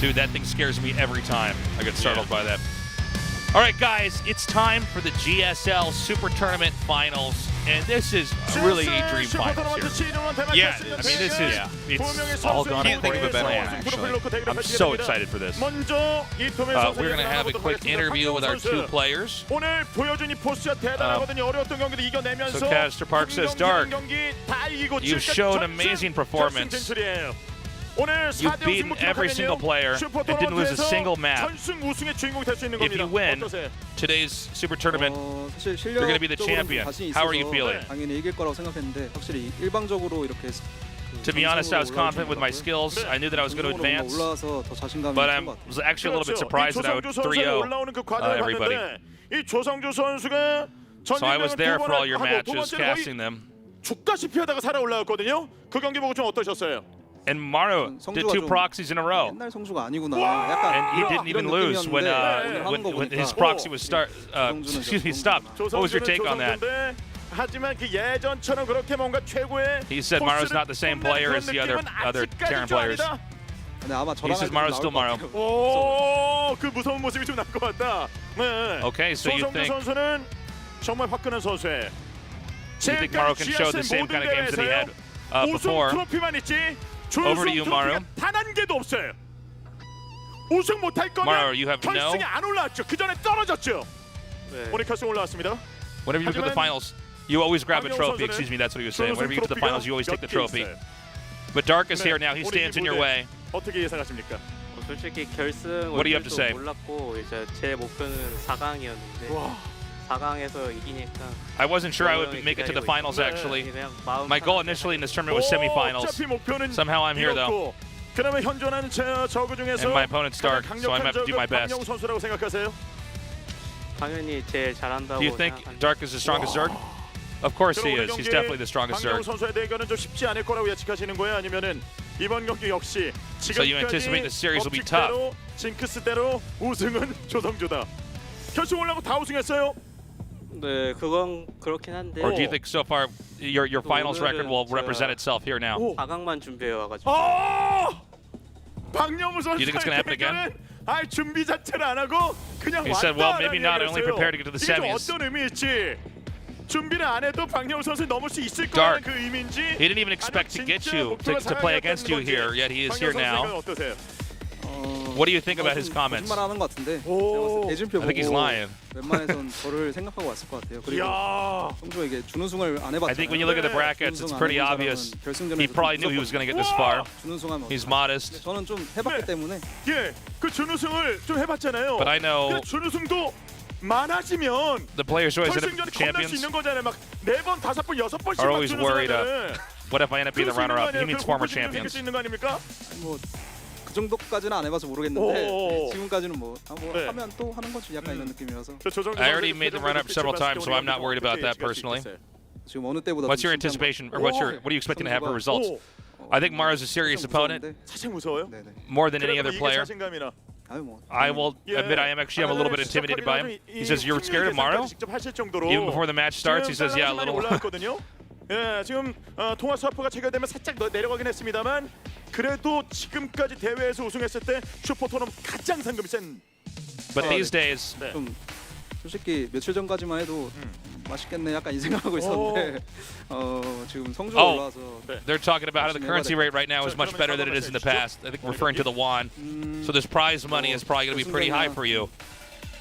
Dude, that thing scares me every time. I get startled by that. All right, guys, it's time for the GSL Super Tournament Finals, and this is really a dream finals here. Yeah, I mean, this is it's all gone according to plan, actually. I'm so excited for this. We're going to have a quick interview with our two players. So Caster Park says, Dark, you've shown amazing performance. You've beaten every single player and didn't lose a single map. If you win today's Super Tournament, you're going to be the champion. How are you feeling? To be honest, I was confident with my skills. I knew that I was going to advance, but I was actually a little bit surprised that I would 3-0 everybody. So I was there for all your matches, casting them. And Maru did 2 proxies in a row. And he didn't even lose when his proxy was stopped. What was your take on that? He said Maru's not the same player as the other Terran players. He says Maru's still Maru. Okay, so you think Maru can show the same kind of games that he had before? Over to you, Maru. Maru, you have no. Whenever you get to the finals, you always grab a trophy. Excuse me, that's what he was saying. Whenever you get to the finals, you always take the trophy. But Dark is here now. He stands in your way. What do you have to say? I wasn't sure I would make it to the finals, actually. My goal initially in this tournament was semifinals. Somehow I'm here, though. And my opponent's Dark, so I'm going to have to do my best. Do you think Dark is the strongest Zerg? Of course he is. He's definitely the strongest Zerg. So you anticipate the series will be tough? Or do you think so far your finals record will represent itself here now? Do you think it's going to happen again? He said, well, maybe not. I only prepared to get to the semis. Dark, he didn't even expect to get you, to play against you here, yet he is here now. What do you think about his comments? I think he's lying. I think when you look at the brackets, it's pretty obvious. He probably knew he was going to get this far. He's modest. But I know the players who always end up champions are always worried, what if I end up being the runner-up? He means former champions. 그 정도까지는 안 해봐서 모르겠는데 지금까지는 뭐 하면 또 하는 거지 약간 이런 느낌이라서. I already made the run-up several times, so I'm not worried about that personally. 지금 어느 때보다. What's your anticipation, or what are you expecting to have for results? I think Maru's a serious opponent, more than any other player. I will admit I'm a little bit intimidated by him. He says, you're scared of Maru? Even before the match starts, he says, yeah, a little. 예, 지금 통화 스와프가 체결되면 살짝 내려가긴 했습니다만 그래도 지금까지 대회에서 우승했을 때 슈퍼 토너먼트 가장 상금이 센. But these days, 좀 솔직히 며칠 전까지만 해도 맛있겠네 약간 이 생각하고 있었는데 지금 성주가 올라와서. They're talking about how the currency rate right now is much better than it is in the past. I think referring to the won. So this prize money is probably going to be pretty high for you.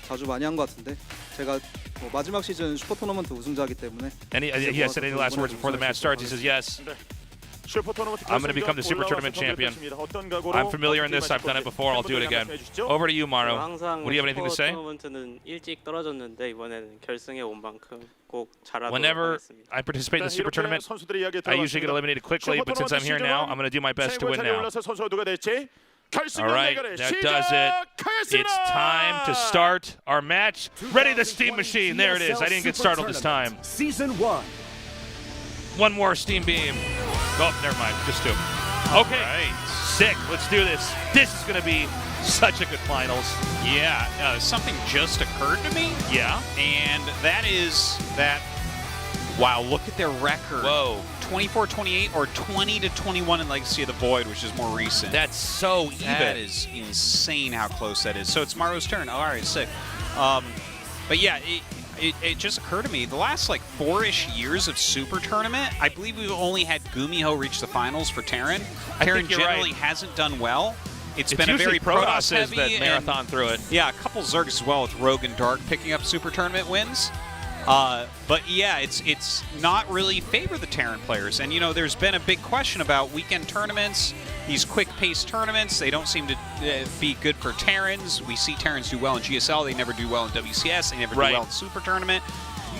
자주 많이 한 것 같은데 제가 마지막 시즌 슈퍼 토너먼트 우승자이기 때문에. And he has said any last words before the match starts. He says yes. I'm going to become the Super Tournament champion. I'm familiar in this. I've done it before. I'll do it again. Over to you, Maru. What do you have anything to say? Whenever I participate in the Super Tournament, I usually get eliminated quickly, but since I'm here now, I'm going to do my best to win now. All right, that does it. It's time to start our match. Ready the steam machine. There it is. I didn't get startled this time. Season 1. One more steam beam. Oh, never mind. Just 2. Okay, sick. Let's do this. This is going to be such a good finals. Yeah, something just occurred to me. Yeah. And that is that, wow, look at their record. Whoa. 24-28 or 20-21 in Legacy of the Void, which is more recent. That's so even. That is insane how close that is. So it's Maru's turn. Oh, all right, sick. But yeah, it just occurred to me, the last like 4-ish years of Super Tournament, I believe we've only had Gumiho reach the finals for Terran. Terran generally hasn't done well. It's been a very Protoss heavy that marathon through it. Yeah, a couple Zergs as well with Rogue and Dark picking up Super Tournament wins. But yeah, it's not really favored the Terran players. And, you know, there's been a big question about weekend tournaments, these quick-paced tournaments. They don't seem to be good for Terrans. We see Terrans do well in GSL. They never do well in WCS. They never do well in Super Tournament.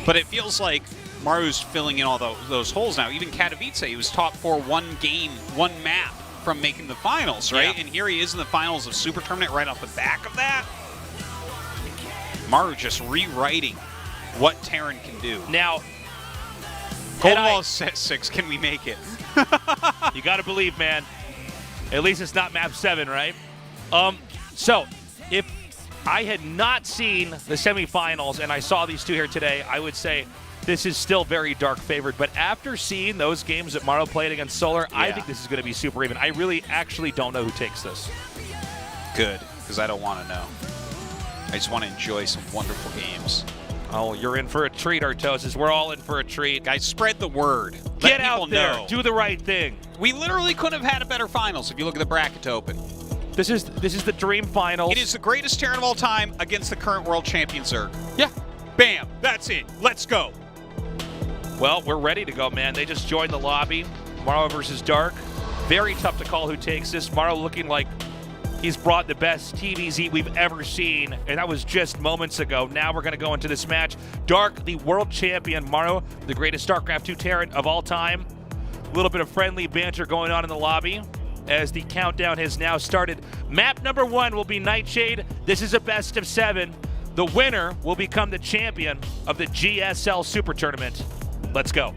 But it feels like Maru's filling in all those holes now. Even Katowice, he was top 4 one game, one map from making the finals, right? Yeah. And here he is in the finals of Super Tournament right off the back of that. Maru just rewriting what Terran can do. Now, Golden Wall set 6, can we make it? You got to believe, man. At least it's not map 7, right? So, if I had not seen the semifinals and I saw these two here today, I would say this is still very Dark favored. But after seeing those games that Maru played against Solar, I think this is going to be super even. I really actually don't know who takes this. Good, because I don't want to know. I just want to enjoy some wonderful games. Oh, you're in for a treat, Artosis. We're all in for a treat. Guys, spread the word. Get out there. Do the right thing. We literally couldn't have had a better finals if you look at the bracket to open. This is the dream finals. It is the greatest Terran of all time against the current world champion Zerg. Yeah. Bam. That's it. Let's go. Well, we're ready to go, man. They just joined the lobby. Maru versus Dark. Very tough to call who takes this. Maru looking like he's brought the best TVZ we've ever seen, and that was just moments ago. Now we're going to go into this match. Dark, the world champion. Maru, the greatest StarCraft 2 Terran of all time. A little bit of friendly banter going on in the lobby as the countdown has now started. Map number 1 will be Nightshade. This is a best of 7. The winner will become the champion of the GSL Super Tournament. Let's go.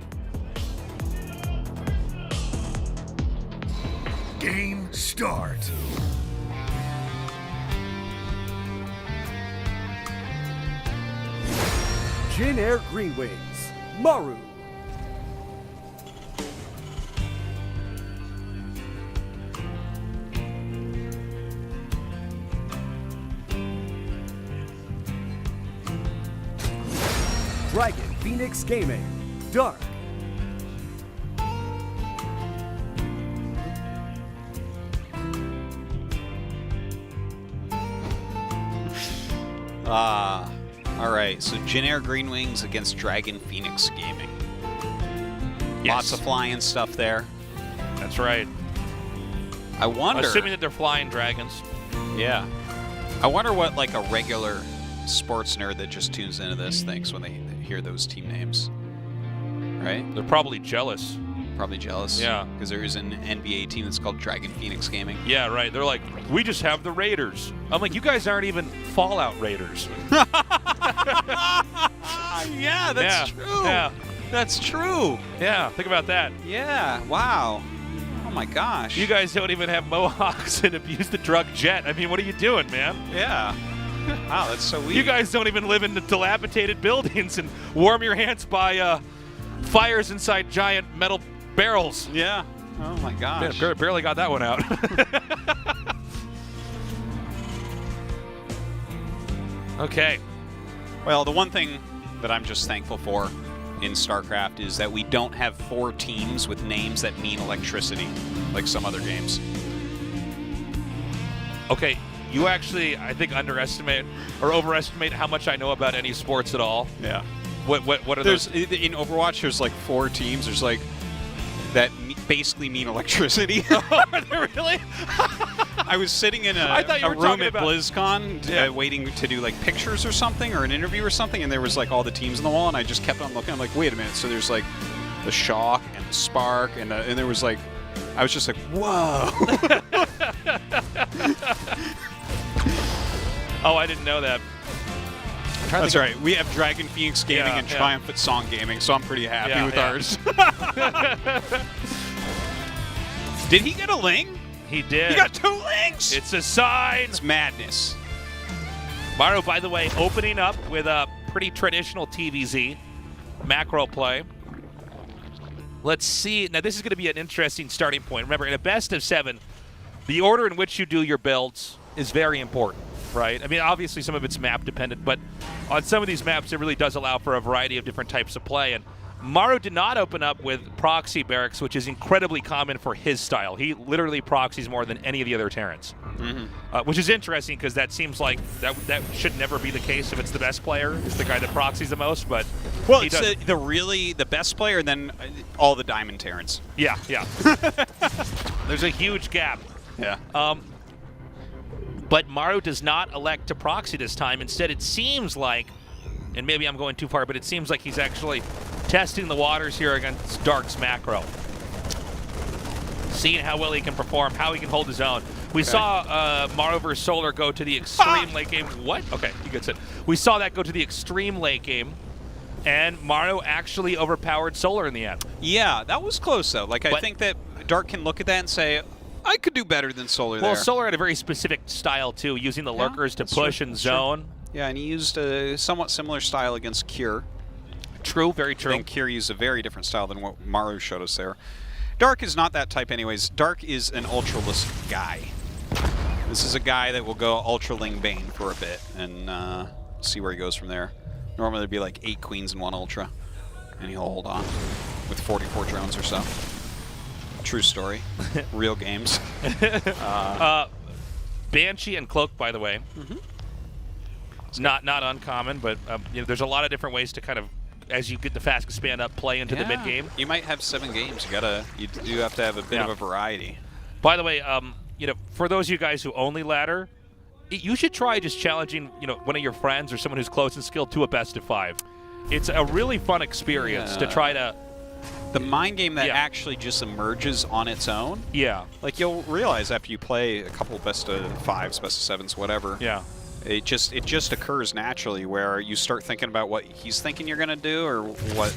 Game start. Jin Air Green Wings, Maru. Dragon Phoenix Gaming, Dark. All right, so Jin Air Green Wings against Dragon Phoenix Gaming. Yes. Lots of flying stuff there. That's right. I wonder. Assuming that they're flying dragons. Yeah. I wonder what like a regular sports nerd that just tunes into this thinks when they hear those team names. Right? They're probably jealous. Probably jealous. Yeah. Because there is an NBA team that's called Dragon Phoenix Gaming. Yeah, right. They're like, we just have the Raiders. I'm like, you guys aren't even Fallout Raiders. Yeah, that's true. Yeah. That's true. Yeah, think about that. Yeah, wow. Oh my gosh. You guys don't even have mohawks and abuse the drug jet. I mean, what are you doing, man? Yeah. Wow, that's so weird. You guys don't even live in the dilapidated buildings and warm your hands by fires inside giant metal barrels. Yeah. Oh my gosh. Yeah, barely got that one out. Okay. Well, the one thing that I'm just thankful for in StarCraft is that we don't have 4 teams with names that mean electricity like some other games. Okay, you actually, I think, underestimate or overestimate how much I know about any sports at all. Yeah. What are those? In Overwatch, there's like 4 teams. There's like that basically mean electricity. Are they really? I was sitting in a room at BlizzCon waiting to do like pictures or something or an interview or something, and there was like all the teams on the wall, and I just kept on looking. I'm like, wait a minute. So there's like the Shock and the Spark, and there was like, I was just like, whoa. Oh, I didn't know that. That's right. We have Dragon Phoenix Gaming and Triumphant Song Gaming, so I'm pretty happy with ours. Did he get a Ling? He did. He got 2 Lings! It's a sign. It's madness. Maru, by the way, opening up with a pretty traditional TVZ macro play. Let's see. Now, this is going to be an interesting starting point. Remember, in a best of 7, the order in which you do your builds is very important, right? I mean, obviously, some of it's map dependent, but on some of these maps, it really does allow for a variety of different types of play. And Maru did not open up with proxy barracks, which is incredibly common for his style. He literally proxies more than any of the other Terrans, which is interesting because that seems like that should never be the case if it's the best player, is the guy that proxies the most. But well, it's the best player, and then all the Diamond Terrans. Yeah. There's a huge gap. Yeah. But Maru does not elect to proxy this time. Instead, it seems like, and maybe I'm going too far, but it seems like he's actually testing the waters here against Dark's macro. Seeing how well he can perform, how he can hold his own. We saw Maru versus Solar go to the extreme late game. What? Okay, he gets it. We saw that go to the extreme late game, and Maru actually overpowered Solar in the end. Yeah, that was close, though. Like, I think that Dark can look at that and say, I could do better than Solar there. Well, Solar had a very specific style, too, using the lurkers to push and zone. Yeah, and he used a somewhat similar style against Cure. True, very true. I think Cure used a very different style than what Maru showed us there. Dark is not that type anyways. Dark is an ultraless guy. This is a guy that will go Ultraling Bane for a bit and see where he goes from there. Normally there'd be like 8 queens in 1 Ultra, and he'll hold on with 44 drones or so. True story. Real games. Banshee and Cloak, by the way. Not uncommon, but you know, there's a lot of different ways to kind of, as you get the fast expand up, play into the mid game. You might have 7 games. You do have to have a bit of a variety. By the way, you know, for those of you guys who only ladder, you should try just challenging, you know, one of your friends or someone who's close in skill to a best of 5. It's a really fun experience to try to. The mind game that actually just emerges on its own. Yeah. Like, you'll realize after you play a couple best of 5s, best of 7s, whatever. Yeah. It just occurs naturally where you start thinking about what he's thinking you're going to do or what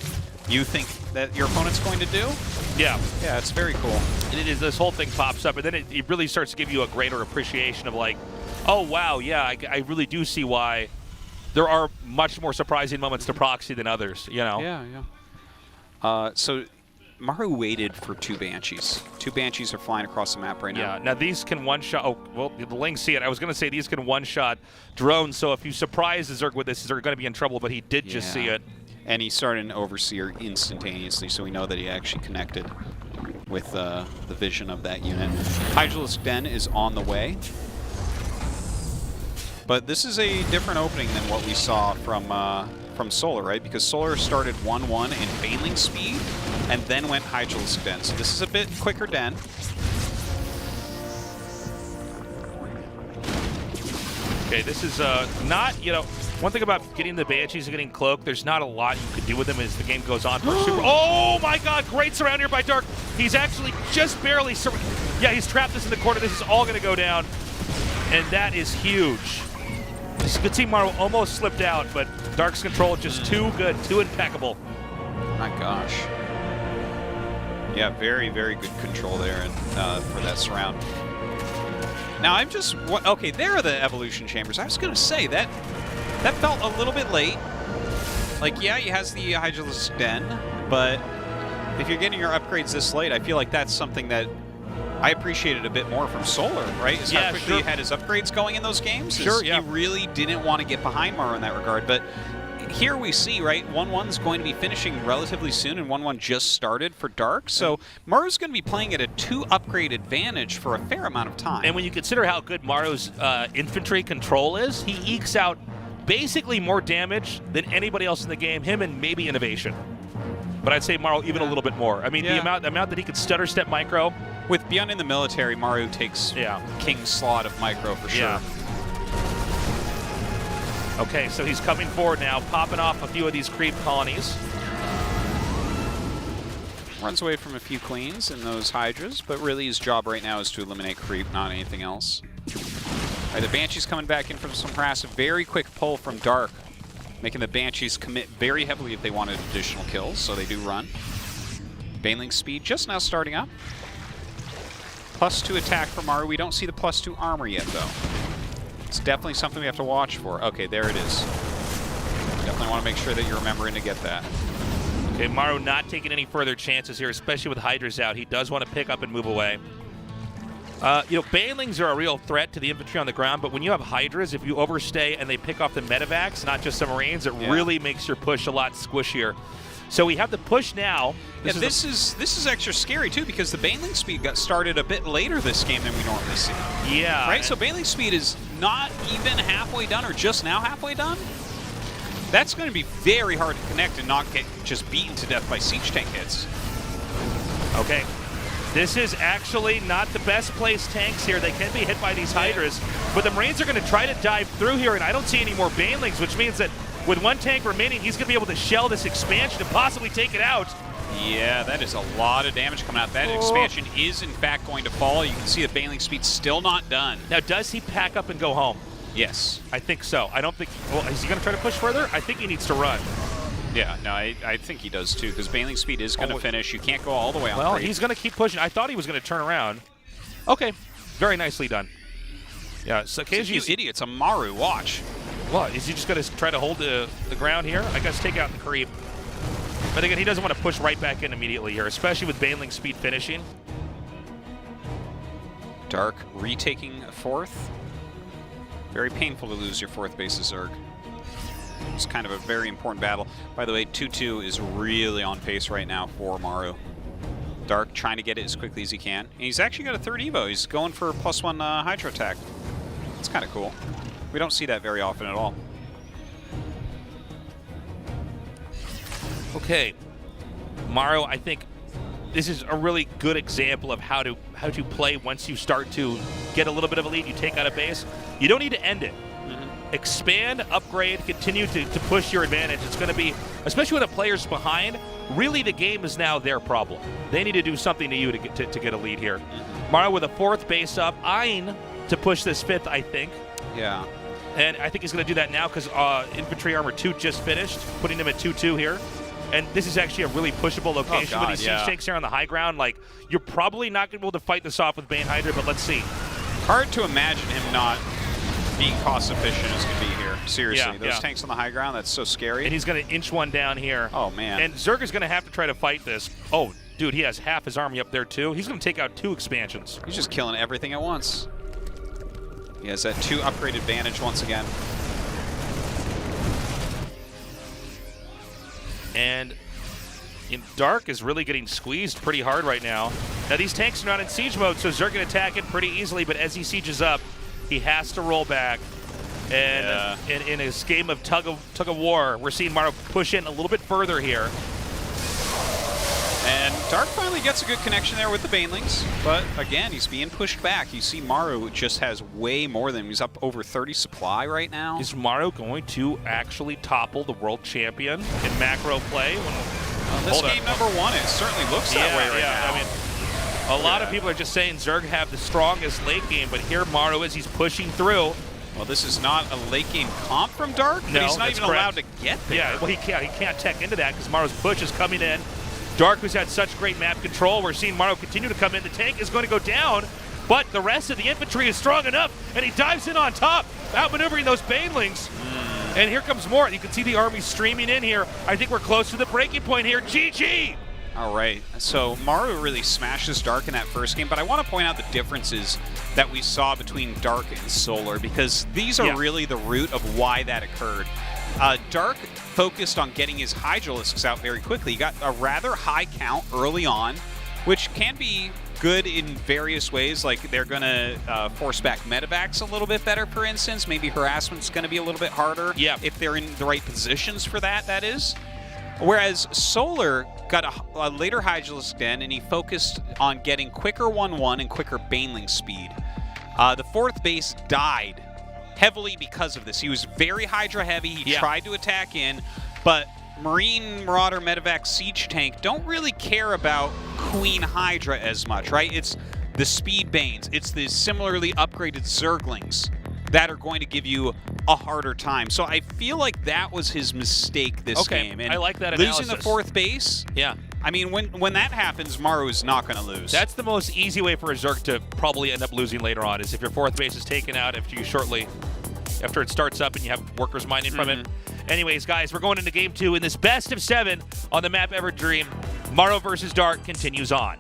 you think that your opponent's going to do. Yeah. Yeah, it's very cool. And it is, this whole thing pops up, and then it really starts to give you a greater appreciation of like, oh, wow, yeah, I really do see why there are much more surprising moments to proxy than others, you know? Yeah. So Maru waited for 2 Banshees. 2 Banshees are flying across the map right now. Yeah, now these can one-shot. Oh, well, the Lings see it. I was going to say these can one-shot drones, so if you surprise the Zerg with this, Zerg going to be in trouble, but he did just see it. And he started an Overseer instantaneously, so we know that he actually connected with the vision of that unit. Hydralisk Den is on the way. But this is a different opening than what we saw from Solar, right? Because Solar started 1-1 in Baneling speed and then went Hydralisk Den. So this is a bit quicker Den. Okay, this is not, you know, one thing about getting the Banshees and getting Cloak, there's not a lot you could do with them as the game goes on. Oh my god, great surround here by Dark. He's actually just barely, yeah, he's trapped this in the corner. This is all going to go down, and that is huge. You could see Maru almost slipped out, but Dark's control just too good, too impeccable. My gosh. Yeah, very, very good control there and, for that surround. Now, I'm just... Okay, there are the evolution chambers. I was going to say, that felt a little bit late. Like, yeah, he has the Hydralisk Den, but if you're getting your upgrades this late, I feel like that's something that I appreciated a bit more from Solar, right? Is how quickly he had his upgrades going in those games. He really didn't want to get behind Maru in that regard, but here we see, right, 1-1's going to be finishing relatively soon, and 1-1 just started for Dark, so Maru's going to be playing at a 2-upgrade advantage for a fair amount of time. And when you consider how good Maru's infantry control is, he ekes out basically more damage than anybody else in the game, him and maybe Innovation. But I'd say Maru even a little bit more. I mean, the amount that he could stutter step micro. With Beyond in the military, Maru takes King's slot of micro for sure. Okay, so he's coming forward now, popping off a few of these creep colonies. Runs away from a few queens and those hydras, but really his job right now is to eliminate creep, not anything else. All right, the Banshee's coming back in from some harass. A very quick pull from Dark, making the Banshees commit very heavily if they wanted additional kills, so they do run. Baneling speed just now starting up. +2 attack for Maru. We don't see the +2 armor yet, though. It's definitely something we have to watch for. Okay, there it is. Definitely want to make sure that you're remembering to get that. Okay, Maru not taking any further chances here, especially with Hydra's out. He does want to pick up and move away. You know, Banelings are a real threat to the infantry on the ground, but when you have Hydras, if you overstay and they pick off the medevacs, not just the Marines, it really makes your push a lot squishier. So we have the push now. This is extra scary too, because the Baneling speed got started a bit later this game than we normally see. Yeah. Right? So Baneling speed is not even halfway done, or just now halfway done. That's going to be very hard to connect and not get just beaten to death by siege tank hits. Okay. This is actually not the best placed tanks here. They can be hit by these Hydras, but the Marines are going to try to dive through here, and I don't see any more Banelings, which means that with one tank remaining, he's going to be able to shell this expansion and possibly take it out. Yeah, that is a lot of damage coming out. That expansion is, in fact, going to fall. You can see the Baneling speed still not done. Now, does he pack up and go home? Yes. I think so. I don't think... Well, is he going to try to push further? I think he needs to run. Yeah, no, I think he does too, because Baneling speed is going to finish. You can't go all the way on. Well, he's going to keep pushing. I thought he was going to turn around. Okay, very nicely done. Yeah, so you idiots, a Maru, watch. What, is he just going to try to hold the ground here? I guess take out the creep. But again, he doesn't want to push right back in immediately here, especially with Baneling speed finishing. Dark retaking fourth. Very painful to lose your fourth base of Zerg. It's kind of a very important battle. By the way, 2-2 is really on pace right now for Maru. Dark trying to get it as quickly as he can. And he's actually got a third Evo. He's going for +1 Hydro attack. It's kind of cool. We don't see that very often at all. Okay. Maru, I think this is a really good example of how to play once you start to get a little bit of a lead. You take out a base. You don't need to end it. Expand, upgrade, continue to push your advantage. It's going to be, especially when a player's behind, really the game is now their problem. They need to do something to you to get a lead here. Maru with a fourth base up, eyeing to push this fifth, I think. Yeah. And I think he's going to do that now because infantry armor 2 just finished, putting him at 2-2 here. And this is actually a really pushable location with these siege tanks here on the high ground. Like, you're probably not going to be able to fight this off with Bane Hydra, but let's see. Hard to imagine him not being cost efficient as can be here. Seriously, those tanks on the high ground, that's so scary. And he's going to inch one down here. Oh, man. And Zerg is going to have to try to fight this. Oh, dude, he has half his army up there, too. He's going to take out 2 expansions. He's just killing everything at once. He has that 2 upgrade advantage once again. And Dark is really getting squeezed pretty hard right now. Now, these tanks are not in siege mode, so Zerg can attack it pretty easily, but as he sieges up, he has to roll back. And in his game of tug of war, we're seeing Maru push in a little bit further here. And Dark finally gets a good connection there with the Banelings, but again, he's being pushed back. You see Maru just has way more than him. He's up over 30 supply right now. Is Maru going to actually topple the world champion in macro play? This game number 1, it certainly looks that way right now. I mean, a lot of people are just saying Zerg have the strongest late game, but here Maru, as he's pushing through. Well, this is not a late game comp from Dark, but no, he's not even allowed to get there. Yeah, well, he can't tech into that because Maru's push is coming in. Dark, who's had such great map control, we're seeing Maru continue to come in. The tank is going to go down, but the rest of the infantry is strong enough, and he dives in on top, outmaneuvering those Banelings. And here comes more. You can see the army streaming in here. I think we're close to the breaking point here. GG! All right, so Maru really smashes Dark in that first game, but I want to point out the differences that we saw between Dark and Solar, because these are really the root of why that occurred. Dark focused on getting his Hydralisks out very quickly. He got a rather high count early on, which can be good in various ways, like they're going to force back medevacs a little bit better, for instance. Maybe harassment's going to be a little bit harder if they're in the right positions for that, that is. Whereas Solar got a later Hydralisk den, and he focused on getting quicker 1-1 and quicker Baneling speed. The fourth base died heavily because of this. He was very Hydra heavy. He tried to attack in, but Marine Marauder Medevac Siege Tank don't really care about Queen Hydra as much, right? It's the Speed Banes. It's the similarly upgraded Zerglings that are going to give you a harder time. So I feel like that was his mistake this game. And I like that analysis. Losing the fourth base, I mean, when that happens, Maru is not going to lose. That's the most easy way for a Zerg to probably end up losing later on, is if your fourth base is taken out after it starts up and you have workers mining from it. Anyways, guys, we're going into game 2 in this best of 7 on the map Everdream. Maru versus Dark continues on.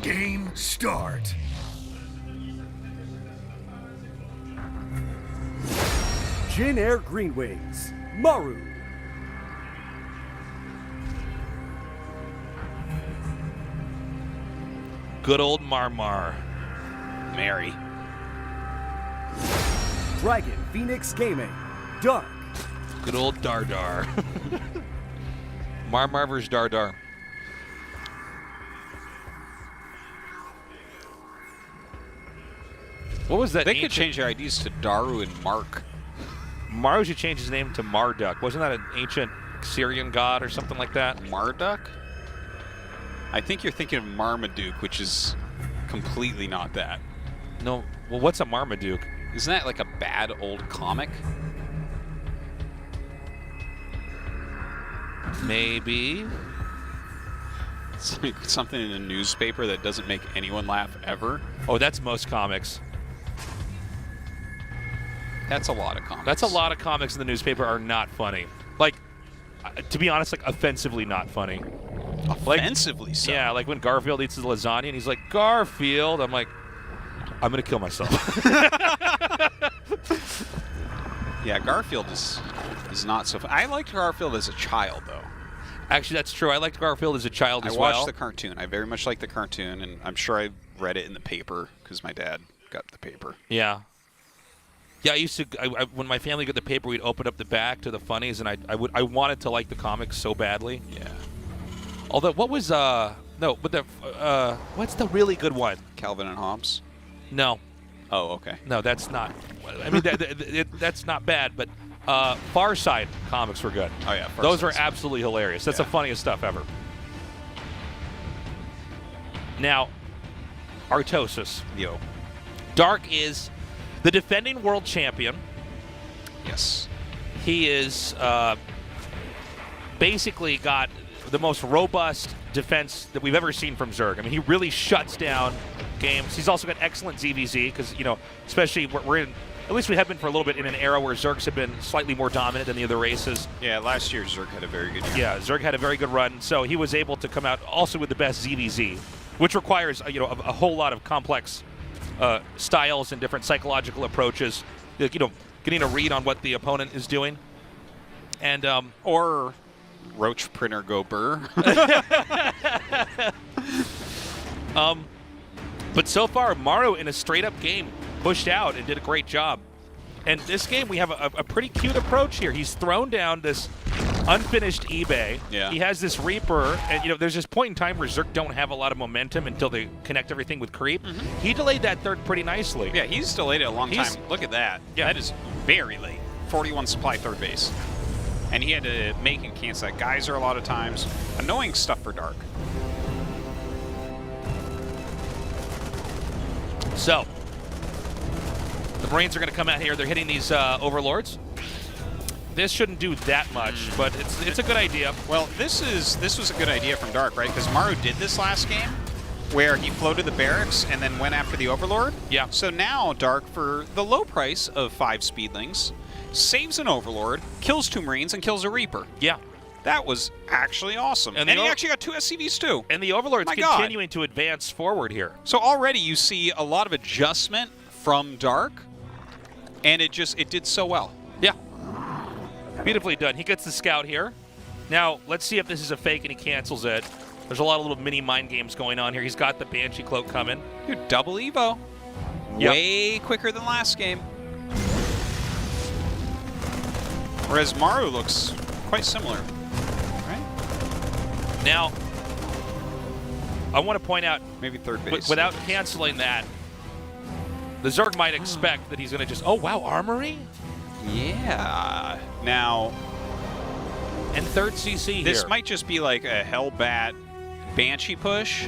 Game start. Jin Air Green Wings. Maru. Good old Marmar. Mary. Dragon Phoenix Gaming. Dark. Good old Dardar. Marmar versus Dardar. What was that? They could change their IDs to Daru and Mark. Maru should change his name to Marduk. Wasn't that an ancient Syrian god or something like that? Marduk? I think you're thinking of Marmaduke, which is completely not that. No. Well, what's a Marmaduke? Isn't that like a bad old comic? Maybe. It's like something in a newspaper that doesn't make anyone laugh ever. Oh, that's most comics. That's a lot of comics. That's a lot of comics in the newspaper are not funny. Like, to be honest, like offensively not funny. Offensively so. Yeah, like when Garfield eats his lasagna and he's like, Garfield, I'm like, I'm gonna kill myself. Yeah, Garfield is not so fun. I liked Garfield as a child, though. Actually, that's true. I liked Garfield as a child as I well. watched the cartoon. I very much liked the cartoon, and I'm sure I read it in the paper because my dad got the paper. Yeah. Yeah, I used to. When my family got the paper, we'd open up the back to the funnies, and I wanted to like the comics so badly. Yeah. Although, what was what's the really good one? Calvin and Hobbes? No, Oh, okay. no, that's not. I mean, that's not bad, but Far Side comics were good. Oh, yeah. Far Those are Side's- absolutely hilarious. That's the Yeah. funniest stuff ever. Now, Artosis. Yo. Dark is the defending world champion. Yes. He is basically got the most robust defense that we've ever seen from Zerg. I mean, he really shuts down games. He's also got excellent ZVZ because, you know, especially we're in, at least we have been for a little bit in an era where Zergs have been slightly more dominant than the other races. Yeah, last year Zerg had a very good year. Yeah, Zerg had a very good run, so he was able to come out also with the best ZVZ, which requires a whole lot of complex styles and different psychological approaches. Like, you know, getting a read on what the opponent is doing, and Or Roach Printer Go Burr. but so far Maru in a straight-up game pushed out and did a great job. And this game we have a pretty cute approach here. He's thrown down this unfinished eBay. Yeah. He has this Reaper, and you know there's this point in time where Zerg don't have a lot of momentum until they connect everything with Creep. He delayed that third pretty nicely. Yeah, he's delayed it a long He's- time. Look at that. Yeah. That is very late. 41 supply third base. And he had to make and cancel that geyser a lot of times. Annoying stuff for Dark. So, the Marines are going to come out here. They're hitting these Overlords. This shouldn't do that much, but it's a good idea. Well, this was a good idea from Dark, right? Because Maru did this last game, where he floated the barracks and then went after the Overlord. Yeah. So now Dark, for the low price of 5 Speedlings, saves an Overlord, kills 2 Marines, and kills a Reaper. Yeah. That was actually awesome. And And, the he o- actually got 2 SCVs too. And the Overlord's My God. continuing to advance forward here. So already you see a lot of adjustment from Dark, and it did so well. Yeah. Beautifully done. He gets the scout here. Now, let's see if this is a fake and he cancels it. There's a lot of little mini mind games going on here. He's got the Banshee cloak coming. Dude, double Evo. Yep. Way quicker than last game. Whereas Maru looks quite similar. Right? Now, I want to point out, Maybe third base. without canceling that, the Zerg might expect that he's going to just, oh, wow, Armory? Yeah. Now, And third CC this here. might just be like a Hellbat Banshee push.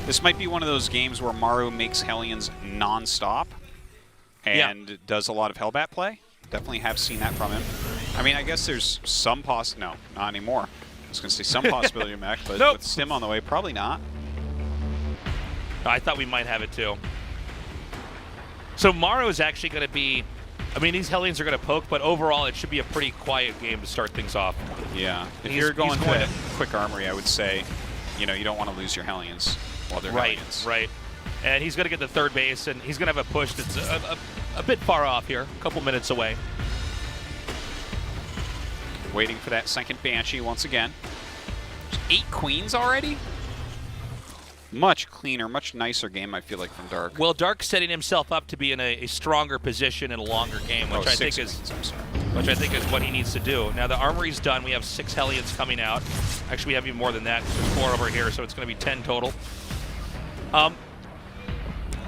This might be one of those games where Maru makes Hellions non-stop and does a lot of Hellbat play. Definitely have seen that from him. I mean, I guess there's some no, not anymore. I was going to say some possibility of mech, but Nope. with Stim on the way, probably not. I thought we might have it too. So Maru is actually going to be I mean, these Hellions are going to poke, but overall, it should be a pretty quiet game to start things off. Yeah. If He's- you're going he's going to to- quick armory, I would say, you know, you don't want to lose your Hellions while they're Hellions. Right. And he's going to get to third base, and he's going to have a push that's a bit far off here, a couple minutes away. Waiting for that second Banshee once again. There's 8 queens already? Much cleaner, much nicer game, I feel like, from Dark. Well, Dark's setting himself up to be in a stronger position in a longer game, which I think is what he needs to do. Now the armory's done. We have 6 Hellions coming out. Actually, we have even more than that. There's 4 over here, so it's going to be 10 total.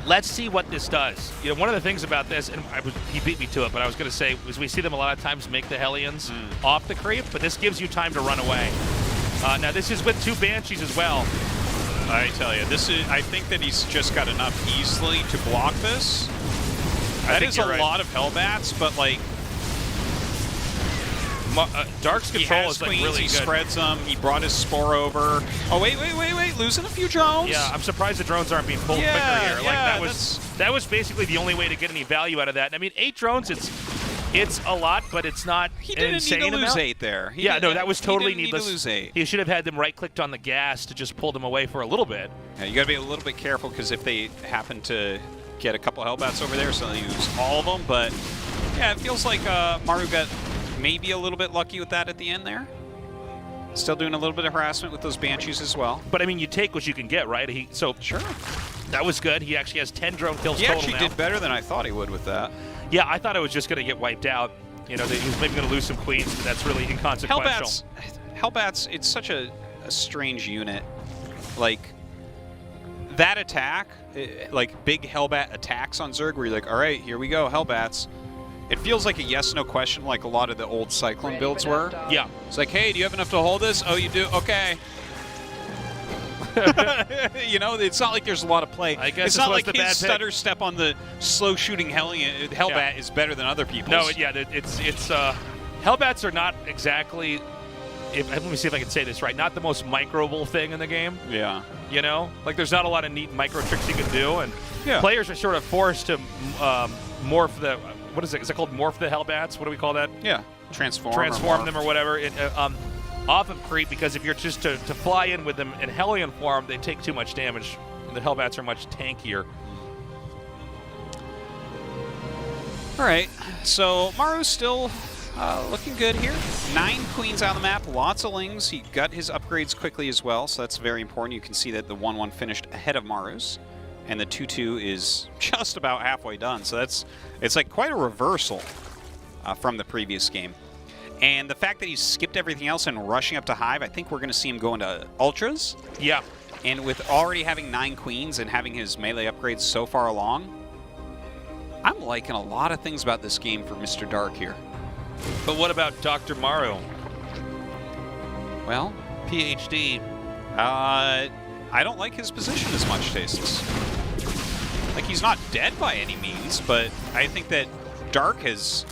Let's see what this does. You know, one of the things about this, and he beat me to it, but I was going to say, is we see them a lot of times make the Hellions off the creep, but this gives you time to run away. Now this is with 2 Banshees as well. I tell you, this is. I think that he's just got enough easily to block this. That is a lot of Hellbats, but like Dark's control is like queens, really he good. spreads them. He brought his Spore over. Oh wait, losing a few drones. Yeah, I'm surprised the drones aren't being pulled quicker here. Like yeah, that was basically the only way to get any value out of that. And I mean, 8 drones, it's a lot, but it's not He an didn't insane need to lose amount. 8 there. That was totally he didn't needless. Need to lose 8. He should have had them right-clicked on the gas to just pull them away for a little bit. Yeah, you got to be a little bit careful because if they happen to get a couple Hellbats over there, so they use all of them. But yeah, it feels like Maru got maybe a little bit lucky with that at the end there. Still doing a little bit of harassment with those Banshees as well. But I mean, you take what you can get, right? Sure. That was good. He actually has 10 drone kills He total actually now. did better than I thought he would with that. Yeah, I thought it was just going to get wiped out. You know, he was maybe going to lose some queens, but that's really inconsequential. Hellbats, it's such a strange unit. Like, that attack, like big Hellbat attacks on Zerg where you're like, all right, here we go, Hellbats. It feels like a yes-no question like a lot of the old Cyclone builds were. Yeah. It's like, hey, do you have enough to hold this? Oh, you do? Okay. You know, it's not like there's a lot of play. I guess it's not like the his bad stutter step on the slow-shooting Hellbat is better than other people's. No, yeah, it's Hellbats are not exactly. Let me see if I can say this right. Not the most microable thing in the game. Yeah. You know, like there's not a lot of neat micro tricks you can do, and Yeah. players are sort of forced to morph the. What is it? Is it called morph the Hellbats? What do we call that? Yeah. Transform them or whatever. Off of creep, because if you're just to fly in with them in Hellion form, they take too much damage. And the Hellbats are much tankier. All right, so Maru's still looking good here. 9 queens on the map, lots of lings. He got his upgrades quickly as well, so that's very important. You can see that the 1-1 finished ahead of Maru's, and the 2-2 is just about halfway done. So it's like quite a reversal from the previous game. And the fact that he's skipped everything else and rushing up to Hive, I think we're going to see him go into Ultras. Yeah. And with already having 9 queens and having his melee upgrades so far along, I'm liking a lot of things about this game for Mr. Dark here. But what about Dr. Maru? Well, PhD. I don't like his position as much, Tasteless. Like, he's not dead by any means, but I think that Dark has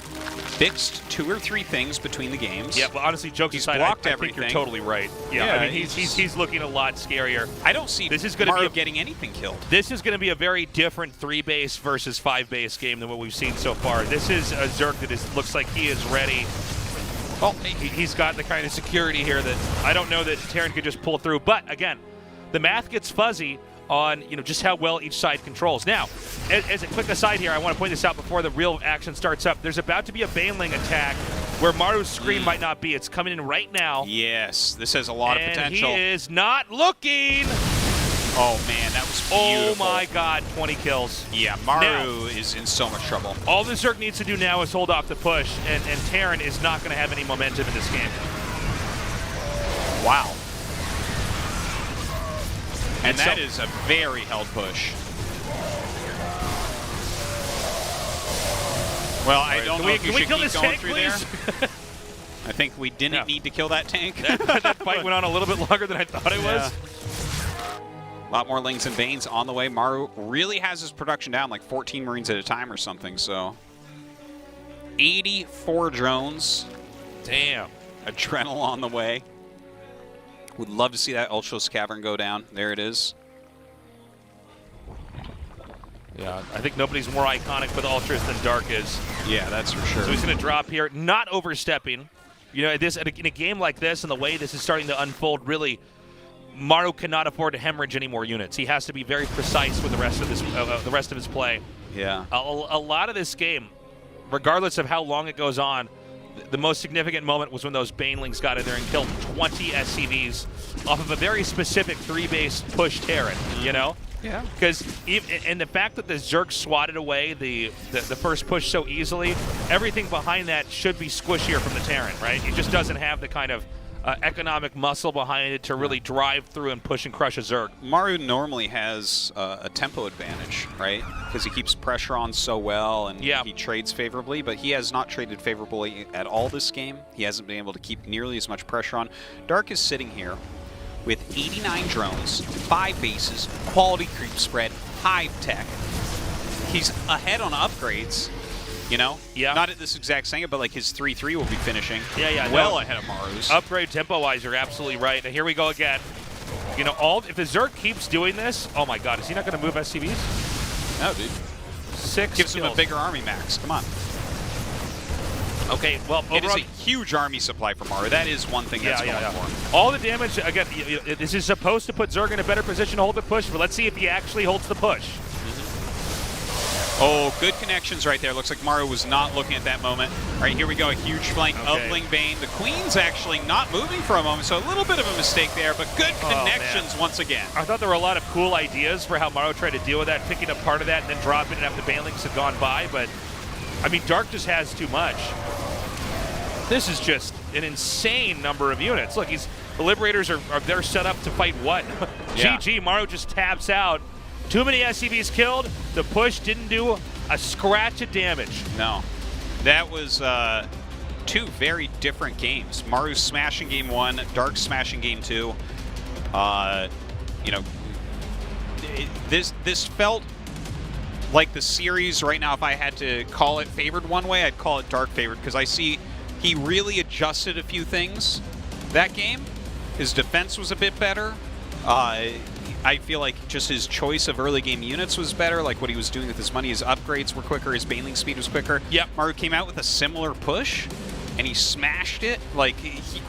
fixed 2 or 3 things between the games. Yeah, but honestly, jokes aside, I think you're totally right. Yeah, I mean, he's looking a lot scarier. I don't see this is going to Maru be getting anything killed. This is going to be a very different 3-base versus 5-base game than what we've seen so far. This is a Zerg that looks like he is ready. Well, he's got the kind of security here that I don't know that Terran could just pull through. But again, the math gets fuzzy on just how well each side controls. Now, as a quick aside here, I want to point this out before the real action starts up. There's about to be a Baneling attack where Maru's screen might not be. It's coming in right now. Yes, this has a lot of potential. And he is not looking. Oh, man, that was beautiful. Oh, my God, 20 kills. Yeah, Maru is in so much trouble. All the Zerg needs to do now is hold off the push, and Terran is not going to have any momentum in this game. Wow. And that is a very held push. Well, I don't know if you should keep going through there. I think we didn't need to kill that tank. That fight went on a little bit longer than I thought it was. A lot more Lings and Banes on the way. Maru really has his production down, like 14 Marines at a time or something, so. 84 drones. Damn. Adrenal on the way. Would love to see that Ultros Cavern go down. There it is. Yeah, I think nobody's more iconic for the Ultras than Dark is. Yeah, that's for sure. So he's going to drop here, not overstepping. You know, in a game like this and the way this is starting to unfold, really, Maru cannot afford to hemorrhage any more units. He has to be very precise with the rest of his play. Yeah. A lot of this game, regardless of how long it goes on, the most significant moment was when those Banelings got in there and killed 20 SCVs off of a very specific 3-base push Terran, you know? Yeah. Because and the fact that the Zerg swatted away the first push so easily, everything behind that should be squishier from the Terran, right? It just doesn't have the kind of economic muscle behind it to really drive through and push and crush a Zerg. Maru normally has a tempo advantage, right? Because he keeps pressure on so well and he trades favorably, but he has not traded favorably at all this game. He hasn't been able to keep nearly as much pressure on. Dark is sitting here with 89 drones, 5 bases, quality creep spread, hive tech. He's ahead on upgrades, you know? Yeah. Not at this exact second, but like his 3-3 will be finishing well ahead of Maru's. Upgrade tempo-wise, you're absolutely right. And here we go again. You know, if the Zerg keeps doing this, oh my god, is he not going to move SCVs? No, dude. 6 Gives kills. him a bigger army max. Come on. Okay, well, It is overall, a huge army supply for Maru. That is one thing that's going for. All the damage, again, this is supposed to put Zerg in a better position to hold the push, but let's see if he actually holds the push. Oh, good connections right there. Looks like Maru was not looking at that moment. All right, here we go. A huge flank of Lingbane. The Queen's actually not moving for a moment, so a little bit of a mistake there, but good connections once again. I thought there were a lot of cool ideas for how Maru tried to deal with that, picking up part of that and then dropping it after the Banelings had gone by, but, I mean, Dark just has too much. This is just an insane number of units. Look, the Liberators are they're set up to fight what? GG, Maru just taps out. Too many SCVs killed. The push didn't do a scratch of damage. No. That was 2 very different games. Maru's smashing game 1, Dark's smashing game 2. You know, this felt like the series right now. If I had to call it favored one way, I'd call it Dark favored, because I see he really adjusted a few things that game. His defense was a bit better. I feel like just his choice of early game units was better, like what he was doing with his money. His upgrades were quicker, his Baneling speed was quicker. Yep. Maru came out with a similar push, and he smashed it. Like,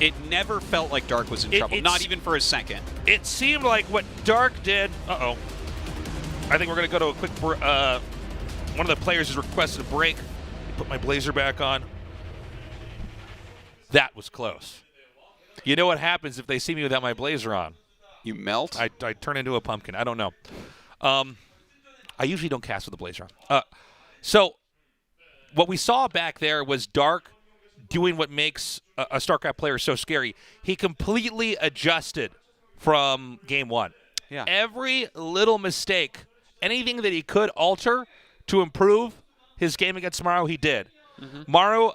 it never felt like Dark was in trouble, not even for a second. It seemed like what Dark did... Uh-oh. I think we're going to go to a quick... one of the players has requested a break. Put my blazer back on. That was close. You know what happens if they see me without my blazer on? You melt? I turn into a pumpkin. I don't know. I usually don't cast with a blazer on. So what we saw back there was Dark doing what makes a StarCraft player so scary. He completely adjusted from game 1. Yeah. Every little mistake, anything that he could alter to improve his game against Maru, he did. Maru,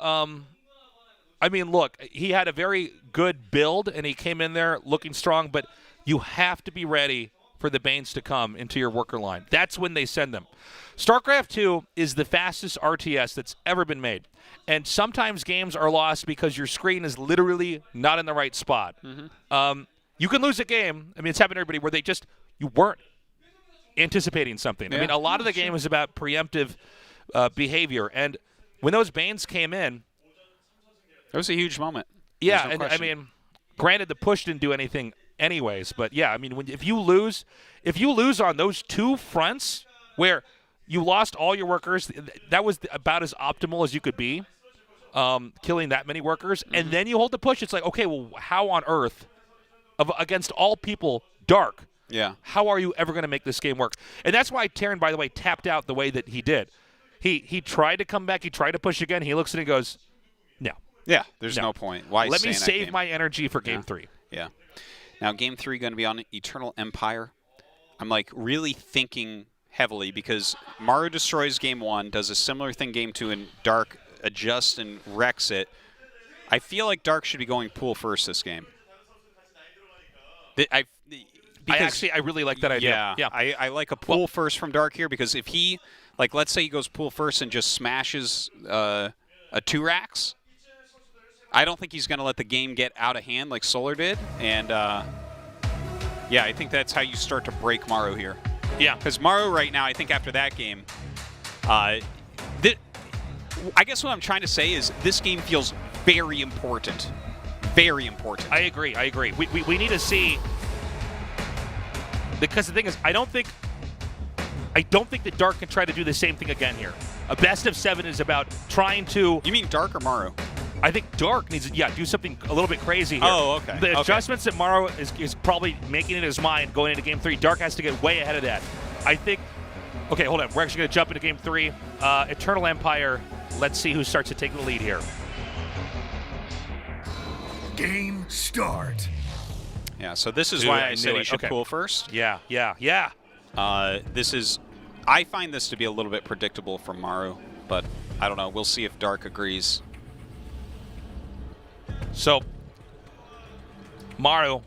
I mean, look, he had a very good build, and he came in there looking strong, but you have to be ready for the Banes to come into your worker line. That's when they send them. StarCraft 2 is the fastest RTS that's ever been made, and sometimes games are lost because your screen is literally not in the right spot. You can lose a game. I mean, it's happened to everybody where you weren't anticipating something. I mean, a lot of the game is about preemptive behavior, and when those Banes came in, That was a huge moment. Yeah, no and question. I mean, granted, the push didn't do anything anyways, but yeah, I mean, if you lose on those 2 fronts where you lost all your workers, that was about as optimal as you could be, killing that many workers, and then you hold the push. It's like, okay, well, how on earth, against all people, Dark? Yeah. How are you ever going to make this game work? And that's why Terran, by the way, tapped out the way that he did. He tried to come back. He tried to push again. He looks at it and goes, no. Yeah, there's no point. Why Let stay me in that save game? my energy for game 3. Yeah. Now, game 3 going to be on Eternal Empire. I'm, like, really thinking heavily because Maru destroys game 1, does a similar thing game 2, and Dark adjusts and wrecks it. I feel like Dark should be going pool first this game. I really like that idea. Yeah. I like a pool first from Dark here because if he, like, let's say he goes pool first and just smashes a 2-racks, I don't think he's going to let the game get out of hand like Solar did. And, yeah, I think that's how you start to break Maru here. Yeah. Because Maru right now, I think after that game, I guess what I'm trying to say is this game feels very important. Very important. I agree. We need to see, because the thing is, I don't think that Dark can try to do the same thing again here. A best of 7 is about trying to. You mean Dark or Maru? I think Dark needs to, do something a little bit crazy here. Oh, okay. The adjustments that Maru is probably making in his mind going into Game 3, Dark has to get way ahead of that. I think. Okay, hold on. We're actually going to jump into Game 3. Eternal Empire. Let's see who starts to take the lead here. Game start. Yeah, so this is Dude, why I I said knew he it. should Okay. pool first. Yeah. I find this to be a little bit predictable from Maru, but I don't know. We'll see if Dark agrees. So, Maru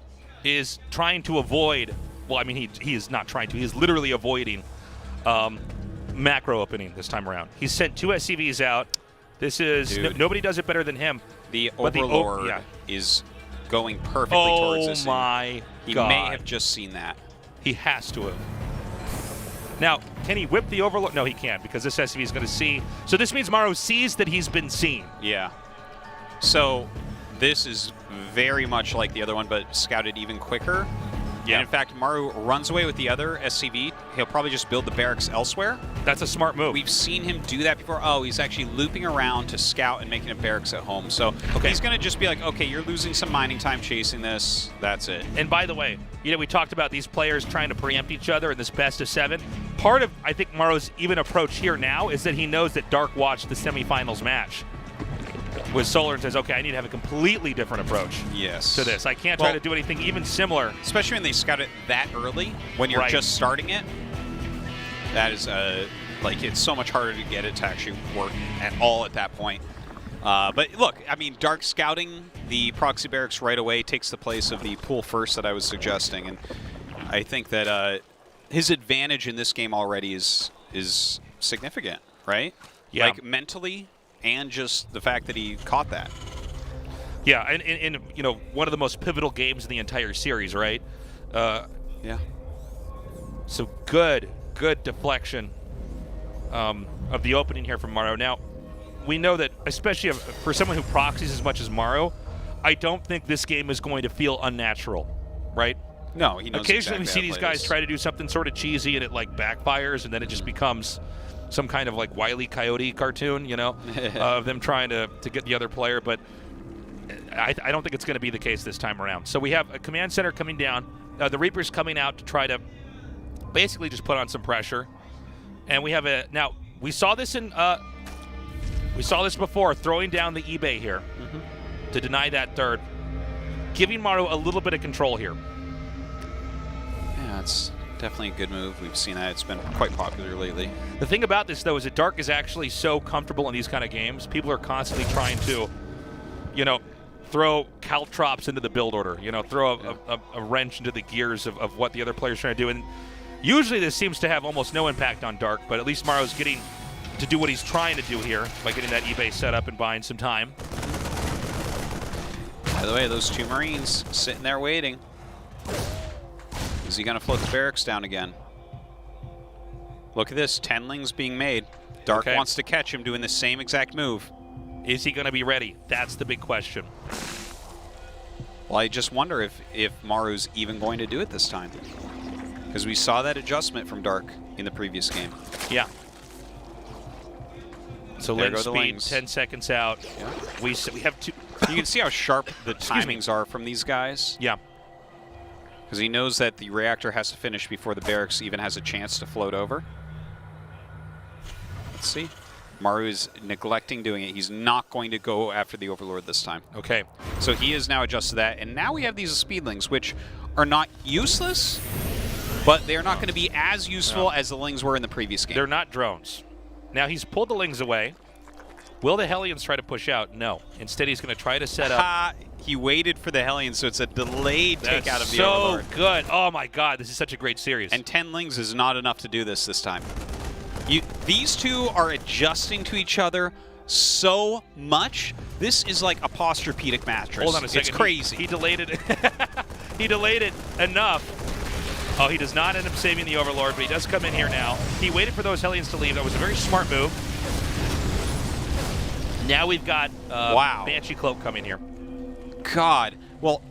is trying to avoid. Well, I mean, he is not trying to. He is literally avoiding macro opening this time around. He's sent 2 SCVs out. This is nobody does it better than him. The But Overlord is going perfectly towards this. Oh my He God. may have just seen that. He has to have. Now, can he whip the Overlord? No, he can't, because this SCV is going to see. So this means Maru sees that he's been seen. Yeah. So this is very much like the other one, but scouted even quicker. Yeah. And in fact, Maru runs away with the other SCV. He'll probably just build the barracks elsewhere. That's a smart move. We've seen him do that before. Oh, he's actually looping around to scout and making a barracks at home. So he's going to just be like, okay, you're losing some mining time chasing this. That's it. And by the way, we talked about these players trying to preempt each other in this best of 7. Part of, I think, Maru's even approach here now is that he knows that Dark watched the semifinals match with Solar and says, okay, I need to have a completely different approach to this. I can't try to do anything even similar. Especially when they scout it that early, when you're just starting it. That is, it's so much harder to get it to actually work at all at that point. But look, I mean, Dark scouting the proxy barracks right away takes the place of the pool first that I was suggesting. And I think that his advantage in this game already is significant, right? Yeah. Like mentally, and just the fact that he caught that. Yeah, and one of the most pivotal games in the entire series, right? Yeah. So good deflection of the opening here from Maru. Now, we know that, especially for someone who proxies as much as Maru, I don't think this game is going to feel unnatural, right? No, he knows occasionally we see exactly these guys try to do something sort of cheesy and it backfires, and then it just becomes some kind of Wile E. Coyote cartoon, of them trying to get the other player. But I don't think it's going to be the case this time around. So we have a command center coming down. The Reaper's coming out to try to basically just put on some pressure. And we have now we saw this before, throwing down the eBay here to deny that third, giving Maru a little bit of control here. Yeah, it's definitely a good move. We've seen that. It's been quite popular lately. The thing about this, though, is that Dark is actually so comfortable in these kind of games. People are constantly trying to, throw caltrops into the build order, throw a wrench into the gears of what the other player's trying to do. And usually this seems to have almost no impact on Dark, but at least Maru's getting to do what he's trying to do here by getting that eBay set up and buying some time. By the way, those 2 Marines sitting there waiting. Is he going to float the barracks down again? Look at this, 10lings being made. Dark wants to catch him doing the same exact move. Is he going to be ready? That's the big question. Well, I just wonder if Maru's even going to do it this time. Because we saw that adjustment from Dark in the previous game. Yeah. So there lens go the speed, lings. 10 seconds out. Yeah. We have 2. You can see how sharp the timings are from these guys. Yeah. Because he knows that the reactor has to finish before the barracks even has a chance to float over. Let's see. Maru is neglecting doing it. He's not going to go after the Overlord this time. Okay. So he is now adjusted that. And now we have these speedlings, which are not useless, but they're not going to be as useful as the lings were in the previous game. They're not drones. Now, he's pulled the lings away. Will the Hellions try to push out? No. Instead, he's going to try to set up. He waited for the Hellions, so it's a delayed takeout of the Overlord. So good. Oh, my God. This is such a great series. And 10 lings is not enough to do this time. These two are adjusting to each other so much. This is like a posturepedic mattress. Hold on a second. It's crazy. He delayed it. He delayed it enough Oh, he does not end up saving the Overlord, but he does come in here now. He waited for those Hellions to leave. That was a very smart move. Now we've got wow. Banshee Cloak coming here. God. Well,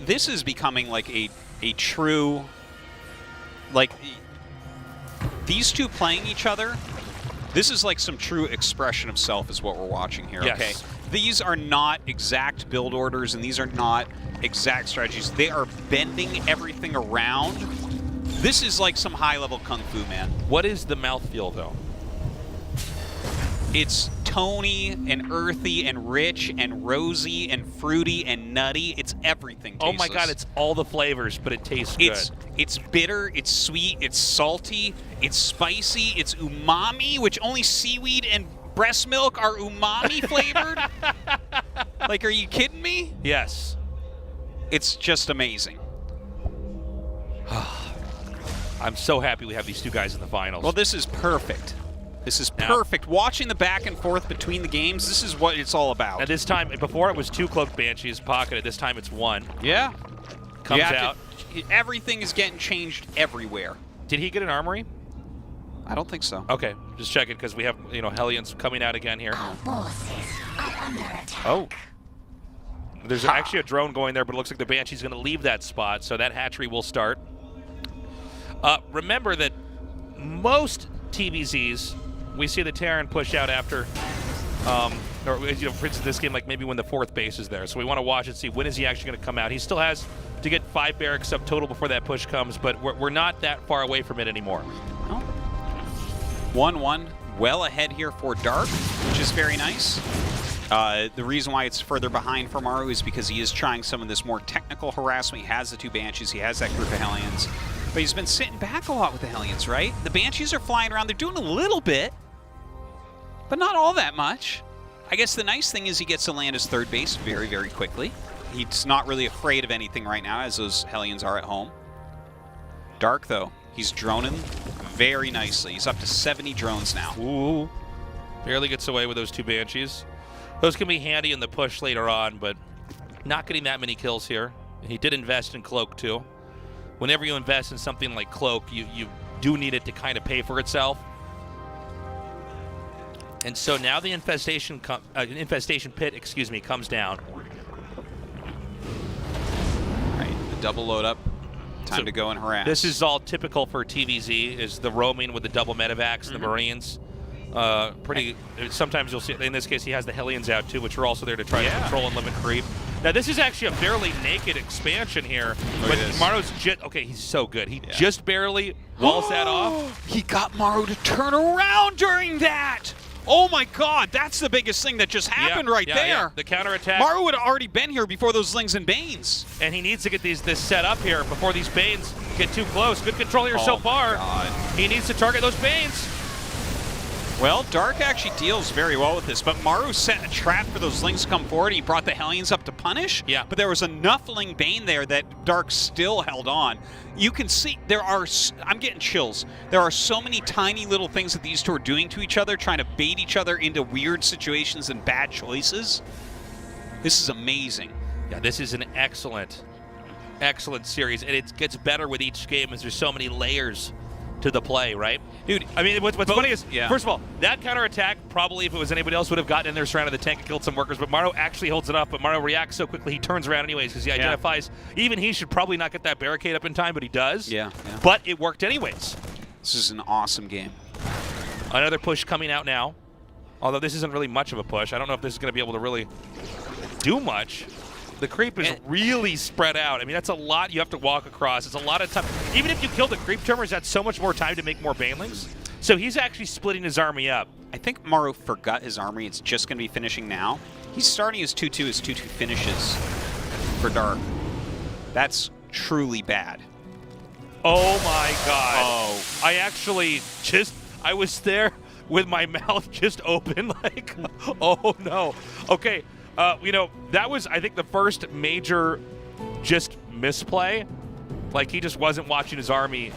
this is becoming like a true, like, these two playing each other, this is like some true expression of self is what we're watching here, yes. okay? These are not exact build orders, and these are not exact strategies. They are bending everything around. This is like some high-level kung fu, man. What is the mouthfeel, though? It's tony and earthy and rich and rosy and fruity and nutty. It's everything tasteless. Oh my God, it's all the flavors, but it tastes good. It's bitter, it's sweet, it's salty, it's spicy, it's umami, which only seaweed and breast milk are umami flavored. Like, are you kidding me? Yes. It's just amazing. I'm so happy we have these two guys in the finals. Well, this is perfect. This is perfect. Watching the back and forth between the games, this is what it's all about. At this time, before it was 2 Cloaked Banshees pocketed. This time it's 1. Yeah. Comes out. Everything is getting changed everywhere. Did he get an armory? I don't think so. Okay, just checking because we have, Hellions coming out again here. Oh. There's actually a drone going there, but it looks like the Banshee's going to leave that spot, so that hatchery will start. Remember that most TVZs, we see the Terran push out after, or for instance, this game, like maybe when the 4th base is there. So we want to watch and see when is he actually going to come out. He still has to get 5 barracks up total before that push comes, but we're not that far away from it anymore. 1-1, well ahead here for Dark, which is very nice. The reason why it's further behind for Maru is because he is trying some of this more technical harassment. He has the 2 Banshees, he has that group of Hellions, but he's been sitting back a lot with the Hellions, right? The Banshees are flying around, they're doing a little bit, but not all that much. I guess the nice thing is he gets to land his 3rd base very, very quickly. He's not really afraid of anything right now, as those Hellions are at home. Dark, though, he's droning very nicely. He's up to 70 drones now. Ooh. Barely gets away with those 2 Banshees. Those can be handy in the push later on, but not getting that many kills here. He did invest in Cloak, too. Whenever you invest in something like Cloak, you do need it to kind of pay for itself. And so now the infestation pit, comes down. Right, the double load up. Time to go and harass. This is all typical for TVZ, is the roaming with the double medevacs and the Marines. Sometimes you'll see, in this case, he has the Hellions out too, which are also there to try to control and limit creep. Now, this is actually a fairly naked expansion here, but Maru's okay, he's so good. He just barely walls that off. He got Maru to turn around during that. Oh my God, that's the biggest thing that just happened there. Yeah. The counterattack. Maru would have already been here before those Lings and Banes. And he needs to get this set up here before these Banes get too close. Good control here so far. He needs to target those Banes. Well, Dark actually deals very well with this, but Maru set a trap for those Lings to come forward. He brought the Hellions up to punish. Yeah. But there was enough Ling Bane there that Dark still held on. You can see I'm getting chills. There are so many tiny little things that these two are doing to each other, trying to bait each other into weird situations and bad choices. This is amazing. Yeah, this is an excellent series, and it gets better with each game as there's so many layers to the play, right? Dude, I mean, what's funny is, first of all, that counterattack, probably if it was anybody else, would have gotten in there, surrounded the tank and killed some workers, but Maru actually holds it up, but Maru reacts so quickly, he turns around anyways, because he identifies, even he should probably not get that barricade up in time, but he does. Yeah. But it worked anyways. This is an awesome game. Another push coming out now, although this isn't really much of a push. I don't know if this is going to be able to really do much. The creep is really spread out. I mean, that's a lot you have to walk across. It's a lot of time. Even if you kill the creep termers, that's so much more time to make more banelings. So he's actually splitting his army up. I think Maru forgot his army. It's just going to be finishing now. He's starting his 2-2. His 2-2 finishes for Dark. That's truly bad. Oh, my God. Oh. I was there with my mouth just open like, oh, no. Okay. That was, I think, the first major just misplay. Like, he just wasn't watching his army.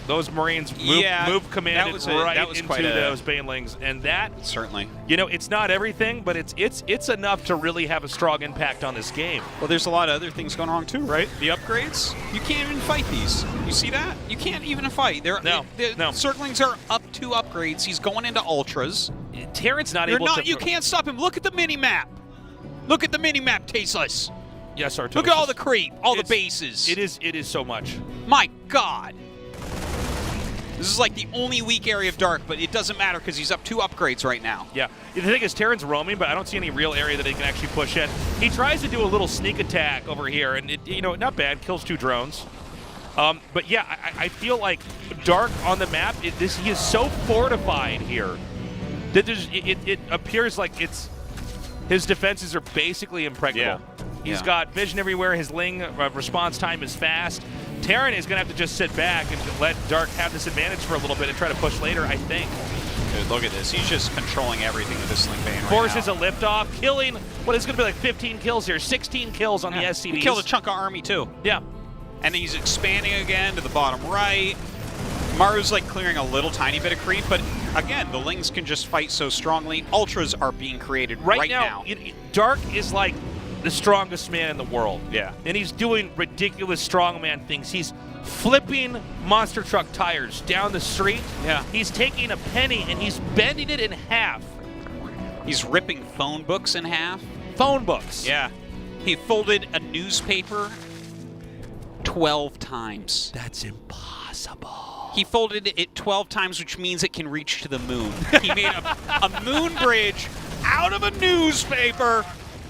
Those Marines move commanded right into those Banelings, and that certainly. You know, it's not everything, but it's enough to really have a strong impact on this game. Well, there's a lot of other things going on too, right? The upgrades, you can't even fight these. You see that? You can't even fight. No. Circlings are up 2 upgrades. He's going into ultras. Terran's not able to. You can't stop him. Look at the mini map. Look at the mini map, Tasteless. Yes, Artur. Look at all the creep, all the bases. It is so much. My God. This is like the only weak area of Dark, but it doesn't matter because he's up 2 upgrades right now. Yeah. The thing is, Terran's roaming, but I don't see any real area that he can actually push in. He tries to do a little sneak attack over here, and not bad. Kills 2 drones. But yeah, I feel like Dark on the map. He is so fortified here that it appears like his defenses are basically impregnable. Yeah. He's got vision everywhere. His Ling response time is fast. Terran is going to have to just sit back and let Dark have this advantage for a little bit and try to push later, I think. Dude, look at this. He's just controlling everything with this Sling Bane right Forces now. a liftoff, killing what is going to be like 15 kills here. 16 kills on the SCVs. He killed a chunk of army, too. Yeah. And he's expanding again to the bottom right. Maru's like clearing a little tiny bit of creep, but again, the Lings can just fight so strongly. Ultras are being created right now. Dark is like the strongest man in the world. Yeah. And he's doing ridiculous strongman things. He's flipping monster truck tires down the street. Yeah. He's taking a penny and he's bending it in half. He's ripping phone books in half. Phone books. Yeah. He folded a newspaper 12 times. That's impossible. He folded it 12 times, which means it can reach to the moon. He made a moon bridge out of a newspaper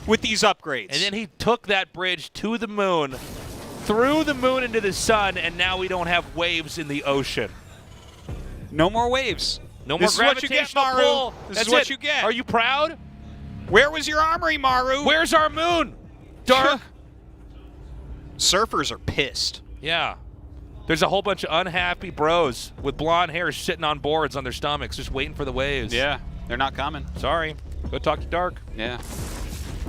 with these upgrades. And then he took that bridge to the moon, threw the moon into the sun, and now we don't have waves in the ocean. No more waves. No more gravitational pull. This is what you get. Are you proud? Where was your armory, Maru? Where's our moon? Dark. Surfers are pissed. Yeah. There's a whole bunch of unhappy bros with blonde hair sitting on boards on their stomachs just waiting for the waves. Yeah, they're not coming. Sorry. Go talk to Dark. Yeah.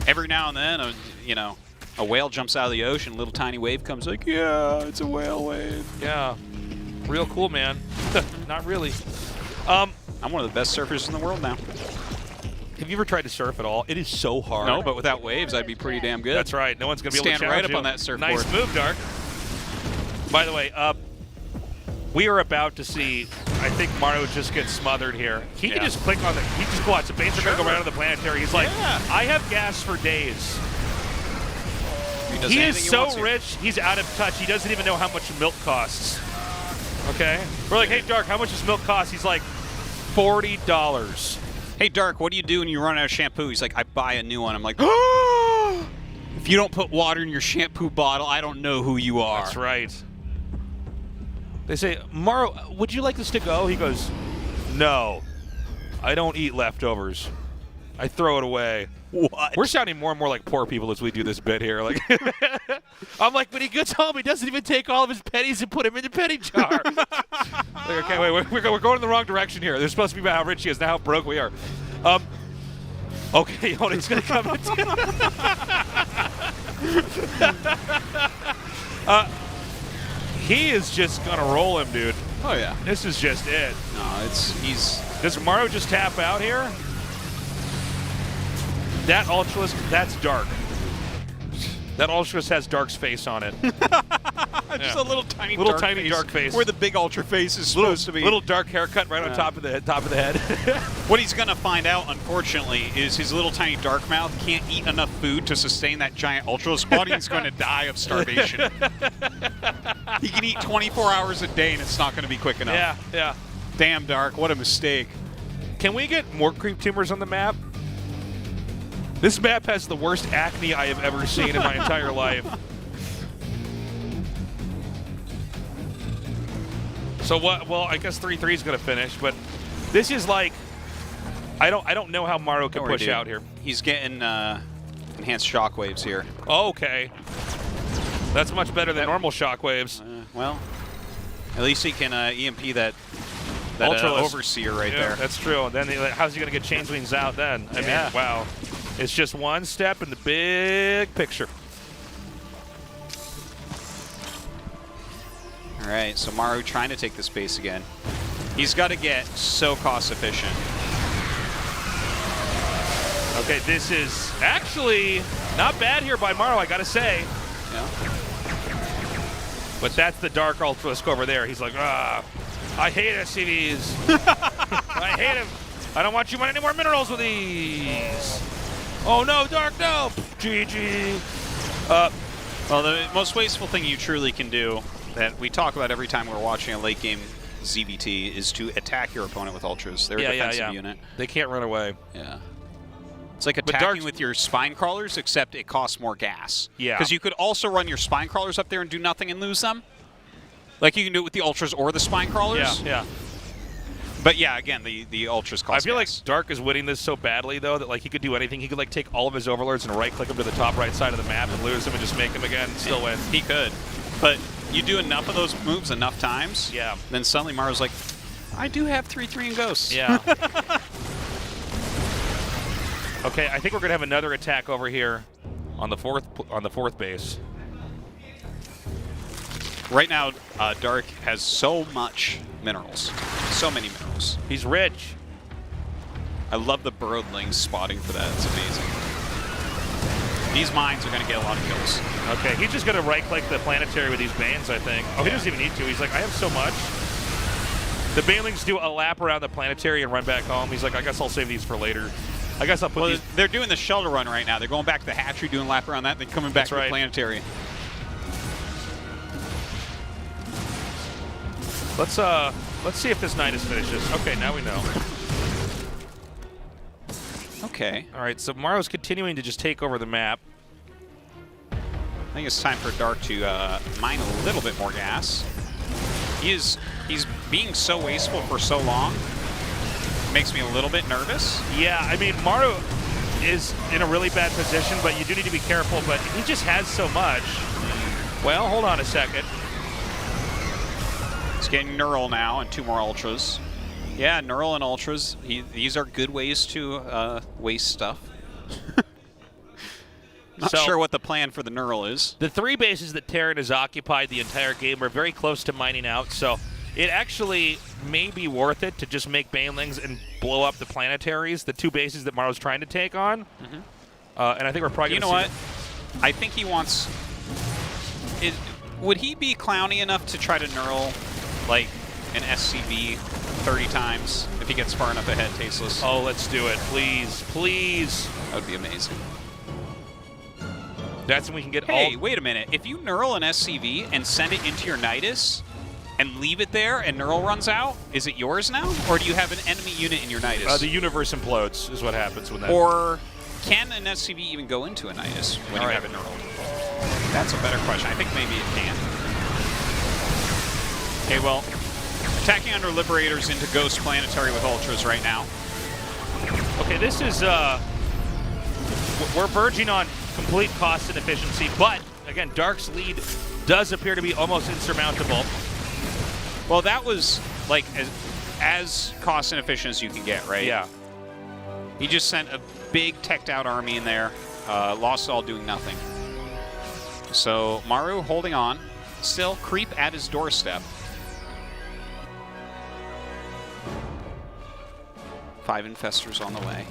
Every now and then, a whale jumps out of the ocean, a little tiny wave comes like, yeah, it's a whale wave. Yeah. Real cool, man. Not really. I'm one of the best surfers in the world now. Have you ever tried to surf at all? It is so hard. No, but without waves, I'd be pretty damn good. That's right. No one's going to be able to stand right challenge up on that surfboard. Nice move, Dark. By the way, we are about to see, I think Maru just gets smothered here. He can just click on the, he just watch. The Banes are going to go right on the planetary. He's like, I have gas for days. He is so rich, he's out of touch. He doesn't even know how much milk costs. Okay? We're like, hey, Dark, how much does milk cost? He's like, $40. Hey, Dark, what do you do when you run out of shampoo? He's like, I buy a new one. I'm like, oh! If you don't put water in your shampoo bottle, I don't know who you are. That's right. They say, Maru, would you like this to go? He goes, no, I don't eat leftovers. I throw it away. What? We're sounding more and more like poor people as we do this bit here. Like, I'm like, when he gets home, he doesn't even take all of his pennies and put them in the penny jar. Like, okay, wait, we're going in the wrong direction here. They're supposed to be about how rich he is, not how broke we are. Okay, hold on, he's going to come in. He is just going to roll him, dude. Oh, yeah. This is just it. No, Does Maru just tap out here? That Ultralisk, that's Dark. That Ultralisk has Dark's face on it. Just a little tiny dark face. Where the big Ultra face is supposed to be. Little dark haircut right on top of the head. What he's going to find out, unfortunately, is his little tiny dark mouth can't eat enough food to sustain that giant Ultralisk body. He's going to die of starvation. He can eat 24 hours a day, and it's not going to be quick enough. Yeah. Damn, Dark. What a mistake. Can we get more creep tumors on the map? This map has the worst acne I have ever seen in my entire life. So what? Well, I guess 3-3 is going to finish, but this is like, I don't know how Maru can push out here. He's getting enhanced shockwaves here. Oh, okay, that's much better than normal shockwaves. Well, at least he can EMP that overseer right there. That's true. And then how's he going to get changelings out then? I mean, wow. It's just one step in the big picture. All All right, so Maru trying to take this base again. He's got to get so cost efficient. Okay, this is actually not bad here by Maru, I gotta say. Yeah. But that's the Dark Ultralisk over there. He's like, ah, I hate SCVs. I hate him. I don't want you on any more minerals with these. Oh no, Dark, no. GG. Well, the most wasteful thing you truly can do that we talk about every time we're watching a late game ZVT is to attack your opponent with ultras. They're a defensive unit. They can't run away. Yeah. It's like attacking with your spine crawlers, except it costs more gas. Yeah. Because you could also run your spine crawlers up there and do nothing and lose them. Like you can do it with the ultras or the spine crawlers. Yeah. But yeah, again, the ultras cost I feel gas. like Dark is winning this so badly, though, that like he could do anything. He could like take all of his overlords and right-click them to the top right side of the map and lose them and just make them again and still win. He could. But you do enough of those moves enough times, then suddenly Maru's like, I do have 3/3 and ghosts. Yeah. Okay, I think we're gonna have another attack over here on the fourth base. Right now, Dark has so much minerals. So many minerals. He's rich. I love the Burrowlings spotting for that. It's amazing. These mines are going to get a lot of kills. Okay, he's just going to right-click the planetary with these Banes, I think. Oh, he doesn't even need to. He's like, I have so much. The Banelings do a lap around the planetary and run back home. He's like, I guess I'll save these for later. I guess I'll put these... They're doing the shuttle run right now. They're going back to the hatchery, doing a lap around that, then coming back to the planetary. Let's see if this Nidus finishes. Okay, now we know. Okay. All right, so Maru's continuing to just take over the map. I think it's time for Dark to mine a little bit more gas. He's being so wasteful for so long. Makes me a little bit nervous. Yeah, I mean, Maru is in a really bad position, but you do need to be careful, but he just has so much. Well, hold on a second. He's getting Neural now and 2 more Ultras. Yeah, Neural and Ultras, these are good ways to waste stuff. Not sure what the plan for the Neural is. The 3 bases that Terran has occupied the entire game are very close to mining out, so it actually may be worth it to just make Banelings and blow up the planetaries, the 2 bases that Maru's trying to take on. And I think we're probably You know what? I think he wants... would he be clowny enough to try to Neural, like, an SCV 30 times if he gets far enough ahead, Tasteless? Oh, let's do it. Please, please. That would be amazing. That's when we can get Hey, wait a minute. If you Neural an SCV and send it into your Nidus and leave it there and Neural runs out, is it yours now? Or do you have an enemy unit in your Nidus? The universe implodes is what happens when that... Or can an SCV even go into a Nidus when you have it Neuraled? That's a better question. I think maybe it can. Okay, well, attacking under Liberators into Ghost Planetary with Ultras right now. Okay, this is... we're verging on complete cost and efficiency, but, again, Dark's lead does appear to be almost insurmountable. Well, that was, like, as cost and efficient as you can get, right? Yeah. He just sent a big teched-out army in there, lost all doing nothing. So, Maru holding on, still creep at his doorstep. 5 Infestors on the way.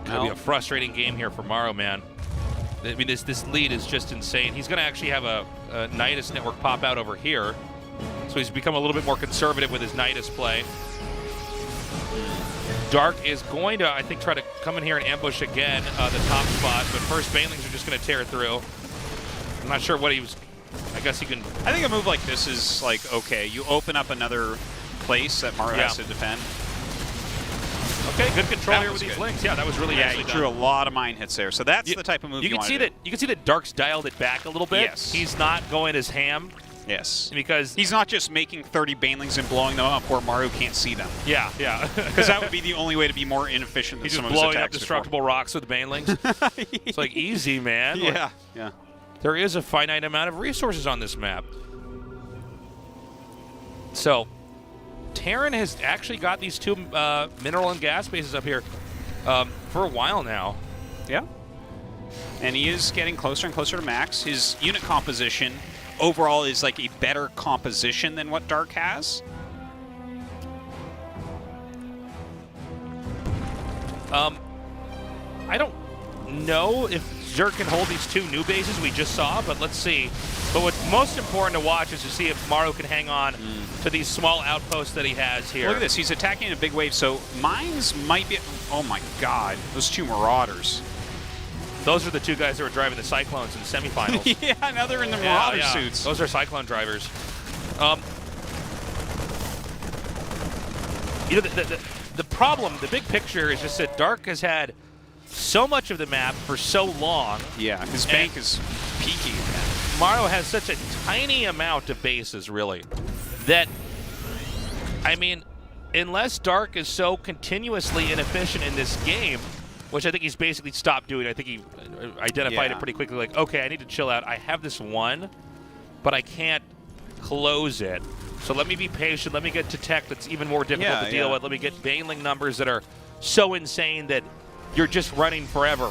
Gonna be a frustrating game here for Maru, man. I mean, this lead is just insane. He's gonna actually have a Nidus network pop out over here, so he's become a little bit more conservative with his Nidus play. Dark is going to, I think, try to come in here and ambush again the top spot, but first Banelings are just gonna tear through. I'm not sure what he was. I guess he can. I think a move like this is like okay. You open up another place that Maru has to defend. Okay, good control here with these links. Yeah, that was really nicely he done. drew a lot of mine hits there. So that's the type of move you can see that. You can see that Dark's dialed it back a little bit. Yes. He's not going as ham. Yes. Because he's not just making 30 Banelings and blowing them up where Maru can't see them. Yeah, yeah. Because that would be the only way to be more inefficient than he's some just of his blowing up attacks destructible rocks with Banelings. It's like easy, man. Yeah, like, yeah. There is a finite amount of resources on this map. So, Terran has actually got these 2 mineral and gas bases up here for a while now. Yeah. And he is getting closer and closer to max. His unit composition overall is like a better composition than what Dark has. I don't know if Zerg can hold these two new bases we just saw, but let's see. But what's most important to watch is to see if Maru can hang on to these small outposts that he has here. Look at this. He's attacking in a big wave, so mines might be... Oh, my God. Those two Marauders. Those are the two guys that were driving the Cyclones in the semifinals. Yeah, now they're in the Marauder suits. Those are Cyclone drivers. You know, the problem, the big picture is just that Dark has had so much of the map for so long. Yeah, his bank is peaking. Maru has such a tiny amount of bases, really, that, I mean, unless Dark is so continuously inefficient in this game, which I think he's basically stopped doing. I think he identified it pretty quickly, like, okay, I need to chill out. I have this one, but I can't close it. So let me be patient. Let me get to tech that's even more difficult to deal with. Let me get Baneling numbers that are so insane that you're just running forever.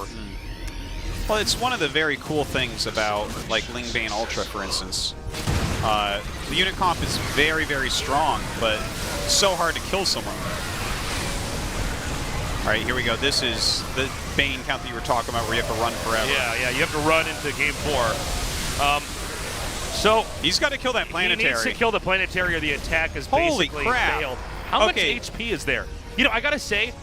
Well, it's one of the very cool things about, like, Lingbane Ultra, for instance. The unit comp is very, very strong, but so hard to kill someone. All right, here we go. This is the Bane count that you were talking about where you have to run forever. Yeah, you have to run into game 4. So he's got to kill that planetary. He needs to kill the planetary or the attack is basically failed. How much HP is there? You know, I got to say,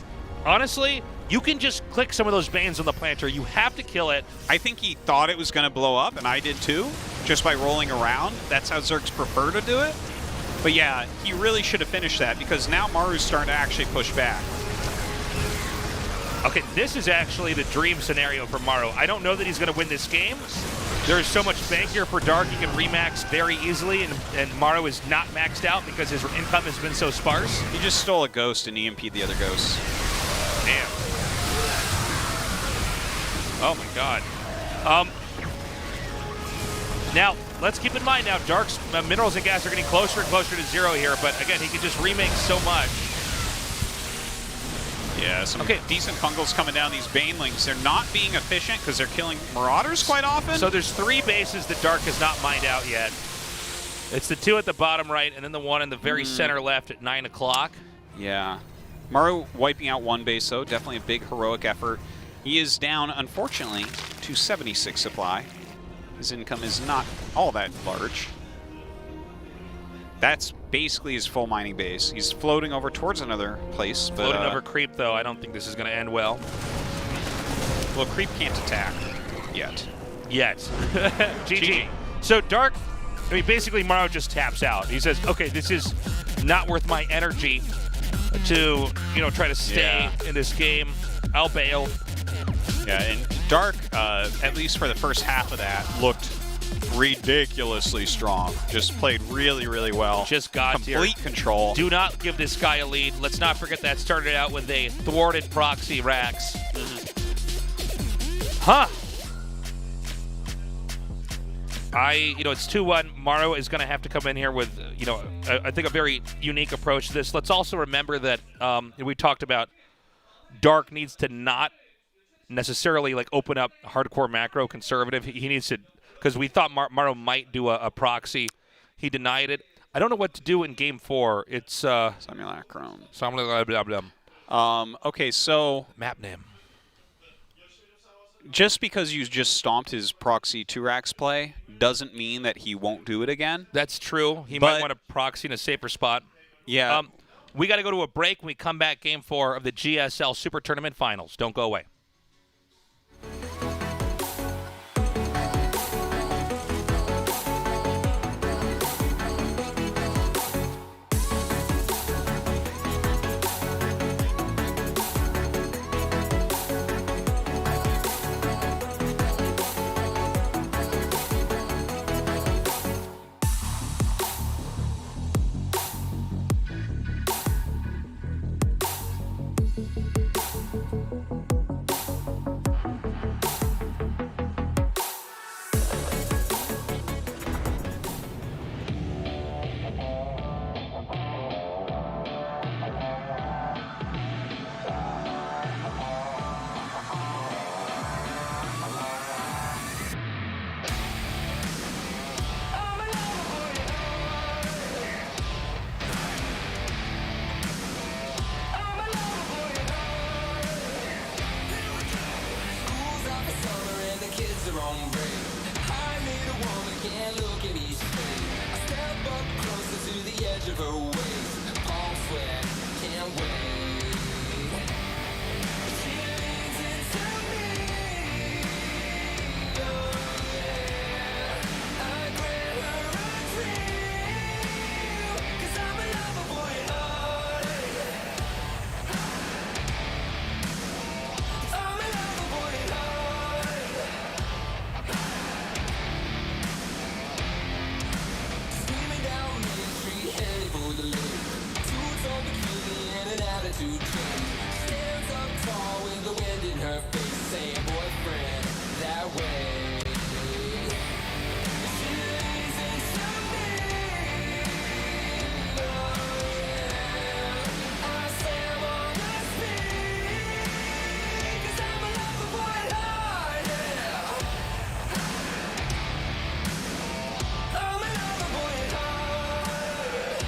honestly, you can just click some of those Banes on the planetary. You have to kill it. I think he thought it was going to blow up, and I did too, just by rolling around. That's how Zergs prefer to do it. But yeah, he really should have finished that because now Maru's starting to actually push back. Okay, this is actually the dream scenario for Maru. I don't know that he's going to win this game. There's so much bank here for Dark. He can remax very easily, and Maru is not maxed out because his income has been so sparse. He just stole a ghost and EMP'd the other ghosts. Damn. Oh, my God. Now, let's keep in mind now, Dark's minerals and gas are getting closer and closer to 0 here, but again, he can just remake so much. Yeah, some decent fungals coming down. These Banelings, they're not being efficient because they're killing Marauders quite often. So there's 3 bases that Dark has not mined out yet. It's the 2 at the bottom right and then the 1 in the very center left at 9 o'clock. Yeah. Maru wiping out 1 base, though. Definitely a big heroic effort. He is down, unfortunately, to 76 supply. His income is not all that large. That's basically his full mining base. He's floating over towards another place. But, floating over Creep, though. I don't think this is going to end well. Well, Creep can't attack yet. GG. So Dark, I mean, basically Maru just taps out. He says, okay, this is not worth my energy to, you know, try to stay in this game. I'll bail. Yeah, and Dark, at least for the first half of that, looked ridiculously strong. Just played really, really well. Just got complete control. Do not give this guy a lead. Let's not forget that started out with a thwarted proxy Rax. You know, it's 2-1. Maru is going to have to come in here with, you know, I think a very unique approach to this. Let's also remember that we talked about Dark needs to not necessarily like open up hardcore macro conservative. He needs to, because we thought Maru might do a proxy. He denied it. I don't know what to do in game 4. It's Simulacrum. Okay, so map name. Just because you just stomped his proxy 2-Rax play doesn't mean that he won't do it again. That's true. He might want to proxy in a safer spot. Yeah. We got to go to a break. When we come back, game 4 of the GSL Super Tournament Finals. Don't go away. edge of her waist. Palm sweat, can't wait. She leans into me. Oh yeah. I grant her a dream. 'Cause I'm a lover boy at heart. I'm a lover boy at heart. Screaming down Main Street, headed for the lake. Two-tone bikini and an attitude change. Stands up tall with the wind in her face, saying, boyfriend, that way. She leans into me. Oh yeah. I slam on the speed. 'Cause I'm a lover boy at heart, yeah. I'm a lover boy at heart.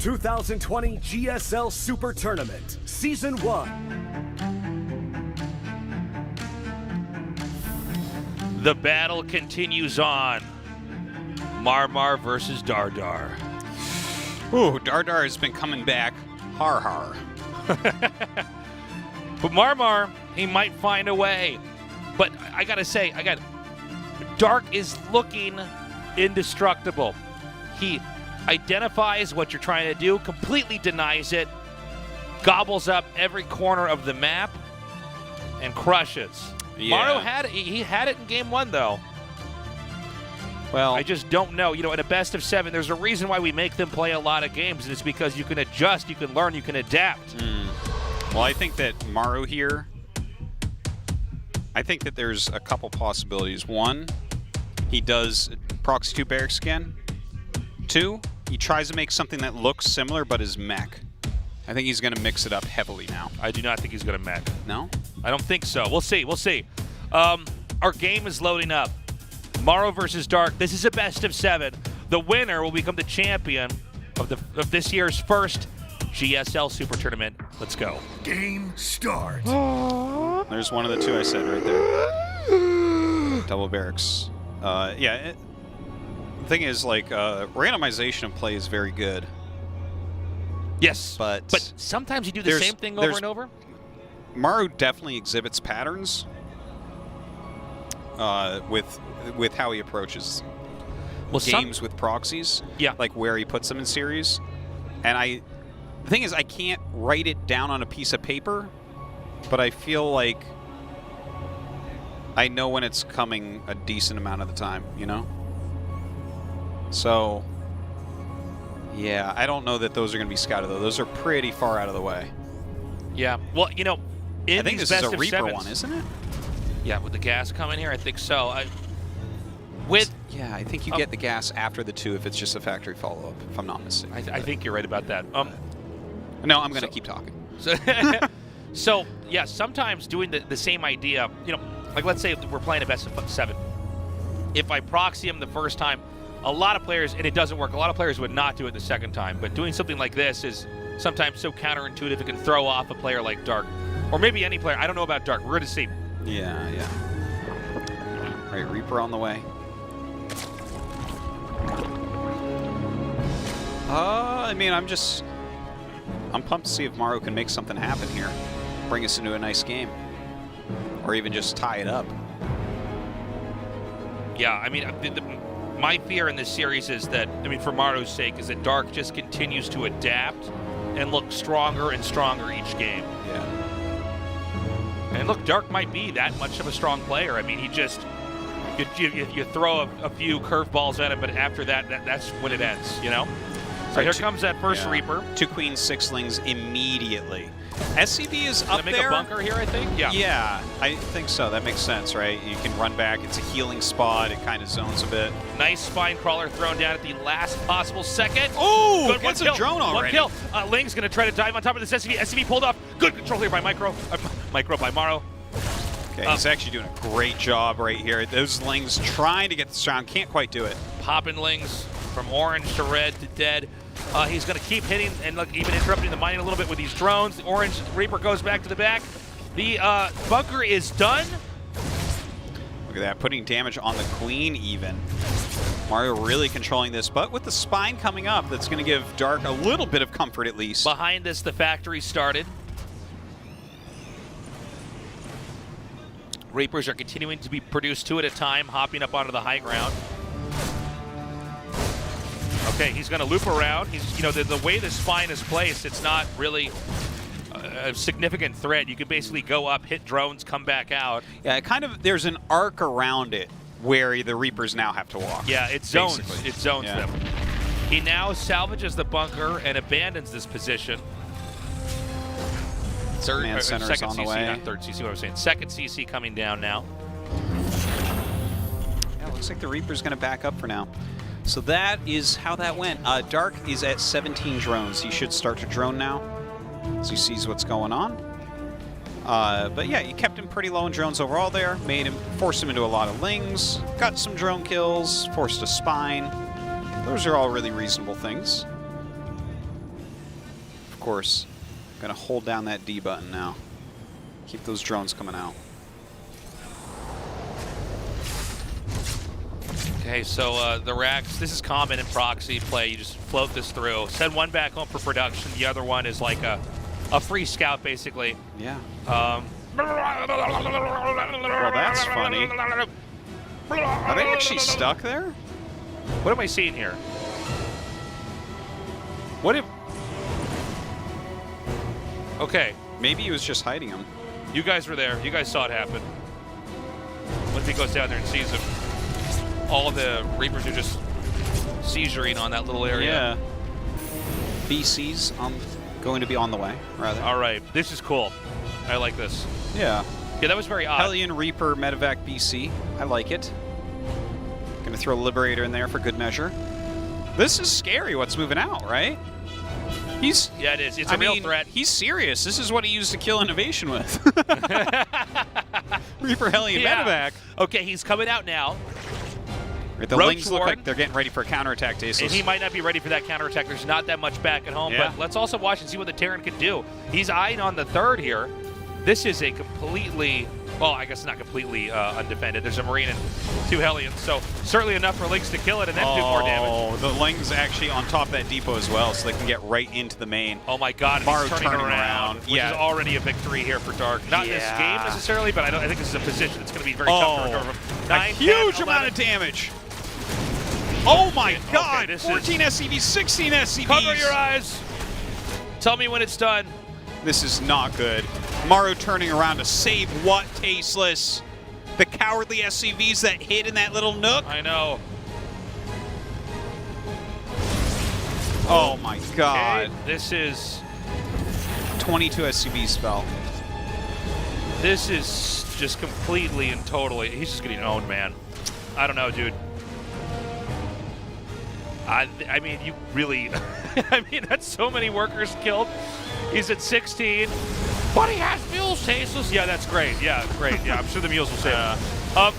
2020 GSL Super Tournament, Season 1. The battle continues on. Mar versus Dardar. Ooh, Dardar has been coming back. Har har. But Mar, he might find a way. But I gotta say, Dark is looking indestructible. He identifies what you're trying to do, completely denies it, gobbles up every corner of the map, and crushes. Yeah. Maru had it. He had it in game 1, though. Well, I just don't know. You know, in a best of 7, there's a reason why we make them play a lot of games, and it's because you can adjust, you can learn, you can adapt. Well, I think that Maru here, I think that there's a couple possibilities. One, he does Proxy 2 Barracks again. 2, he tries to make something that looks similar but is mech. I think he's going to mix it up heavily now. I do not think he's going to mech. No? I don't think so. We'll see. We'll see. Our game is loading up. Maru versus Dark. This is a best of 7. The winner will become the champion of this year's first GSL Super Tournament. Let's go. Game start. There's one of the 2 I said right there. Double Barracks. The thing is, like, randomization of play is very good. Yes, But sometimes you do the same thing over and over. Maru definitely exhibits patterns with how he approaches games with proxies. Yeah. Like where he puts them in series. And the thing is, I can't write it down on a piece of paper, but I feel like I know when it's coming a decent amount of the time, you know? So, yeah, I don't know that those are going to be scouted, though. Those are pretty far out of the way. Yeah. Well, you know, in I think these this is best a of Reaper 7s, one, isn't it? Yeah, with the gas coming here, I think so. I think you get the gas after the 2 if it's just a factory follow-up, if I'm not mistaken. I think you're right about that. No, I'm going to keep talking. So, yeah, sometimes doing the same idea, you know, like let's say we're playing a best of 7. If I proxy him the first time, a lot of players, and it doesn't work, a lot of players would not do it the second time. But doing something like this is sometimes so counterintuitive, it can throw off a player like Dark. Or maybe any player. I don't know about Dark. We're going to see. Yeah. All right, Reaper on the way. I mean, I'm pumped to see if Maru can make something happen here. Bring us into a nice game. Or even just tie it up. Yeah, I mean, my fear in this series is that, I mean, for Maru's sake, is that Dark just continues to adapt and look stronger and stronger each game. Yeah. And look, Dark might be that much of a strong player. I mean, he just, you throw a few curveballs at him, but after that's when it ends, you know? So Right, here comes that first Reaper. 2 Queen 6-lings immediately. SCV is up Make there. a bunker here, I think? Yeah. Yeah, I think so. That makes sense, right? You can run back. It's a healing spot. It kind of zones a bit. Nice spine crawler thrown down at the last possible second. Oh, Good, gets one a kill. drone already. One kill. Ling's going to try to dive on top of this SCV. SCV pulled off. Good control here by Micro by Maru. Okay, he's actually doing a great job right here. Those Lings trying to get this round. Can't quite do it. Popping Lings from orange to red to dead. He's going to keep hitting and look, even interrupting the mining a little bit with these drones. The orange Reaper goes back to the back. The bunker is done. Look at that, putting damage on the Queen even. Maru really controlling this, but with the spine coming up, that's going to give Dark a little bit of comfort at least. Behind this, the factory started. Reapers are continuing to be produced 2 at a time, hopping up onto the high ground. Okay, he's going to loop around. He's, you know, the way the spine is placed, it's not really a significant threat. You can basically go up, hit drones, come back out. Yeah, it kind of, there's an arc around it where the Reapers now have to walk. Yeah, it zones. Basically. It zones them. He now salvages the bunker and abandons this position. Man center is second on the CC, way. not third CC, what I was saying. Second CC coming down now. Yeah, looks like the Reaper's going to back up for now. So that is how that went. Dark is at 17 drones. He should start to drone now as he sees what's going on. But yeah, he kept him pretty low in drones overall there. Forced him into a lot of Lings. Got some drone kills. Forced a spine. Those are all really reasonable things. course, going to hold down that D button now. Keep those drones coming out. Okay, so the racks, this is common in proxy play. You just float this through. Send one back home for production. The other one is like a free scout, basically. Yeah. Well, that's funny. Are they actually stuck there? What am I seeing here? What if... Okay. Maybe he was just hiding them. You guys were there. You guys saw it happen. What if he goes down there and sees him? All the Reapers are just seizuring on that little area. Yeah. BC's going to be on the way, rather. All right. This is cool. I like this. Yeah. Yeah, that was very odd. Hellion Reaper Medevac BC. I like it. Going to throw Liberator in there for good measure. This is scary what's moving out, right? Yeah, it is. It's a real threat. He's serious. This is what he used to kill Innovation with. Reaper Hellion Medevac. Okay, he's coming out now. The Lings look like they're getting ready for a counterattack, Daceless. And he might not be ready for that counterattack. There's not that much back at home, but let's also watch and see what the Terran can do. He's eyeing on the third here. This is a completely, well, I guess not completely undefended. There's a Marine and 2 Hellions, so certainly enough for Lings to kill it and then do more damage. Oh, the Lings actually on top of that depot as well, so they can get right into the main. Oh my God, Maru he's turning around, which is already a victory here for Dark. Not in this game necessarily, but I think this is a position that's going to be very tough to recover from. A huge amount of damage. Oh my God, okay, 14 SCVs, 16 SCVs. Cover your eyes. Tell me when it's done. This is not good. Maru turning around to save what, Tasteless? The cowardly SCVs that hid in that little nook? I know. Oh my God. Okay, this is... 22 SCV spell. This is just completely and totally... He's just getting owned, man. I don't know, dude. I mean, you really... I mean, that's so many workers killed. He's at 16. But he has mules, Tasteless. Yeah, that's great. Yeah, great. Yeah, I'm sure the mules will save him.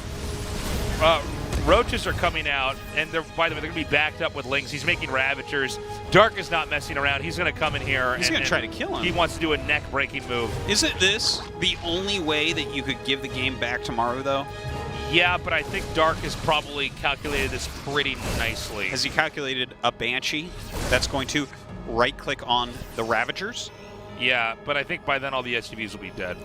Roaches are coming out, and they're, by the way, they're going to be backed up with Lings. He's making Ravagers. Dark is not messing around. He's going to come in here. He's going to try to kill him. He wants to do a neck-breaking move. Isn't this the only way that you could give the game back to Maru, though? Yeah, but I think Dark has probably calculated this pretty nicely. Has he calculated a Banshee that's going to right-click on the Ravagers? Yeah, but I think by then all the SUVs will be dead.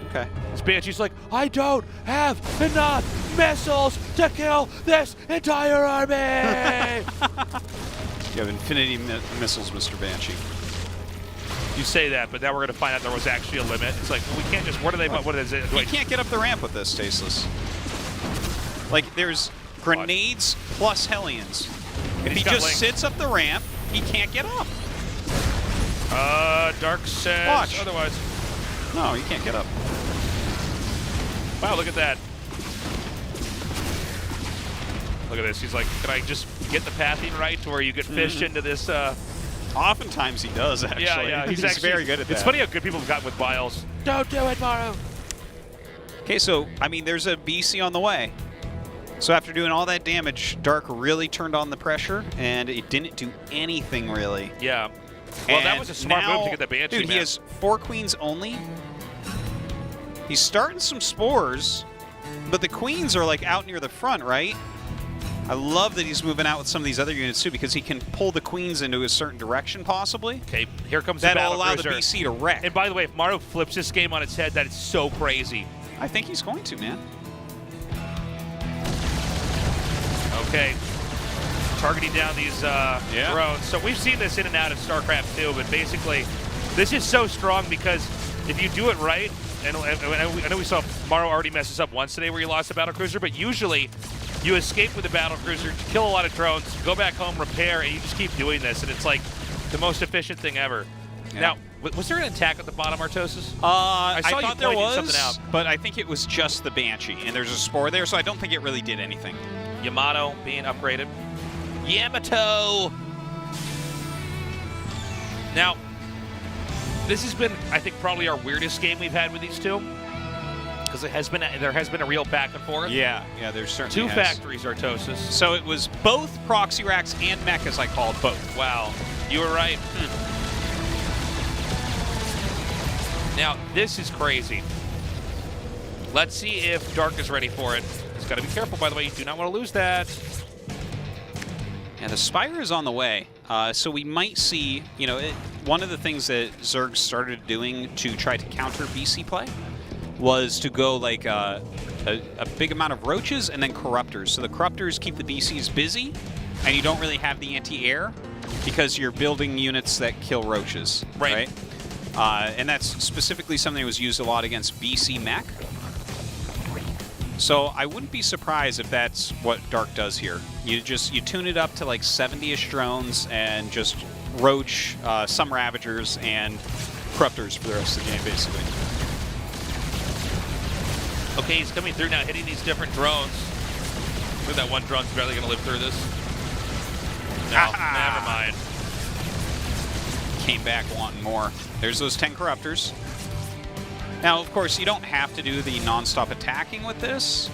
Okay. This Banshee's like, I don't have enough missiles to kill this entire army! You have infinity missiles, Mr. Banshee. You say that, but now we're going to find out there was actually a limit. It's like, well, we can't just, what is it? He can't get up the ramp with this, Tasteless. Like, there's grenades plus Hellions. If he just sits up the ramp, he can't get up. Dark says Watch. Otherwise. No, you can't get up. Wow, look at that. Look at this. He's like, can I just get the pathing right to where you get fished into this? Oftentimes he does, actually. Yeah. He's actually very good at that. It's funny how good people have gotten with Biles. Don't do it, Maru. Okay, so, I mean, there's a BC on the way. So after doing all that damage, Dark really turned on the pressure, and it didn't do anything, really. Yeah. Well, and that was a smart move to get the Banshee, dude, man. He has 4 queens only. He's starting some spores, but the queens are, like, out near the front, right? I love that he's moving out with some of these other units, too, because he can pull the queens into a certain direction, possibly. Okay, here comes the battle That'll allow cruiser. the BC to wreck. And by the way, if Maru flips this game on its head, that is so crazy. I think he's going to, man. Okay. Targeting down these drones. So we've seen this in and out of Starcraft 2, but basically, this is so strong because if you do it right, and I know we saw Maru already mess this up once today where he lost a battlecruiser, but usually you escape with a battlecruiser, kill a lot of drones, go back home, repair, and you just keep doing this, and it's like the most efficient thing ever. Yeah. Now, was there an attack at the bottom, Artosis? I saw thought you there was, something out. but I think it was just the Banshee, and there's a spore there, so I don't think it really did anything. Yamato being upgraded. Yamato! Now, this has been, I think, probably our weirdest game we've had with these two. Because there has been a real back and forth. Yeah, there's certainly Two factories, Artosis. So it was both proxy racks and mechas I called both. Wow. You were right. Now, this is crazy. Let's see if Dark is ready for it. He's got to be careful, by the way. You do not want to lose that. Yeah, the Spire is on the way. So we might see, you know, one of the things that Zerg started doing to try to counter BC play was to go like a big amount of roaches and then corruptors. So the corruptors keep the BCs busy, and you don't really have the anti-air because you're building units that kill roaches, right? And that's specifically something that was used a lot against BC mech. So I wouldn't be surprised if that's what Dark does here. You tune it up to like 70-ish drones and just roach some Ravagers and corruptors for the rest of the game, basically. Okay, he's coming through now, hitting these different drones. Look, that one drone's barely going to live through this. No, never mind. Came back wanting more. There's those 10 corruptors. Now, of course, you don't have to do the non-stop attacking with this,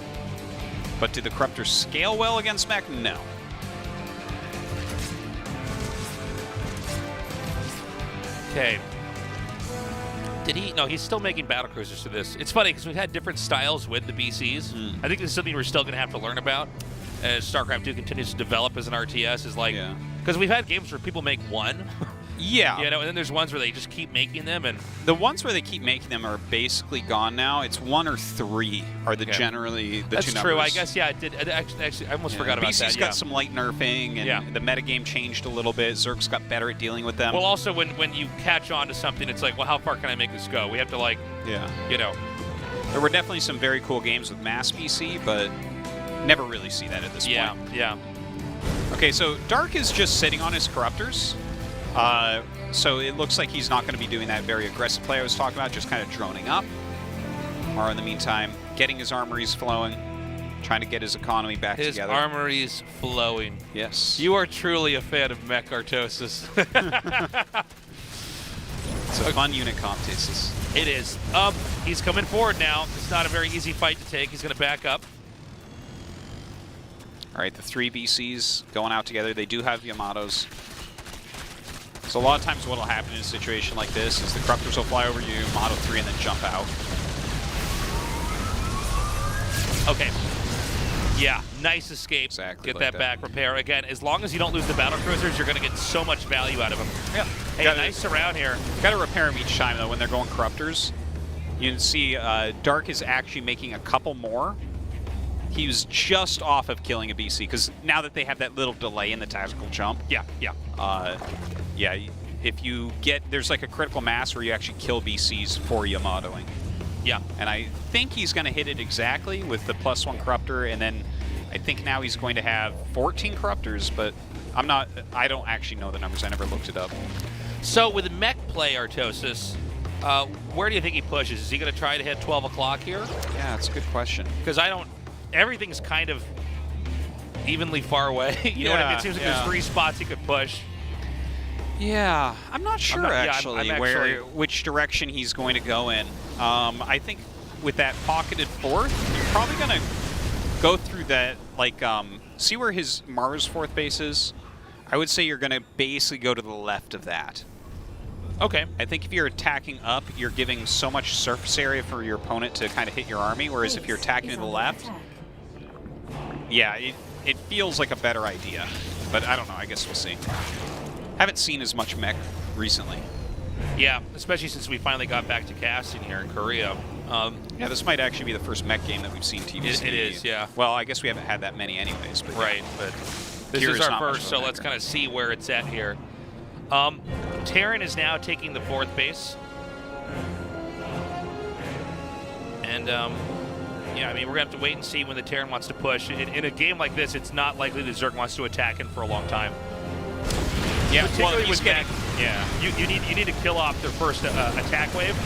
but do the corruptors scale well against mech? No. Okay. Did he? No, he's still making battle cruisers to this. It's funny because we've had different styles with the BCs. I think this is something we're still going to have to learn about as StarCraft 2 continues to develop as an RTS. Is like, because we've had games where people make one. Yeah. You know, and then there's ones where they just keep making them, and the ones where they keep making them are basically gone now. It's 1 or 3 are the generally the that's two true. numbers. I guess I did. Actually, I almost forgot about that. BC's got some light nerfing, and the metagame changed a little bit. Zerg's got better at dealing with them. Well, also when you catch on to something, it's like, well, how far can I make this go? We have to like, you know. There were definitely some very cool games with mass BC, but never really see that at this point. Yeah. Okay, so Dark is just sitting on his corruptors. So it looks like he's not going to be doing that very aggressive play I was talking about, just kind of droning up. Maru, in the meantime, getting his armories flowing, trying to get his economy back together. His armories flowing. Yes. You are truly a fan of mech Artosis. It's a fun unit comp, Thesis. It is. He's coming forward now. It's not a very easy fight to take. He's going to back up. All right, the 3 BCs going out together. They do have Yamatos. So a lot of times what will happen in a situation like this is the corruptors will fly over you, Yamato 3, and then jump out. Okay. Yeah, nice escape. Exactly. Get like that back, repair. Again, as long as you don't lose the battle cruisers, you're going to get so much value out of them. Yeah. Hey, nice surround here. Got to repair them each time, though, when they're going corruptors. You can see Dark is actually making a couple more. He was just off of killing a BC, because now that they have that little delay in the tactical jump. Yeah, if you get, there's like a critical mass where you actually kill BCs for Yamatoing. Yeah. And I think he's going to hit it exactly with the +1 corruptor, and then I think now he's going to have 14 corruptors, but I don't actually know the numbers. I never looked it up. So with mech play, Artosis, where do you think he pushes? Is he going to try to hit 12 o'clock here? Yeah, that's a good question. Because everything's kind of evenly far away. You know what I mean? It seems like there's 3 spots he could push. Yeah, I'm not sure actually I'm which direction he's going to go in. I think with that pocketed 4th, you're probably going to go through that, like, see where his Mars 4th base is? I would say you're going to basically go to the left of that. Okay. I think if you're attacking up, you're giving so much surface area for your opponent to kind of hit your army, whereas if you're attacking to the left, yeah, it feels like a better idea. But I don't know, I guess we'll see. Haven't seen as much mech recently. Yeah, especially since we finally got back to casting here in Korea. Yeah, this might actually be the first mech game that we've seen TVC. It is, yeah. Well, I guess we haven't had that many anyways. But right, but this is our first, so let's kind of see where it's at here. Terran is now taking the 4th base. And, yeah, I mean, we're going to have to wait and see when the Terran wants to push. In a game like this, it's not likely that Zerg wants to attack him for a long time. Yeah, particularly well, with mech. Yeah, you need to kill off their first attack wave.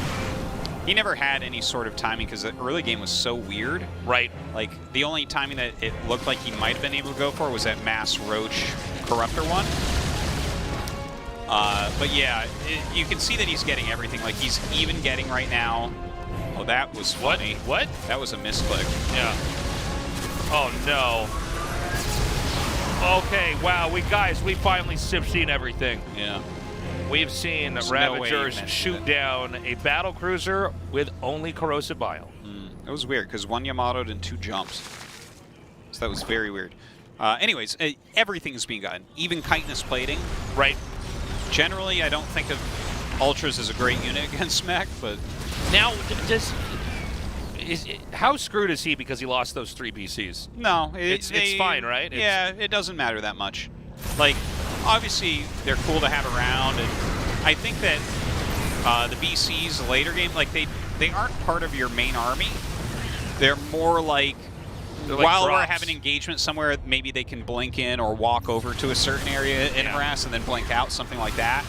He never had any sort of timing because the early game was so weird. Right. Like, the only timing that it looked like he might have been able to go for was that mass roach corruptor one. But yeah, you can see that he's getting everything. Like, he's even getting right now. Oh, that was funny. What? That was a misclick. Yeah. Oh, no. Okay, wow, we finally seen everything. Yeah. we've seen There's no way Ravagers you shoot mentioned down a battle cruiser with only corrosive bile. It was weird because one Yamato'd and 2 jumps. So that was very weird. Anyways, everything's being gotten. Even chitinous plating. Right. Generally, I don't think of Ultras as a great unit against mech, but Now, how screwed is he because he lost those 3 BCs? no, It's fine, right? Yeah, it doesn't matter that much. Like, obviously, they're cool to have around, and I think that the BCs later game, like they aren't part of your main army. They're more like, They're like while we're drops. having engagement somewhere, maybe they can blink in or walk over to a certain area in harass and then blink out, something like that.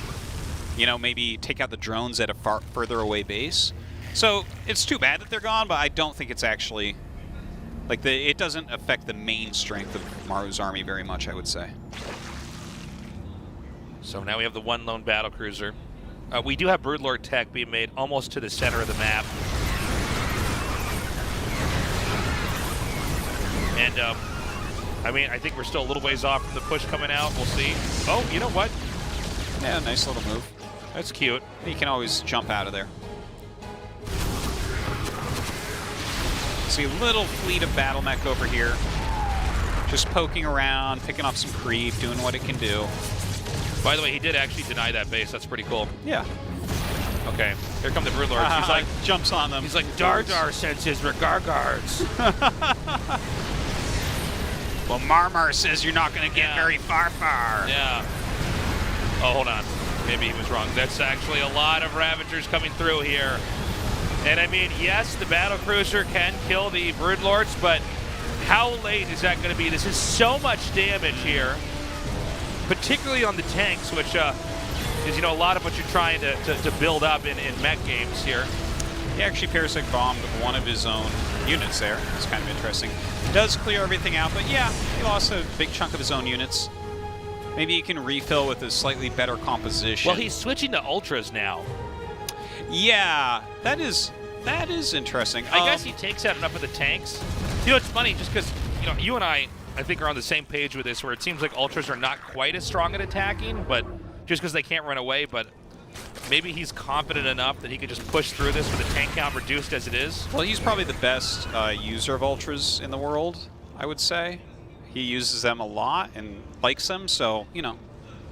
You know, maybe take out the drones at a further away base. So it's too bad that they're gone, but I don't think it's actually like it doesn't affect the main strength of Maru's army very much, I would say. So now we have the 1 lone battle cruiser. We do have Broodlord tech being made almost to the center of the map. And, I mean, I think we're still a little ways off from the push coming out. We'll see. Oh, you know what? Yeah, nice little move. That's cute. You can always jump out of there. See a little fleet of battle mech over here. Just poking around, picking up some creep, doing what it can do. By the way, he did actually deny that base. That's pretty cool. Yeah. Okay, here come the Broodlords. He's like, jumps on them. he's like, Dar sends his regard guards. Well, Marmar says you're not going to get Yeah. very far. Yeah. Oh, hold on. Maybe he was wrong. That's actually a lot of Ravagers coming through here. And I mean, yes, the battle cruiser can kill the Broodlords, but how late is that going to be? This is so much damage here, particularly on the tanks, which is, you know, a lot of what you're trying to build up in mech games here. He actually Parasite bombed one of his own units there. It's kind of interesting. Does clear everything out, but yeah, he lost a big chunk of his own units. Maybe he can refill with a slightly better composition. Well, he's switching to Ultras now. Yeah, that is interesting. I guess he takes out enough of the tanks. You know, it's funny just because, you know, you and I think are on the same page with this, where it seems like Ultras are not quite as strong at attacking, but just because they can't run away. But maybe he's confident enough that he could just push through this with the tank count reduced as it is. Well, he's probably the best user of Ultras in the world, I would say. He uses them a lot and likes them, so, you know,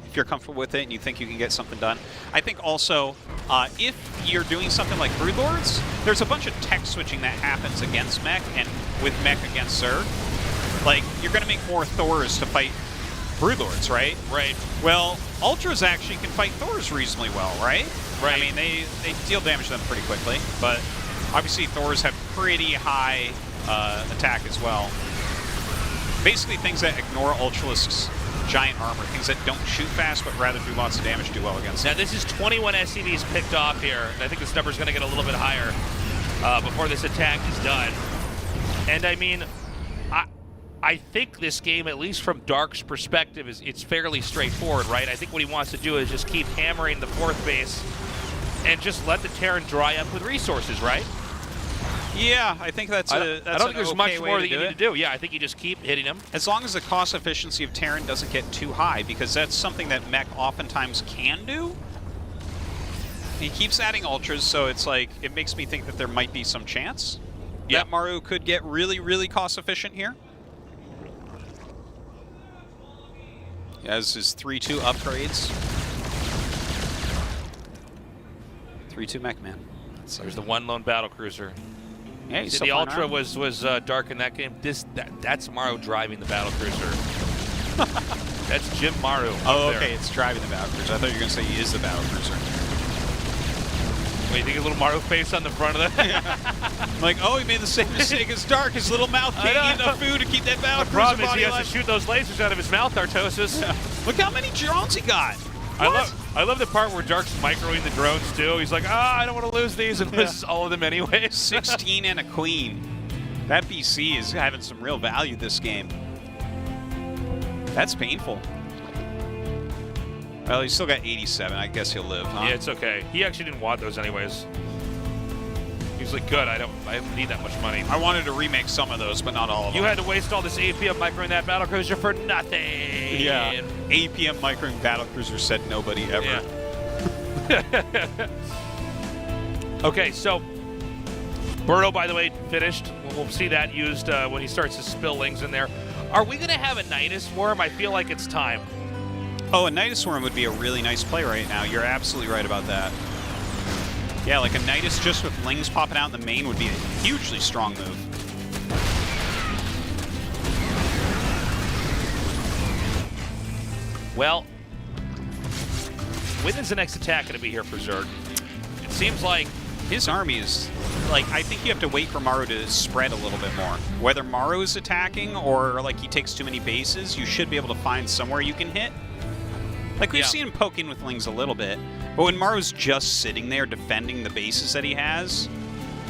if you're comfortable with it and you think you can get something done. I think also, if you're doing something like Broodlords, there's a bunch of tech switching that happens against mech and with mech against Zerg. Like, you're going to make more Thors to fight Broodlords, right? Right. Well, Ultras actually can fight Thors reasonably well, right? Right. I mean, they deal damage to them pretty quickly, but obviously Thors have pretty high attack as well. Basically, things that ignore Ultralisk's giant armor, things that don't shoot fast but rather do lots of damage, do well against Now them. this is 21 SCVs picked off here, and I think this number's going to get a little bit higher before this attack is done. And I mean, I think this game, at least from Dark's perspective, it's fairly straightforward, right? I think what he wants to do is just keep hammering the 4th base and just let the Terran dry up with resources, right? Yeah, I think that's I don't think there's much more that you need to do. Yeah, I think you just keep hitting him. As long as the cost efficiency of Terran doesn't get too high, because that's something that mech oftentimes can do. He keeps adding Ultras, so it's like, it makes me think that there might be some chance that Maru could get really, really cost efficient here. He has his 3-2 upgrades. 3-2 mech man. There's the 1 lone battle cruiser. Yeah, he's See, still the flying Ultra around. was Dark in that game. That's Maru driving the battle cruiser. That's Jim Maru. Oh, up okay, there. it's driving the battle cruiser. I thought you were going to say he is the battle cruiser. Wait, you think a little Maru face on the front of that? I'm like, oh, he made the same mistake as Dark. His little mouth can't eat enough food to keep that battle The cruiser problem is body he has alive. to shoot those lasers out of his mouth, Artosis. Look how many drones he got. I love the part where Dark's microing the drones too. He's like, I don't want to lose these, and loses all of them anyways. 16 and a queen. That BC is having some real value this game. That's painful. Well, he's still got 87. I guess he'll live, huh? Yeah, it's okay. He actually didn't want those anyways. He's like, good, I don't need that much money. I wanted to remake some of those, but not all of You them. had to waste all this AP on microing that battle cruiser for nothing. Yeah. APM microing battlecruiser said nobody ever. Yeah. Okay, so Burrow, by the way, finished. We'll see that used when he starts to spill lings in there. Are we going to have a Nidus Worm? I feel like it's time. Oh, a Nidus Worm would be a really nice play right now. You're absolutely right about that. Yeah, like a Nidus just with lings popping out in the main would be a hugely strong move. Well, when is the next attack going to be here for Zerg? It seems like His army is, like, I think you have to wait for Maru to spread a little bit more. Whether Maru is attacking or, like, he takes too many bases, you should be able to find somewhere you can hit. Like, we've seen him poke in with lings a little bit, but when Maru's just sitting there defending the bases that he has,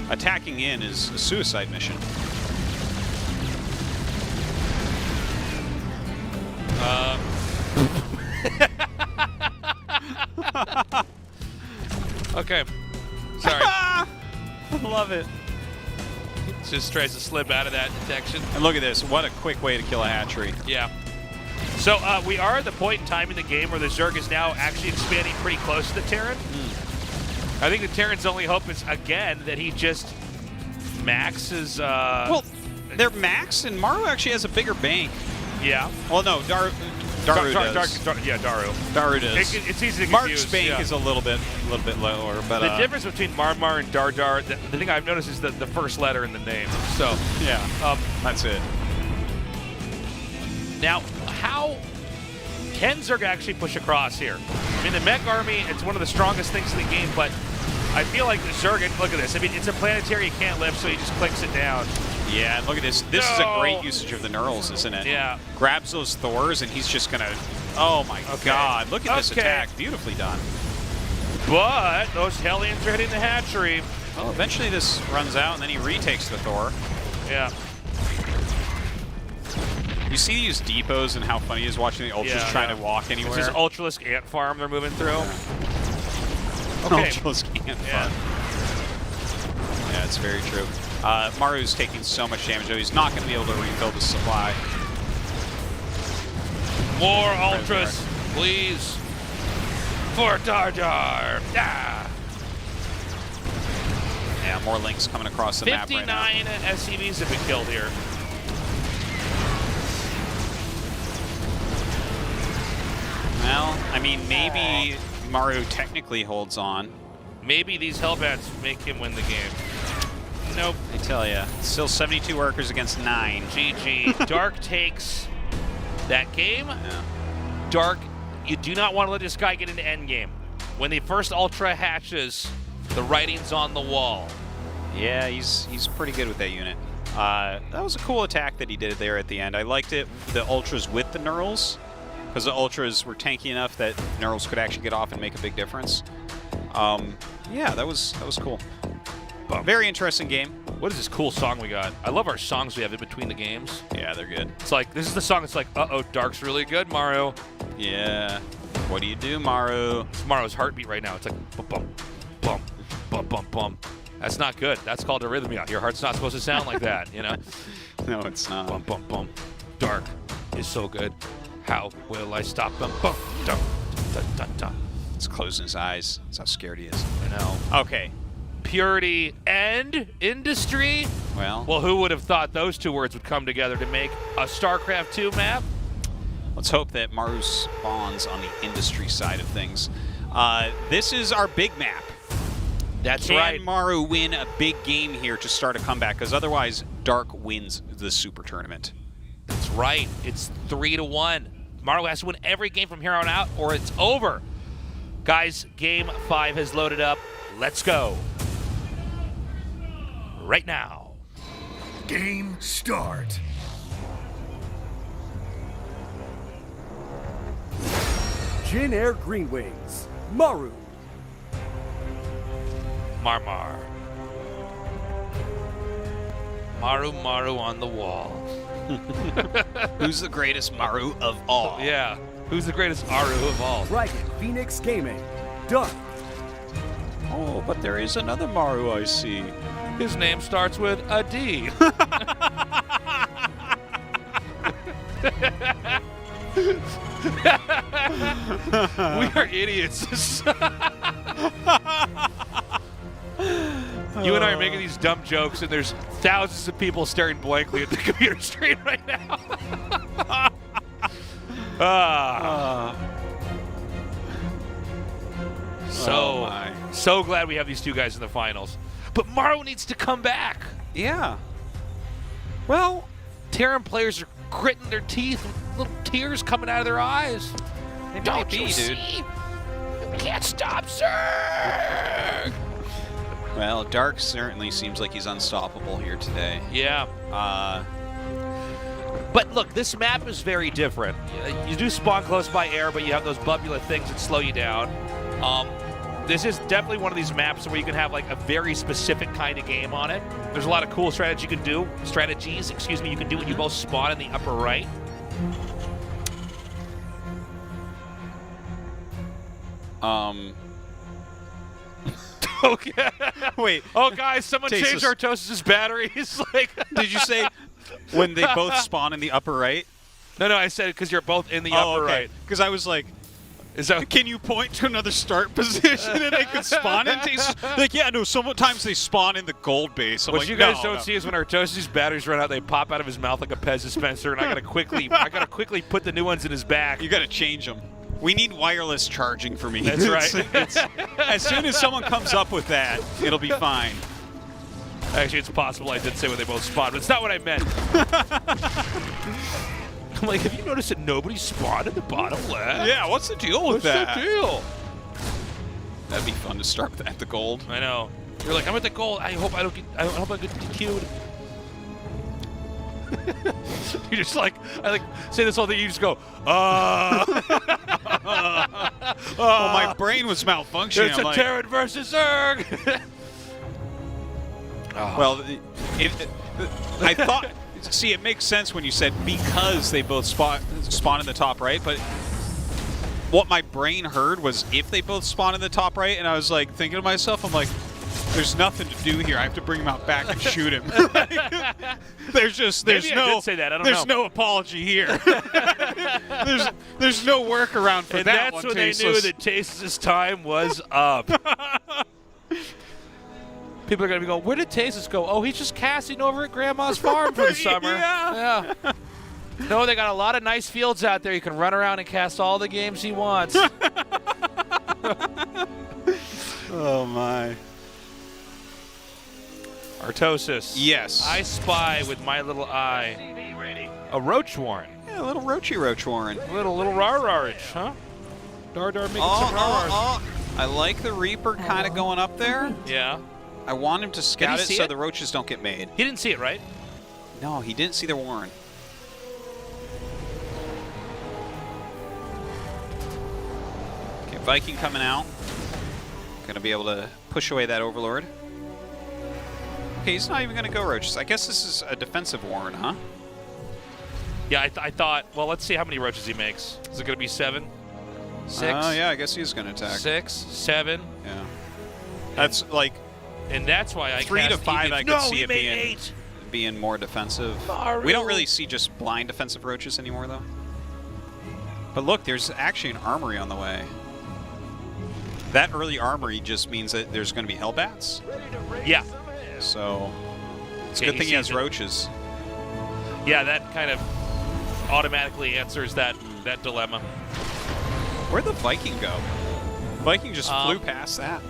attacking in is a suicide mission. Okay. Sorry. I love it. Just tries to slip out of that detection. And look at this. What a quick way to kill a hatchery. Yeah. So we are at the point in time in the game where the Zerg is now actually expanding pretty close to the Terran. I think the Terran's only hope is, again, that he just maxes... Well, they're maxed, and Maru actually has a bigger bank. yeah. Well, no, Daru does. Yeah, Daru. Daru does. It's easy to Mark's confuse. bank yeah. is a little bit lower, but The difference between Marmar and Dardar, the thing I've noticed is the first letter in the name. So, yeah, that's it. now, how can Zerg actually push across here? I mean, the mech army, it's one of the strongest things in the game, but I feel like the Zerg, look at this. I mean, it's a planetary you can't lift, so he just clicks it down. Yeah, and look at this. This is a great usage of the Knurls, isn't it? Yeah. Grabs those Thors, and he's just going to... Oh, my God. Look at this attack. Beautifully done. But those Hellions are hitting the hatchery. Well, eventually this runs out, and then he retakes the Thor. Yeah. You see these depots and how funny it is watching the Ultras trying to walk anywhere? It's this Ultralisk ant farm they're moving through. Yeah. Okay. Ultralisk ant farm. Yeah, it's very true. Maru's taking so much damage, though. He's not going to be able to refill the supply. More Ultras, please. For Dardar. Ah. Yeah, more links coming across the map right now. 59 SCVs have been killed here. Well, I mean, maybe Maru technically holds on. Maybe these Hellbats make him win the game. Nope. I tell ya, still 72 workers against 9. GG. Dark takes that game. Yeah. Dark, you do not want to let this guy get into endgame. When the first Ultra hatches, the writing's on the wall. Yeah, he's pretty good with that unit. That was a cool attack that he did there at the end. I liked it, the Ultras with the Knurls, because the Ultras were tanky enough that Knurls could actually get off and make a big difference. Yeah, that was cool. Very interesting game. What is this cool song we got? I love our songs we have in between the games. Yeah, they're good. It's like, this is the song, it's like, uh-oh, Dark's really good, Maru. Yeah. What do you do, Maru? It's Maru's heartbeat right now. It's like, bum, bum, bum, bum, bum. That's not good. That's called arrhythmia. Your heart's not supposed to sound like that, you know? No, it's not. Bum, bum, bum. Dark is so good. How will I stop him? Bum, dum, dun, dun, dun. It's closing his eyes. That's how scared he is. I know. Okay. Purity and industry? Well, Well, who would have thought those two words would come together to make a StarCraft 2 map? let's hope that Maru spawns on the industry side of things. This is our big map. That's Can right. Maru win a big game here to start a comeback? Because otherwise, Dark wins the Super Tournament. That's right. It's 3-1. Maru has to win every game from here on out, or it's over. Guys, Game 5 has loaded up. Let's go. Right now. Game start. Jin Air Green Wings. Maru. Marmar. Maru on the wall. Who's the greatest Maru of all? Yeah. Who's the greatest Aru of all? Dragon Phoenix Gaming. Done. Oh, but there is another Maru I see. His name starts with a D. We are idiots. You and I are making these dumb jokes, and there's thousands of people staring blankly at the computer screen right now. So glad we have these two guys in the finals. But Maru needs to come back. Yeah. Well, Terran players are gritting their teeth with little tears coming out of their eyes. they Don't might be, you dude. see? We can't stop Zerg. Well, Dark certainly seems like he's unstoppable here today. Yeah. But look, this map is very different. You do spawn close by air, but you have those bubula things that slow you down. This is definitely one of these maps where you can have like a very specific kind of game on it. There's a lot of cool strategies you can do when you both spawn in the upper right. Okay. Wait. Oh, guys, someone Taste changed this. Artosis' batteries. Like, Did you say when they both spawn in the upper right? No, I said because you're both in the upper right. Because I was like, Is that can you point to another start position that I could spawn in? Like, yeah, no, sometimes they spawn in the gold base. I'm what like, you guys no, don't no. see is when Artosis' batteries run out, they pop out of his mouth like a Pez dispenser, and I gotta quickly put the new ones in his back. You got to change them. We need wireless charging for me. That's right. As soon as someone comes up with that, it'll be fine. Actually, it's possible I did say when they both spawned, but it's not what I meant. I'm like, have you noticed that nobody spawned at the bottom left? Yeah, what's the deal with What's that? the deal? That'd be fun to start with at the gold. I know. You're like, I'm at the goal. I hope I get DQ'd. You just like, I like say this whole thing. You just go, Well, my brain was malfunctioning. It's I'm a like, Terran versus Zerg. well, I thought. See, it makes sense when you said because they both spawn in the top right, but what my brain heard was if they both spawn in the top right, and I was like thinking to myself, I'm like, there's nothing to do here. I have to bring him out back and shoot him. there's Maybe I did say that. I don't there's know. no apology here. there's no workaround for And that that's one. when they knew that Tasteless' time was up. People are going to be going, where did Tasteless go? Oh, he's just casting over at Grandma's farm for the summer. Yeah. No, they got a lot of nice fields out there. You can run around and cast all the games he wants. Oh my. Artosis. Yes. I spy with my little eye a roach warren. Yeah, a little roach warren. A little rar-rarage, huh? Dar making some rar-rars. I like the Reaper kind of going up there. Yeah. I want him to scout he it see so it? the roaches don't get made. He didn't see it, right? No, he didn't see the warren. Okay, Viking coming out. Gonna be able to push away that Overlord. Okay, he's not even gonna go roaches. I guess this is a defensive warren, huh? Yeah, I thought, well, let's see how many roaches he makes. Is it going to be 7? 6? Oh, yeah, I guess he's gonna attack. 6, 7. Yeah. That's like And that's why I 3 to cast 5 Edith. I could No, see he it made being more defensive. Maru. We don't really see just blind defensive roaches anymore, though. But look, there's actually an armory on the way. That early armory just means that there's going to be Hellbats. 8. Yeah. So it's a Yeah, good thing he has sees it. roaches. Yeah, that kind of automatically answers that dilemma. Where'd the Viking go? Viking just flew past that.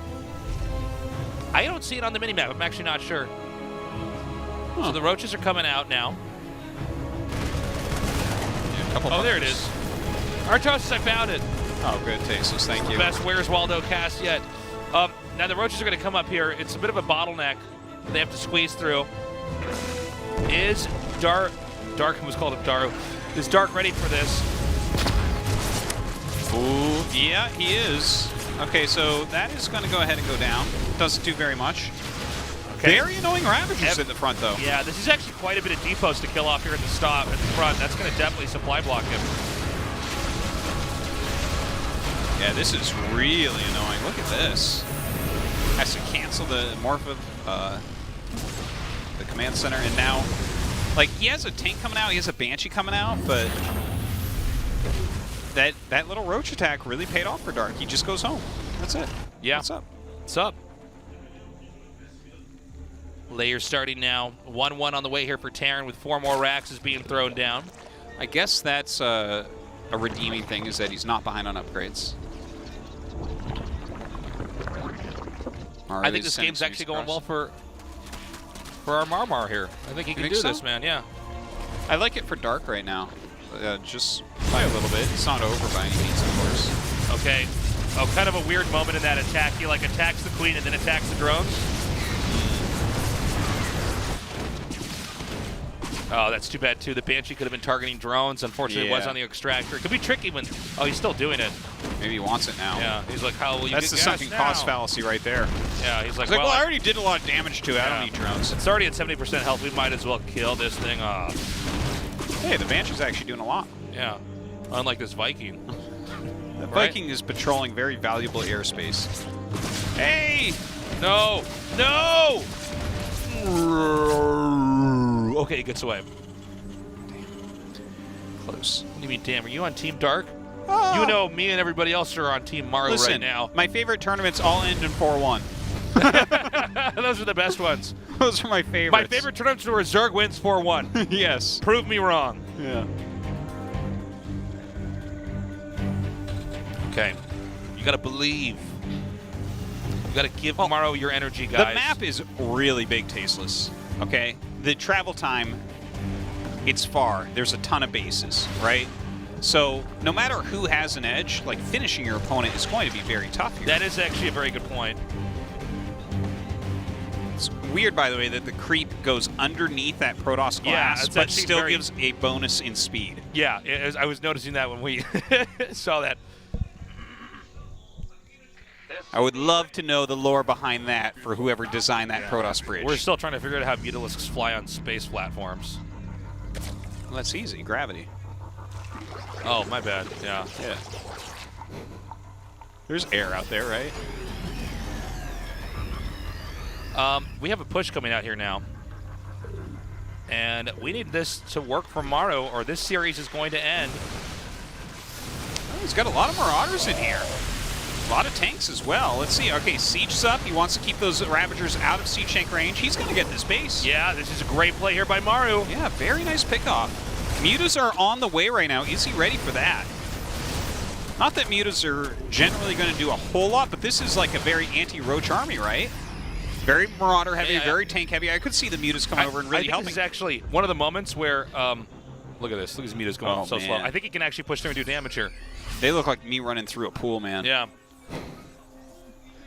I don't see it on the minimap. I'm actually not sure. Huh. So the roaches are coming out now. Yeah, a couple Oh, there it buttons. is. Artosis, I found it. Oh, good, Tasteless. Thank you. Best Where's Waldo cast yet. Now the roaches are going to come up here. It's a bit of a bottleneck. They have to squeeze through. Is Dark was called up Daru. Is Dark ready for this? Ooh, yeah, he is. Okay, so that is going to go ahead and go down. Doesn't do very much. Okay. Very annoying Ravagers in the front, though. Yeah, this is actually quite a bit of depots to kill off here at the stop at the front. That's going to definitely supply block him. Yeah, this is really annoying. Look at this. Has to cancel the morph of the command center, and now, like, he has a tank coming out, he has a Banshee coming out, but that little roach attack really paid off for Dark. He just goes home. That's it. Yeah. What's up? What's up? Layers starting now. 1-1 on the way here for Terran with 4 more racks is being thrown down. I guess that's a redeeming thing, is that he's not behind on upgrades. Maru I think is this sending game's some actually going across. well for our Marmar here. I think he can think do so? this, man. Yeah. I like it for Dark right now. Just by a little bit. It's not over by any means, of course. Okay. Oh, kind of a weird moment in that attack. He like attacks the queen and then attacks the drones. Oh, that's too bad too. The Banshee could have been targeting drones. Unfortunately, it was Yeah. on the extractor. It could be tricky when. Oh, he's still doing it. Maybe he wants it now. Yeah. He's like, how will you That's get the gas sunken now? cost fallacy right there. Yeah. He's like, It's like, well, I I- already did a lot of damage to it. I Yeah. don't need drones. It's already at 70% health. We might as well kill this thing off. Hey, the Banshee's actually doing a lot. Yeah. Unlike this Viking. The Viking is patrolling very valuable airspace. Hey! No! No! Okay, he gets away. Close. What do you mean, damn? Are you on Team Dark? Ah. You know, me and everybody else are on Team Maru Listen, right now. my favorite tournaments all end in 4-1. Those are the best ones. Those are my favorites. My favorite tournaments were Zerg wins 4-1. Yes. Prove me wrong. Yeah. Okay. You gotta believe. You gotta give Maru your energy, guys. The map is really big, Tasteless. Okay? The travel time, it's far. There's a ton of bases, right? So no matter who has an edge, like finishing your opponent is going to be very tough here. That is actually a very good point. It's weird, by the way, that the creep goes underneath that Protoss Yeah, glass, it's but actually still very- gives a bonus in speed. Yeah, I was noticing that when we saw that. I would love to know the lore behind that for whoever designed that Protoss bridge. We're still trying to figure out how Mutalisks fly on space platforms. Well, that's easy. Gravity. Oh, my bad. Yeah. Yeah. There's air out there, right? We have a push coming out here now. And we need this to work for Maru, or this series is going to end. Oh, he's got a lot of Marauders in here. A lot of tanks as well. Let's see. Okay, Siege's up. He wants to keep those Ravagers out of siege tank range. He's going to get this base. Yeah, this is a great play here by Maru. Yeah, very nice pickoff. Mutas are on the way right now. Is he ready for that? Not that Mutas are generally going to do a whole lot, but this is like a very anti-Roach army, right? Very Marauder heavy, Yeah. very tank heavy. I could see the Mutas coming over and I really think helping. this is actually one of the moments where, look at this. Look at these Mutas going Oh, so slow. man. I think he can actually push through and do damage here. They look like me running through a pool, man. Yeah.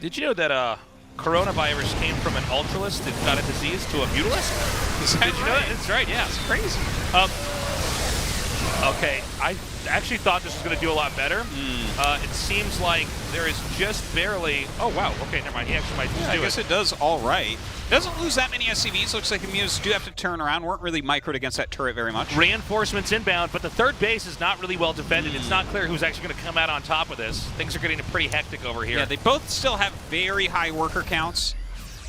Did you know that coronavirus came from an Ultralist that got a disease to a Mutalisk? Is that Did you know that? That's right, yeah. It's crazy. Okay, I actually thought this was going to do a lot better. It seems like there is just barely... Oh, wow. Okay, never mind. He actually might just Yeah, I do guess it. it does all right. Doesn't lose that many SCVs. Looks like the Mutas do have to turn around. Weren't really microed against that turret very much. Reinforcements inbound, but the third base is not really well defended. It's not clear who's actually going to come out on top of this. Things are getting pretty hectic over here. Yeah, they both still have very high worker counts.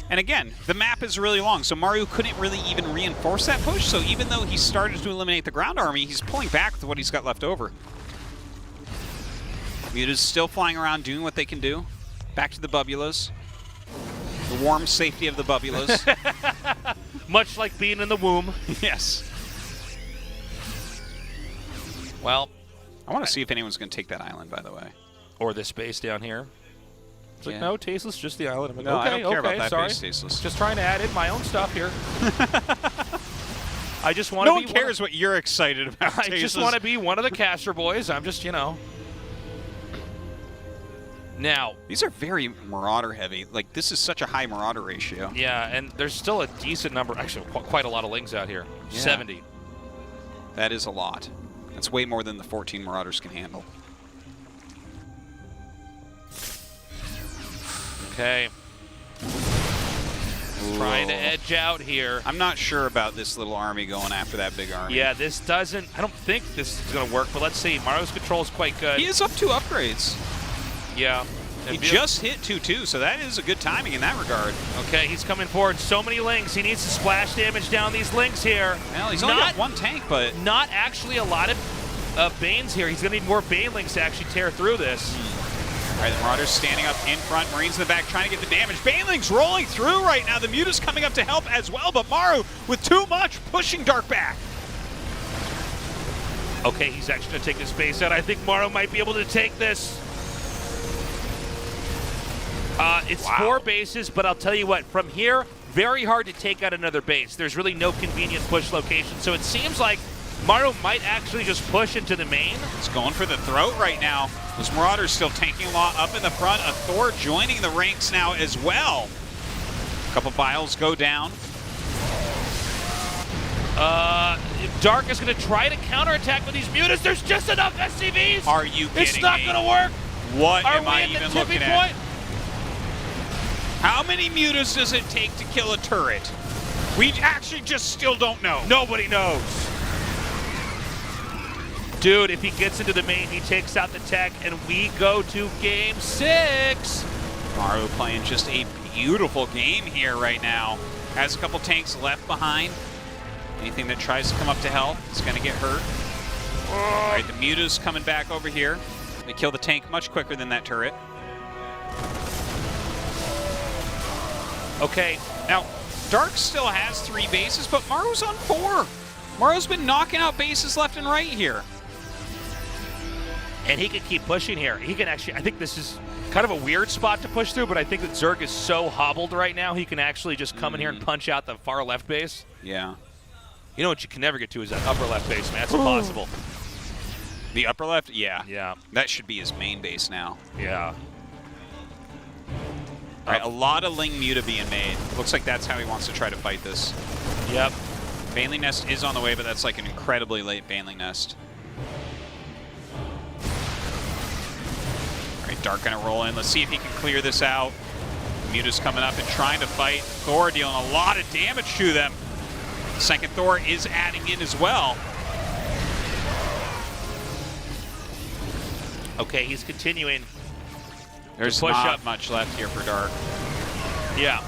And again, the map is really long, so Maru couldn't really even reinforce that push. So even though he started to eliminate the ground army, he's pulling back with what he's got left over. Muta's still flying around doing what they can do. Back to the Bubulas. The warm safety of the Bubulas. Much like being in the womb. Yes. Well, I want to see if anyone's going to take that island, by the way. or this base down here. It's like, Yeah. no, tasteless, just the island. I'm like, No, okay, I don't care okay, about that sorry. base, tasteless. Just trying to add in my own stuff here. I just want No to one be cares what you're excited about. I just want to be one of the caster boys. I'm just, you know. Now, These are very Marauder heavy. Like, this is such a high Marauder ratio. yeah, and there's still a decent number, actually quite a lot of lings out here. Yeah. 70. That is a lot. That's way more than the 14 Marauders can handle. Okay. Trying to edge out here. I'm not sure about this little army going after that big army. Yeah, this doesn't, I don't think this is going to work, but let's see. Maru's control is quite good. He is up 2 upgrades. Yeah. He just hit 2-2, so that is a good timing in that regard. Okay, he's coming forward. So many links. He needs to splash damage down these links here. Well, he's only got 1 tank, but Not actually a lot of Banes here. He's going to need more Bane links to actually tear through this. All right, the Marauders standing up in front. Marines in the back trying to get the damage. Baneling's rolling through right now. The Muta's coming up to help as well, but Maru with too much pushing Dark back. Okay, he's actually going to take this base out. I think Maru might be able to take this. It's 4 bases, but I'll tell you what, from here, very hard to take out another base. There's really no convenient push location, so it seems like Maru might actually just push into the main. It's going for the throat right now. Those Marauders still tanking a lot up in the front. A Thor joining the ranks now as well. A couple Biles go down. Dark is going to try to counterattack with these Mutas. There's just enough SCVs. Are you kidding It's not me? going to work. What Are am we I at the even tipping looking at? point? How many Mutas does it take to kill a turret? We actually just still don't know. Nobody knows. Dude, if he gets into the main, he takes out the tech, and we go to game 6. Maru playing just a beautiful game here right now. Has a couple tanks left behind. Anything that tries to come up to help is going to get hurt. All right, the Muta's coming back over here. They kill the tank much quicker than that turret. Okay, Now, Dark still has 3 bases, but Maru's on 4. Maru's been knocking out bases left and right here. and he can keep pushing here. He can actually, I think this is kind of a weird spot to push through, but I think that Zerg is so hobbled right now, he can actually just come in here and punch out the far left base. Yeah. You know what you can never get to is that upper left base, man. That's impossible. The upper left? Yeah. Yeah. That should be his main base now. Yeah. All right, a lot of Ling Muta being made. Looks like that's how he wants to try to fight this. Yep. Baneling Nest is on the way, but that's like an incredibly late Baneling Nest. All right, Dark gonna roll in. Let's see if he can clear this out. Muta's coming up and trying to fight. Thor dealing a lot of damage to them. Second Thor is adding in as well. Okay, he's continuing. There's push not up. much left here for Dark. Yeah.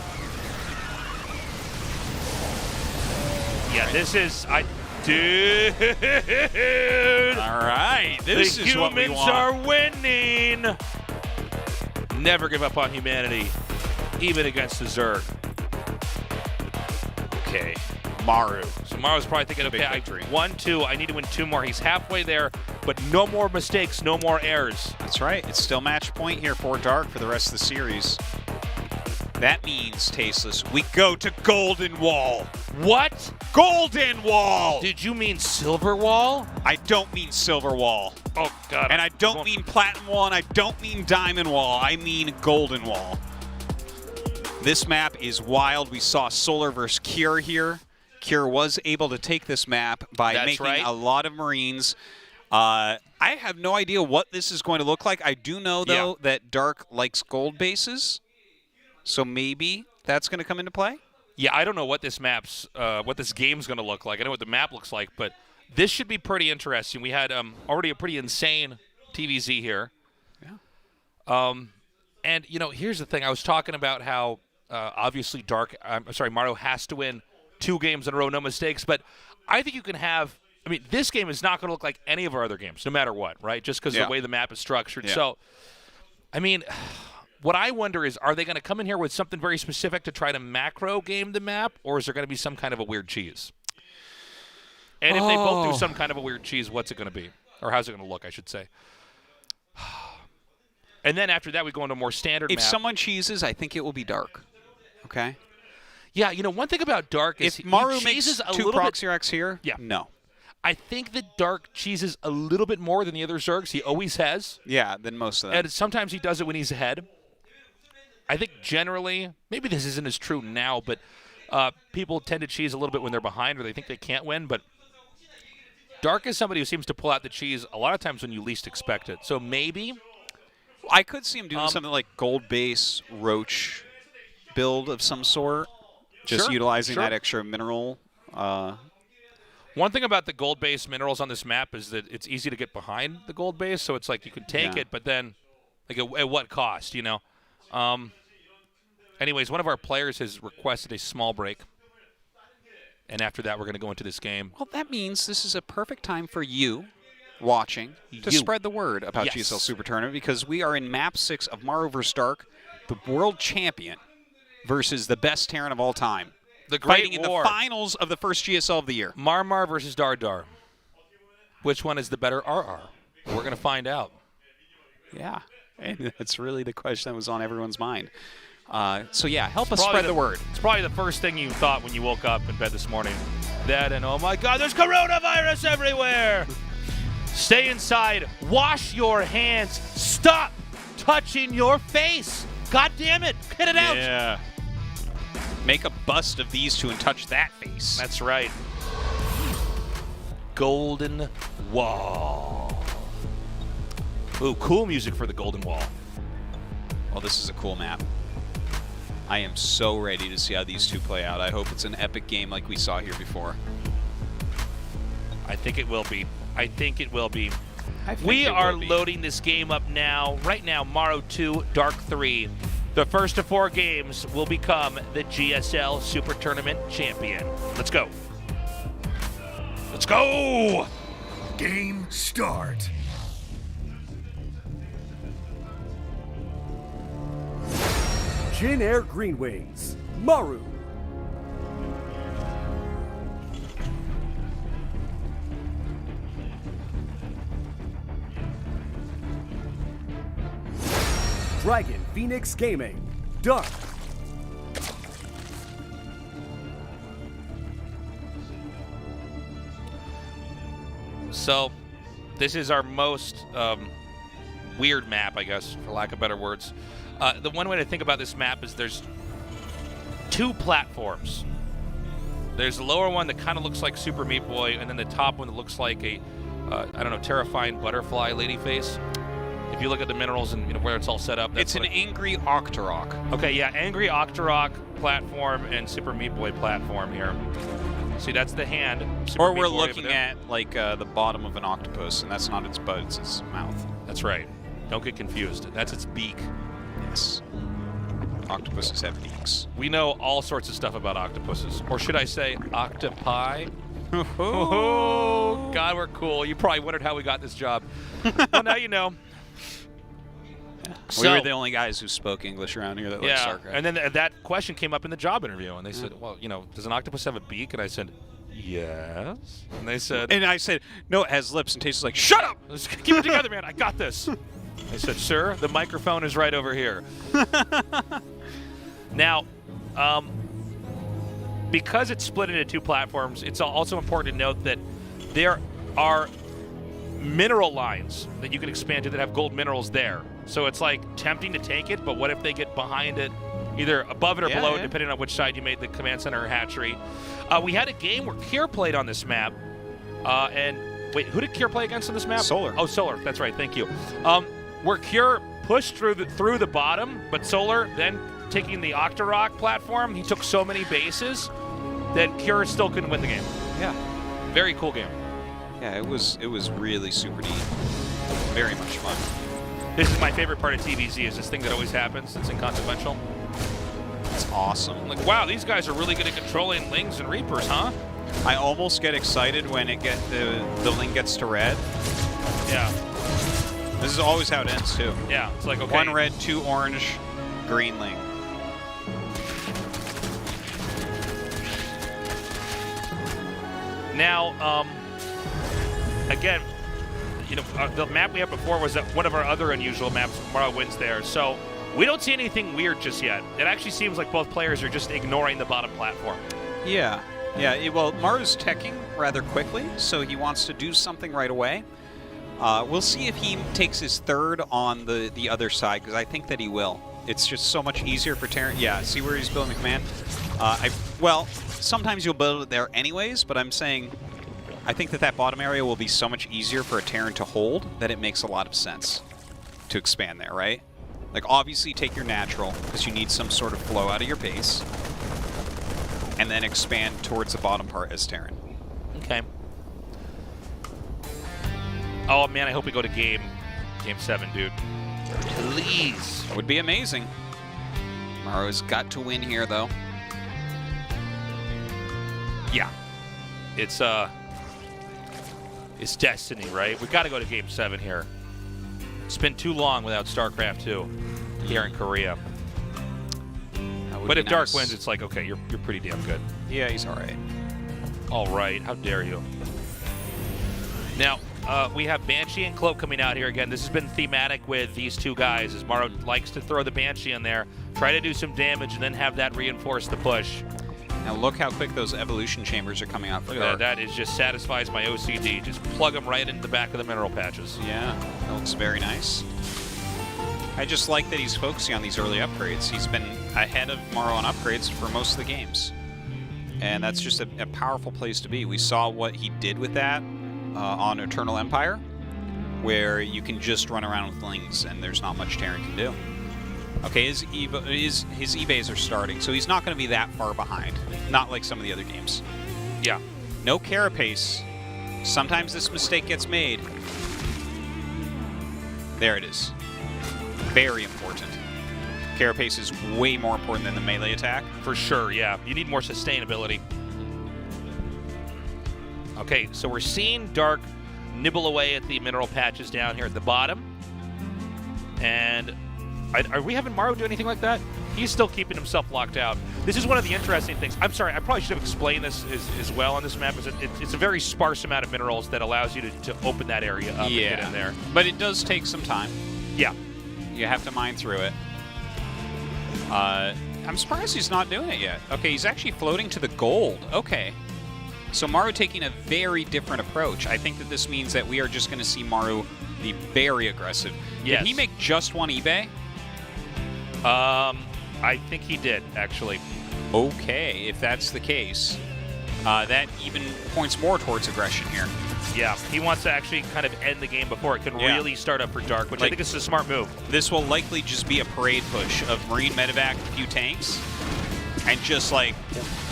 Yeah, this is, dude. All right, this is what we humans want. are winning. Never give up on humanity, even against the Zerg. Okay. Maru. So Maru's probably thinking, Big okay, victory. 1-2, I need to win 2 more. He's halfway there, but no more mistakes, no more errors. That's right. It's still match point here for Dark for the rest of the series. That means, Tasteless, we go to Golden Wall. What? Golden Wall! Did you mean Silver Wall? I don't mean Silver Wall. Oh, God. And I don't mean Platinum Wall, and I don't mean Diamond Wall. I mean Golden Wall. This map is wild. We saw Solar versus Cure here. Cure was able to take this map by That's making right. a lot of Marines. I have no idea what this is going to look like. I do know, though, that Dark likes gold bases. So maybe that's going to come into play? Yeah, I don't know what this game's going to look like. I know what the map looks like, but this should be pretty interesting. We had already a pretty insane TVZ here. Yeah. And, you know, here's the thing. I was talking about how obviously Maru has to win 2 games in a row, no mistakes. But I think you can have – I mean, this game is not going to look like any of our other games, no matter what, right? Just because of the way the map is structured. Yeah. So, I mean – what I wonder is, are they going to come in here with something very specific to try to macro game the map, or is there going to be some kind of a weird cheese? And if they both do some kind of a weird cheese, what's it going to be? Or how's it going to look, I should say. And then after that, we go into a more standard If map. someone cheeses, I think it will be Dark. Okay? Yeah, you know, one thing about Dark is If Maru he makes cheeses a 2 little bit. Proxy Racks here, Yeah. no. I think that Dark cheeses a little bit more than the other Zergs. He always has. Yeah, than most of them. And sometimes he does it when he's ahead. I think generally, maybe this isn't as true now, but people tend to cheese a little bit when they're behind or they think they can't win. But Dark is somebody who seems to pull out the cheese a lot of times when you least expect it. So maybe. I could see him doing something like gold base roach build of some sort. Just Sure, utilizing sure. that extra mineral. One thing about the gold base minerals on this map is that it's easy to get behind the gold base. So it's like you can take it, but then like at what cost, you know? Anyways, one of our players has requested a small break. And after that, we're going to go into this game. Well, that means this is a perfect time for you watching to You. spread the word about Yes. GSL Super Tournament, because we are in Map 6 of Maru vs. Dark, the world champion versus the best Terran of all time. The Great Fighting War. in the finals of the first GSL of the year. Marmar versus Dardar. Which one is the better RR? We're going to find out. Yeah, and that's really the question that was on everyone's mind. So yeah, help us Probably spread the word. It's probably the first thing you thought when you woke up in bed this morning. That and, oh my God, there's coronavirus everywhere. Stay inside. Wash your hands. Stop touching your face. God damn it. Get it out. Yeah. Make a bust of these two and touch that face. That's right. Golden Wall. Ooh, cool music for the Golden Wall. Well, this is a cool map. I am so ready to see how these two play out. I hope it's an epic game like we saw here before. I think it will be. I think it will be. I think We it are will be. loading this game up now. Right now, Maru 2, Dark 3. The first of 4 games will become the GSL Super Tournament champion. Let's go. Let's go! Game start. Jin Air Green Wings, Maru. Dragon Phoenix Gaming, Dark. So, this is our most weird map, I guess, for lack of better words. The one way to think about this map is there's 2 platforms. There's the lower one that kind of looks like Super Meat Boy, and then the top one that looks like a, I don't know, terrifying butterfly lady face. If you look at the minerals and where it's all set up, that's It's an angry Octorok. Okay, yeah, Angry Octorok platform and Super Meat Boy platform here. See, that's the hand. Super Or Meat we're Boy over looking there. at like the bottom of an octopus, and that's not its butt, it's its mouth. That's right. Don't get confused. That's its beak. Yes. Octopuses have beaks. We know all sorts of stuff about octopuses. Or should I say octopi? Oh, God, we're cool. You probably wondered how we got this job. Well, now you know. We were the only guys who spoke English around here that liked Yeah, Starcraft. and then that question came up in the job interview, and they said, well, does an octopus have a beak? And I said, yes. And they said, And I said, no, it has lips, and Taste was like, shut up! let's keep it together, man. I got this. I said, sir, the microphone is right over here. Now, because it's split into 2 platforms, it's also important to note that there are mineral lines that you can expand to that have gold minerals there. So it's like tempting to take it, but what if they get behind it, either above it or below it, depending on which side you made the command center or hatchery. We had a game where Kier played on this map, and wait, who did Kier play against on this map? Solar. Oh, Solar. That's right. Thank you. Where Kier pushed through the bottom, but Solar then taking the Octorok platform, he took so many bases that Kier still couldn't win the game. Yeah. Very cool game. Yeah, it was really super neat. Very much fun. This is my favorite part of TVZ, is this thing that always happens. It's inconsequential. It's awesome. I'm like, wow, these guys are really good at controlling Lings and Reapers, huh? I almost get excited when the Ling gets to red. Yeah. This is always how it ends too. Yeah. It's like, okay. 1 red, 2 orange, green Ling. Now, again, the map we had before was one of our other unusual maps. Maru wins there. So we don't see anything weird just yet. It actually seems like both players are just ignoring the bottom platform. Yeah. Yeah, well, Maru's teching rather quickly, so he wants to do something right away. We'll see if he takes his 3rd on the other side, because I think that he will. It's just so much easier for Terran. Yeah, see where he's building the command? Well, sometimes you'll build it there anyways, but I'm saying I think that bottom area will be so much easier for a Terran to hold that it makes a lot of sense to expand there, right? Like, obviously take your natural, because you need some sort of flow out of your base, and then expand towards the bottom part as Terran. Okay. Oh, man, I hope we go to game 7, dude. Please. That would be amazing. Maru's got to win here, though. Yeah. It's, is destiny, right? We got to go to Game 7 here. It's been too long without StarCraft 2 here in Korea. But if Dark wins, it's like, okay, you're pretty damn good. Yeah, he's all right. All right, how dare you? Now, we have Banshee and Cloak coming out here again. This has been thematic with these two guys, as Maru likes to throw the Banshee in there, try to do some damage, and then have that reinforce the push. Now look how quick those evolution chambers are coming out for Look at that. That is just satisfies my OCD. Just plug them right into the back of the mineral patches. Yeah, that looks very nice. I just like that he's focusing on these early upgrades. He's been ahead of Maru on upgrades for most of the games. And that's just a powerful place to be. We saw what he did with that on Eternal Empire, where you can just run around with Lings and there's not much Terran can do. Okay, his eBays are starting, so he's not going to be that far behind. Not like some of the other games. Yeah. No carapace. Sometimes this mistake gets made. There it is. Very important. Carapace is way more important than the melee attack. For sure, yeah. You need more sustainability. Okay, so we're seeing Dark nibble away at the mineral patches down here at the bottom. And are we having Maru do anything like that? He's still keeping himself locked out. This is one of the interesting things. I'm sorry, I probably should have explained this as well on this map. It's a very sparse amount of minerals that allows you to open that area up and get in there. But it does take some time. Yeah. You have to mine through it. I'm surprised he's not doing it yet. Okay, he's actually floating to the gold. Okay. So Maru taking a very different approach. I think that this means that we are just going to see Maru be very aggressive. Yes. Did he make just one eBay? I think he did, actually. Okay, if that's the case, that even points more towards aggression here. Yeah, he wants to actually kind of end the game before it can really start up for Dark, which I think is a smart move. This will likely just be a parade push of Marine medevac, a few tanks, and just like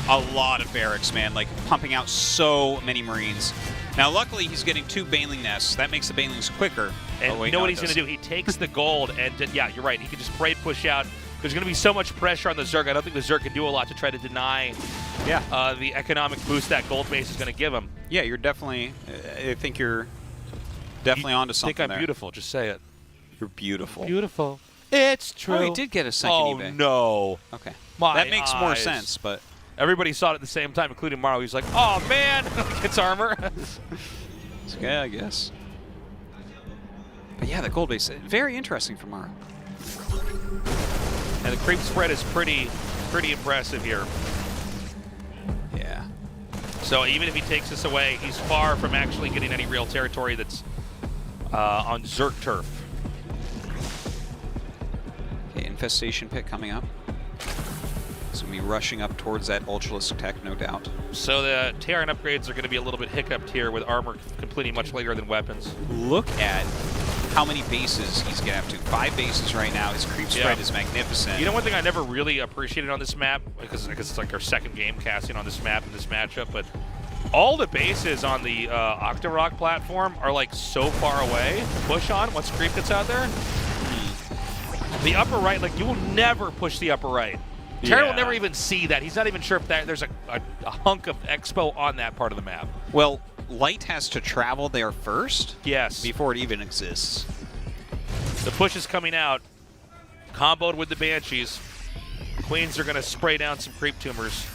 a lot of barracks, man, like pumping out so many Marines. Now, luckily, he's getting 2 Baneling nests. That makes the Banelings quicker. And you know what he's going to do? He takes the gold, and yeah, you're right. He can just parade push out. There's going to be so much pressure on the Zerg. I don't think the Zerg can do a lot to try to deny the economic boost that gold base is going to give him. Yeah, you're definitely. I think you're definitely onto something. I think I'm beautiful. Just say it. You're beautiful. Beautiful. It's true. Oh, he did get a second eBay. Oh no. Okay. My that makes more eyes. sense, but everybody saw it at the same time, including Maru. He's like, "Oh man, it's armor." Yeah, I guess. But yeah, the gold base, very interesting for Maru. And the creep spread is pretty impressive here. Yeah. So even if he takes this away, he's far from actually getting any real territory that's on Zerg turf. Okay, infestation pit coming up. So we'll be rushing up towards that Ultralisk tech, no doubt. So the Terran upgrades are going to be a little bit hiccuped here with armor completing much later than weapons. Look at how many bases he's getting up to. 5 bases right now. His creep spread is magnificent. You know, one thing I never really appreciated on this map, because I guess it's like our second game casting on this map in this matchup, but all the bases on the Octorok platform are like so far away. Push on once creep gets out there. The upper right, like you will never push the upper right. Terran will never even see that. He's not even sure if there's a hunk of expo on that part of the map. Well, light has to travel there first. Yes. Before it even exists. The push is coming out, comboed with the Banshees. Queens are going to spray down some creep tumors.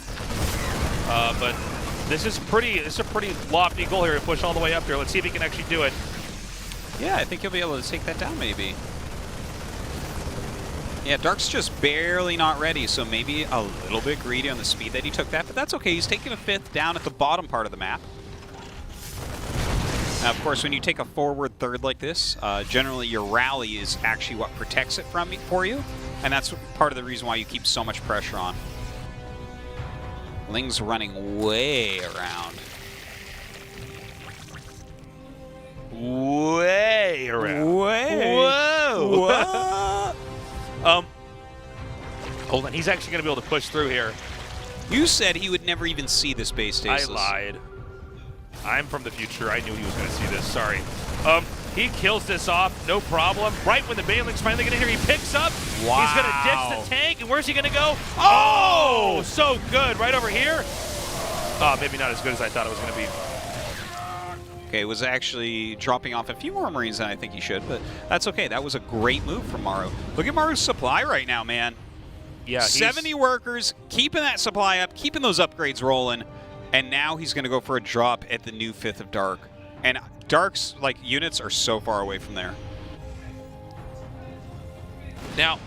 But this is a pretty lofty goal here to push all the way up there. Let's see if he can actually do it. Yeah, I think he'll be able to take that down maybe. Yeah, Dark's just barely not ready, so maybe a little bit greedy on the speed that he took that, but that's okay. He's taking a 5th down at the bottom part of the map. Now, of course, when you take a forward 3rd like this, generally your rally is actually what protects it for you, and that's part of the reason why you keep so much pressure on. Ling's running way around. Way around. Way. Whoa. What? Hold on. He's actually going to be able to push through here. You said he would never even see this base stasis. I lied. I'm from the future. I knew he was going to see this. Sorry. He kills this off. No problem. Right when the Baneling's finally going to here, he picks up. Wow. He's going to ditch the tank. And where's he going to go? Oh! So good. Right over here. Oh, maybe not as good as I thought it was going to be. Okay, was actually dropping off a few more Marines than I think he should, but that's okay. That was a great move from Maru. Look at Maru's supply right now, man. Yeah, 70 workers, keeping that supply up, keeping those upgrades rolling, and now he's going to go for a drop at the new 5th of Dark. And Dark's like units are so far away from there. Now,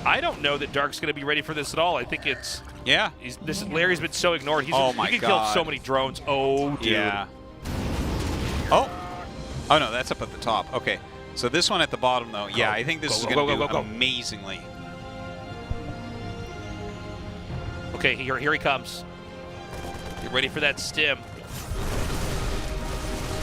I don't know that Dark's going to be ready for this at all. I think it's Larry's been so ignored. He can kill so many drones. Oh, dude. Yeah. Oh no, that's up at the top. Okay, so this one at the bottom though. Yeah, I think this is going to do amazingly. Okay, here he comes. Get ready for that stim.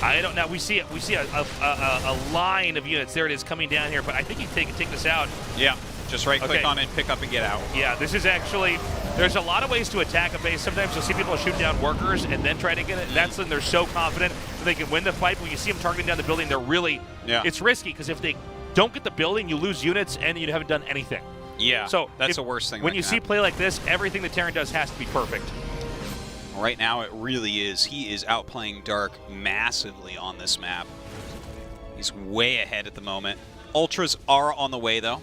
I don't know. We see a line of units. There it is coming down here. But I think you can take this out. Yeah, just right-click on it, pick up and get out. Yeah, this is actually. There's a lot of ways to attack a base. Sometimes you'll see people shoot down workers and then try to get it. That's when they're so confident that they can win the fight. When you see them targeting down the building, they're really. Yeah. It's risky because if they don't get the building, you lose units and you haven't done anything. Yeah. So that's the worst thing. When you see play like this, everything that Terran does has to be perfect. Right now, it really is. He is outplaying Dark massively on this map. He's way ahead at the moment. Ultras are on the way, though.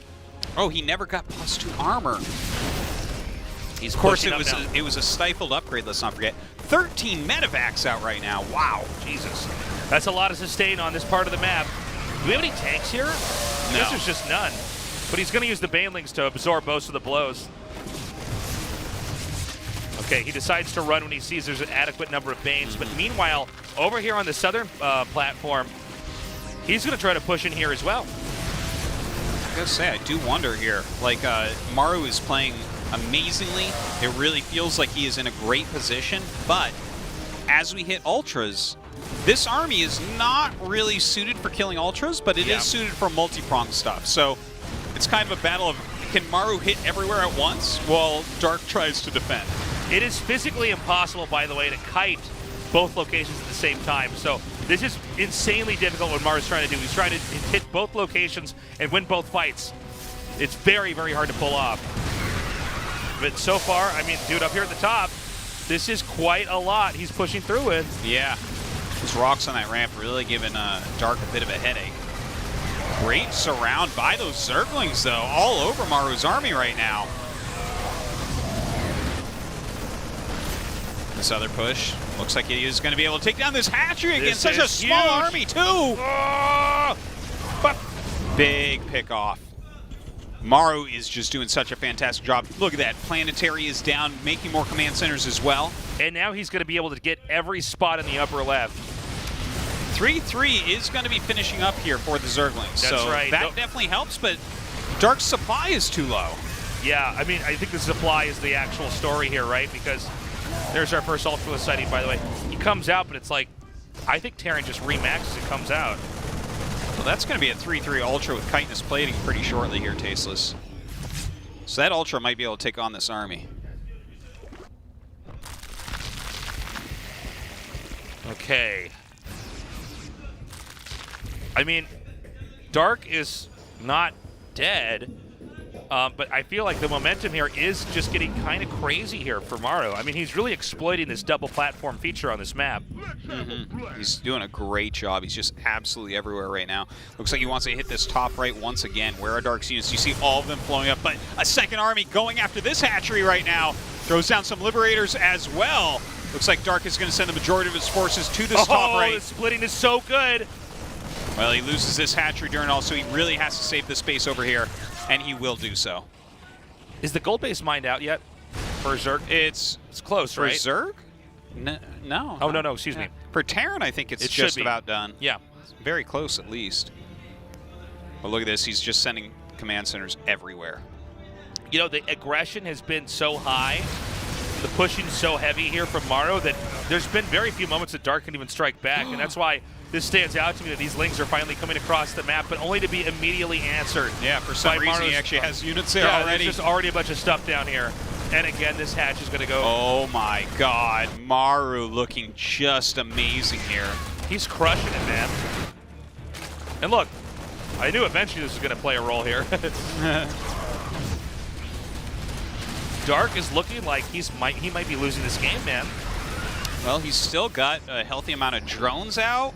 Oh, he never got +2 armor. He's of course, it was a stifled upgrade, let's not forget. 13 medevacs out right now. Wow. Jesus. That's a lot of sustain on this part of the map. Do we have any tanks here? No. I guess there's just none. But he's going to use the Banelings to absorb most of the blows. Okay, he decides to run when he sees there's an adequate number of Banes. But meanwhile, over here on the southern platform, he's going to try to push in here as well. I gotta say, I do wonder here. Like, Maru is playing amazingly. It really feels like he is in a great position. But as we hit Ultras, this army is not really suited for killing Ultras, but it is suited for multi-pronged stuff. So it's kind of a battle of, can Maru hit everywhere at once while Dark tries to defend? It is physically impossible, by the way, to kite both locations at the same time. So this is insanely difficult what Maru's trying to do. He's trying to hit both locations and win both fights. It's very, very hard to pull off. But so far, I mean, dude, up here at the top, this is quite a lot he's pushing through with. Yeah. Those rocks on that ramp really giving Dark a bit of a headache. Great surround by those Zerglings, though, all over Maru's army right now. This other push looks like he is going to be able to take down this hatchery against such a small army, too. Oh! But big pick off. Maru is just doing such a fantastic job. Look at that. Planetary is down, making more command centers as well. And now he's going to be able to get every spot in the upper left. 3-3 is going to be finishing up here for the Zerglings. That's so right. That definitely helps, but Dark's supply is too low. Yeah, I mean, I think the supply is the actual story here, right? Because there's our first Ultra sighting, by the way. He comes out, but it's like, I think Terran just remaxes it comes out. Well, that's going to be a 3-3 Ultra with chitinous plating pretty shortly here, Tasteless. So that Ultra might be able to take on this army. Okay. I mean, Dark is not dead, but I feel like the momentum here is just getting kind of crazy here for Maru. I mean, he's really exploiting this double platform feature on this map. He's doing a great job. He's just absolutely everywhere right now. Looks like he wants to hit this top right once again. Where are Dark's units? You see all of them flowing up, but a second army going after this hatchery right now. Throws down some Liberators as well. Looks like Dark is going to send the majority of his forces to this top right. Oh, the splitting is so good. Well, he loses this hatchery during all, so he really has to save the space over here, and he will do so. Is the gold base mined out yet for Zerg? It's close, right? For Zerg? No. Oh, no, excuse me. For Terran, I think it's just about done. Yeah. It's very close, at least. But look at this. He's just sending command centers everywhere. You know, the aggression has been so high, the pushing so heavy here from Maru that there's been very few moments that Dark can even strike back, and that's why this stands out to me that these lings are finally coming across the map, but only to be immediately answered. Yeah, for some reason he actually has units there already. There's just already a bunch of stuff down here. And again, this hatch is going to go. Oh my God, Maru looking just amazing here. He's crushing it, man. And look, I knew eventually this was going to play a role here. Dark is looking like he might be losing this game, man. Well, he's still got a healthy amount of drones out.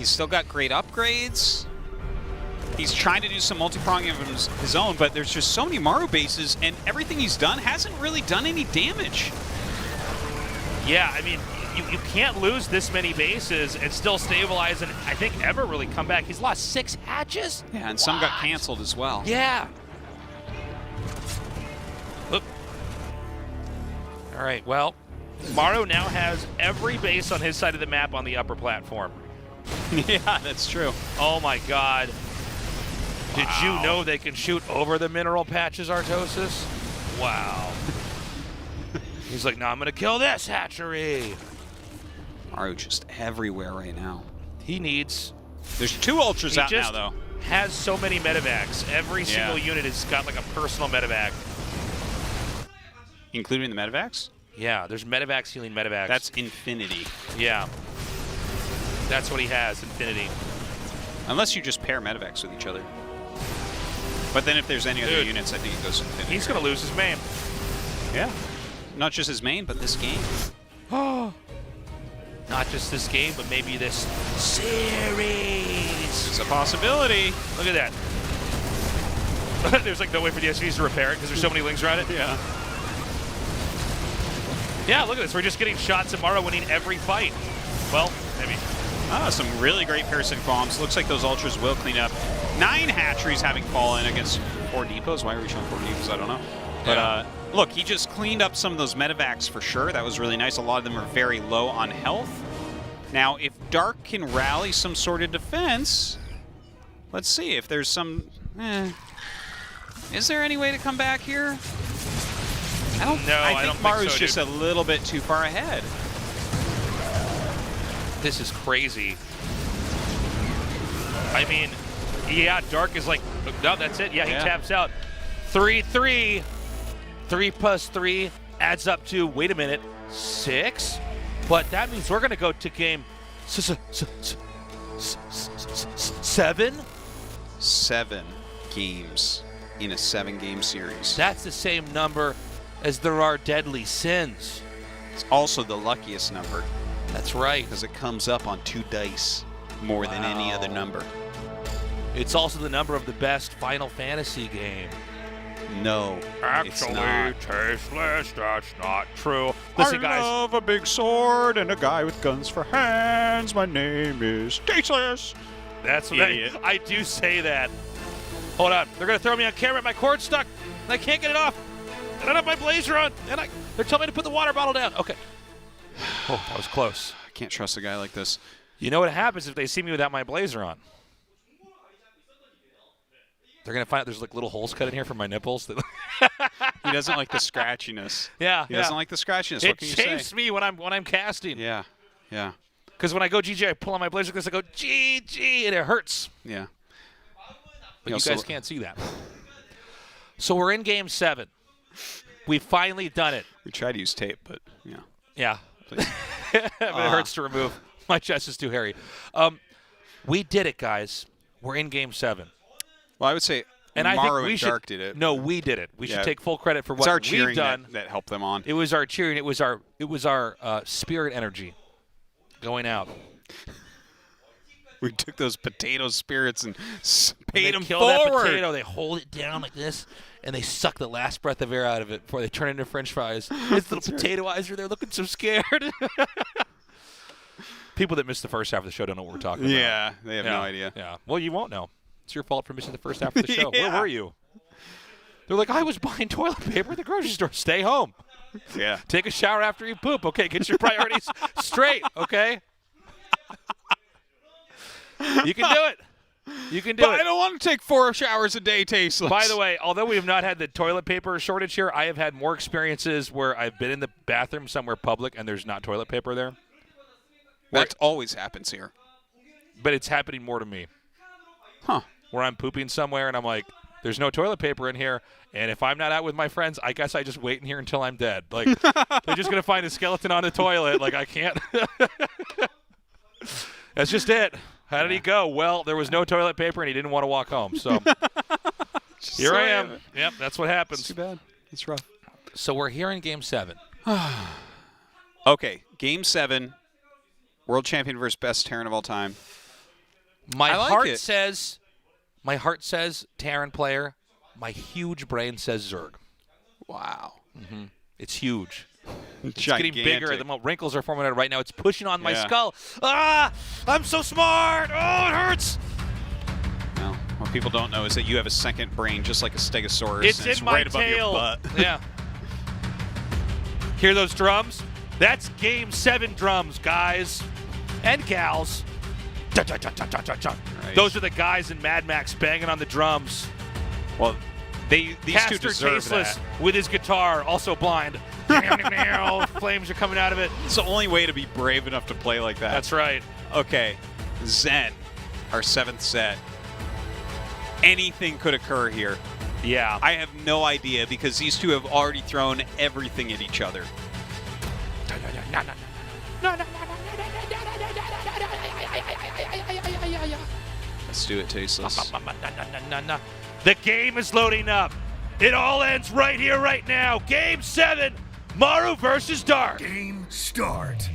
He's still got great upgrades. He's trying to do some multi-pronging of his own, but there's just so many Maru bases, and everything he's done hasn't really done any damage. Yeah, I mean, you can't lose this many bases and still stabilize and I think ever really come back. He's lost 6 hatches? Yeah, and some got canceled as well. Yeah. Look. All right, well, Maru now has every base on his side of the map on the upper platform. Yeah, that's true. Oh my God. Did you know they can shoot over the mineral patches, Artosis? Wow. He's like, no, I'm gonna kill this hatchery. Maru just everywhere right now. He needs. There's 2 ultras out now, though. Has so many medevacs. Every single unit has got like a personal medevac. Including the medevacs? Yeah, there's medevacs healing medevacs. That's infinity. Yeah. That's what he has, infinity. Unless you just pair medevacs with each other. But then if there's any other units, I think it goes infinity. He's gonna lose his main. Yeah. Not just his main, but this game. Oh. Not just this game, but maybe this series. It's a possibility. Look at that. There's like no way for the SVs to repair it because there's so many links around it. Yeah. Yeah, look at this. We're just getting shots at Maru winning every fight. Well, maybe. Ah, some really great parasitic bombs. Looks like those ultras will clean up. 9 hatcheries having fallen against 4 depots. Why are we showing 4 depots? I don't know. But look, he just cleaned up some of those medevacs for sure. That was really nice. A lot of them are very low on health. Now, if Dark can rally some sort of defense, let's see if there's some... Is there any way to come back here? I think Maru's just a little bit too far ahead. This is crazy. I mean, yeah, Dark is like, no, that's it. Yeah, he taps out. 3-3. 3 plus 3 adds up to, wait a minute, 6? But that means we're going to go to game 7? 7 games in a 7-game series. That's the same number as there are deadly sins. It's also the luckiest number. That's right. Because it comes up on 2 dice more than any other number. It's also the number of the best Final Fantasy game. No, it's not. Tasteless, that's not true. Listen, guys. I love a big sword and a guy with guns for hands. My name is Tasteless. That's what I do say that. Hold on. They're going to throw me on camera. My cord's stuck. And I can't get it off. And I don't have my blazer on. And they're telling me to put the water bottle down. Okay. Oh, that was close. I can't trust a guy like this. You know what happens if they see me without my blazer on? They're going to find out there's like little holes cut in here for my nipples. He doesn't like the scratchiness. Yeah, he doesn't like the scratchiness. It what can you say? chafes me when I'm casting. Yeah, yeah. Because when I go GG, I pull on my blazer because I go GG, and it hurts. Yeah. But you guys can't see that. So we're in game 7. We've finally done it. We tried to use tape, but yeah. Yeah. But it hurts to remove. My chest is too hairy. We did it, guys. We're in game 7. Well, I would say Maru and Dark did it. No, we did it. We should take full credit for what we've done. That helped them on. It was our cheering. It was our spirit energy going out. We took those potato spirits and paid them kill forward. That potato. They hold it down like this, and they suck the last breath of air out of it before they turn it into French fries. His little potato eyes are there looking so scared. People that missed the first half of the show don't know what we're talking about. Yeah, they have no idea. Yeah. Well, you won't know. It's your fault for missing the first half of the show. Where were you? They're like, I was buying toilet paper at the grocery store. Stay home. Yeah. Take a shower after you poop. Okay, get your priorities straight, okay? You can do it. You can do it. I don't want to take 4 showers a day, Tasteless. By the way, although we have not had the toilet paper shortage here, I have had more experiences where I've been in the bathroom somewhere public and there's not toilet paper there. That always happens here. But it's happening more to me. Huh. Where I'm pooping somewhere and I'm like, there's no toilet paper in here, and if I'm not out with my friends, I guess I just wait in here until I'm dead. Like, they're just going to find a skeleton on the toilet. Like, I can't. That's just it. How did he go? Well, there was no toilet paper, and he didn't want to walk home. So here I am. Yep, that's what happens. It's too bad. It's rough. So we're here in Game 7. Okay, Game 7, World Champion versus best Terran of all time. My I like heart it. says Terran player. My huge brain says Zerg. Wow. It's huge. It's Gigantic. getting bigger. The wrinkles are forming out right now. It's pushing on my Yeah. skull. Ah! I'm so smart. Oh, it hurts. Well, what people don't know is that you have a second brain just like a stegosaurus. It's and in it's my right above tail. your butt. Yeah. Hear those drums? That's Game 7 drums, guys and gals. Dun, dun, dun, dun, dun, dun, dun. Right. Those are the guys in Mad Max banging on the drums. Well, these two Caster deserve Tasteless that. with his guitar, also blind. Flames are coming out of it. It's the only way to be brave enough to play like that. That's right. Okay, Zen, our 7th set. Anything could occur here. Yeah. I have no idea because these two have already thrown everything at each other. Let's do it, Tasteless. The game is loading up. It all ends right here, right now. Game 7, Maru versus Dark. Game start.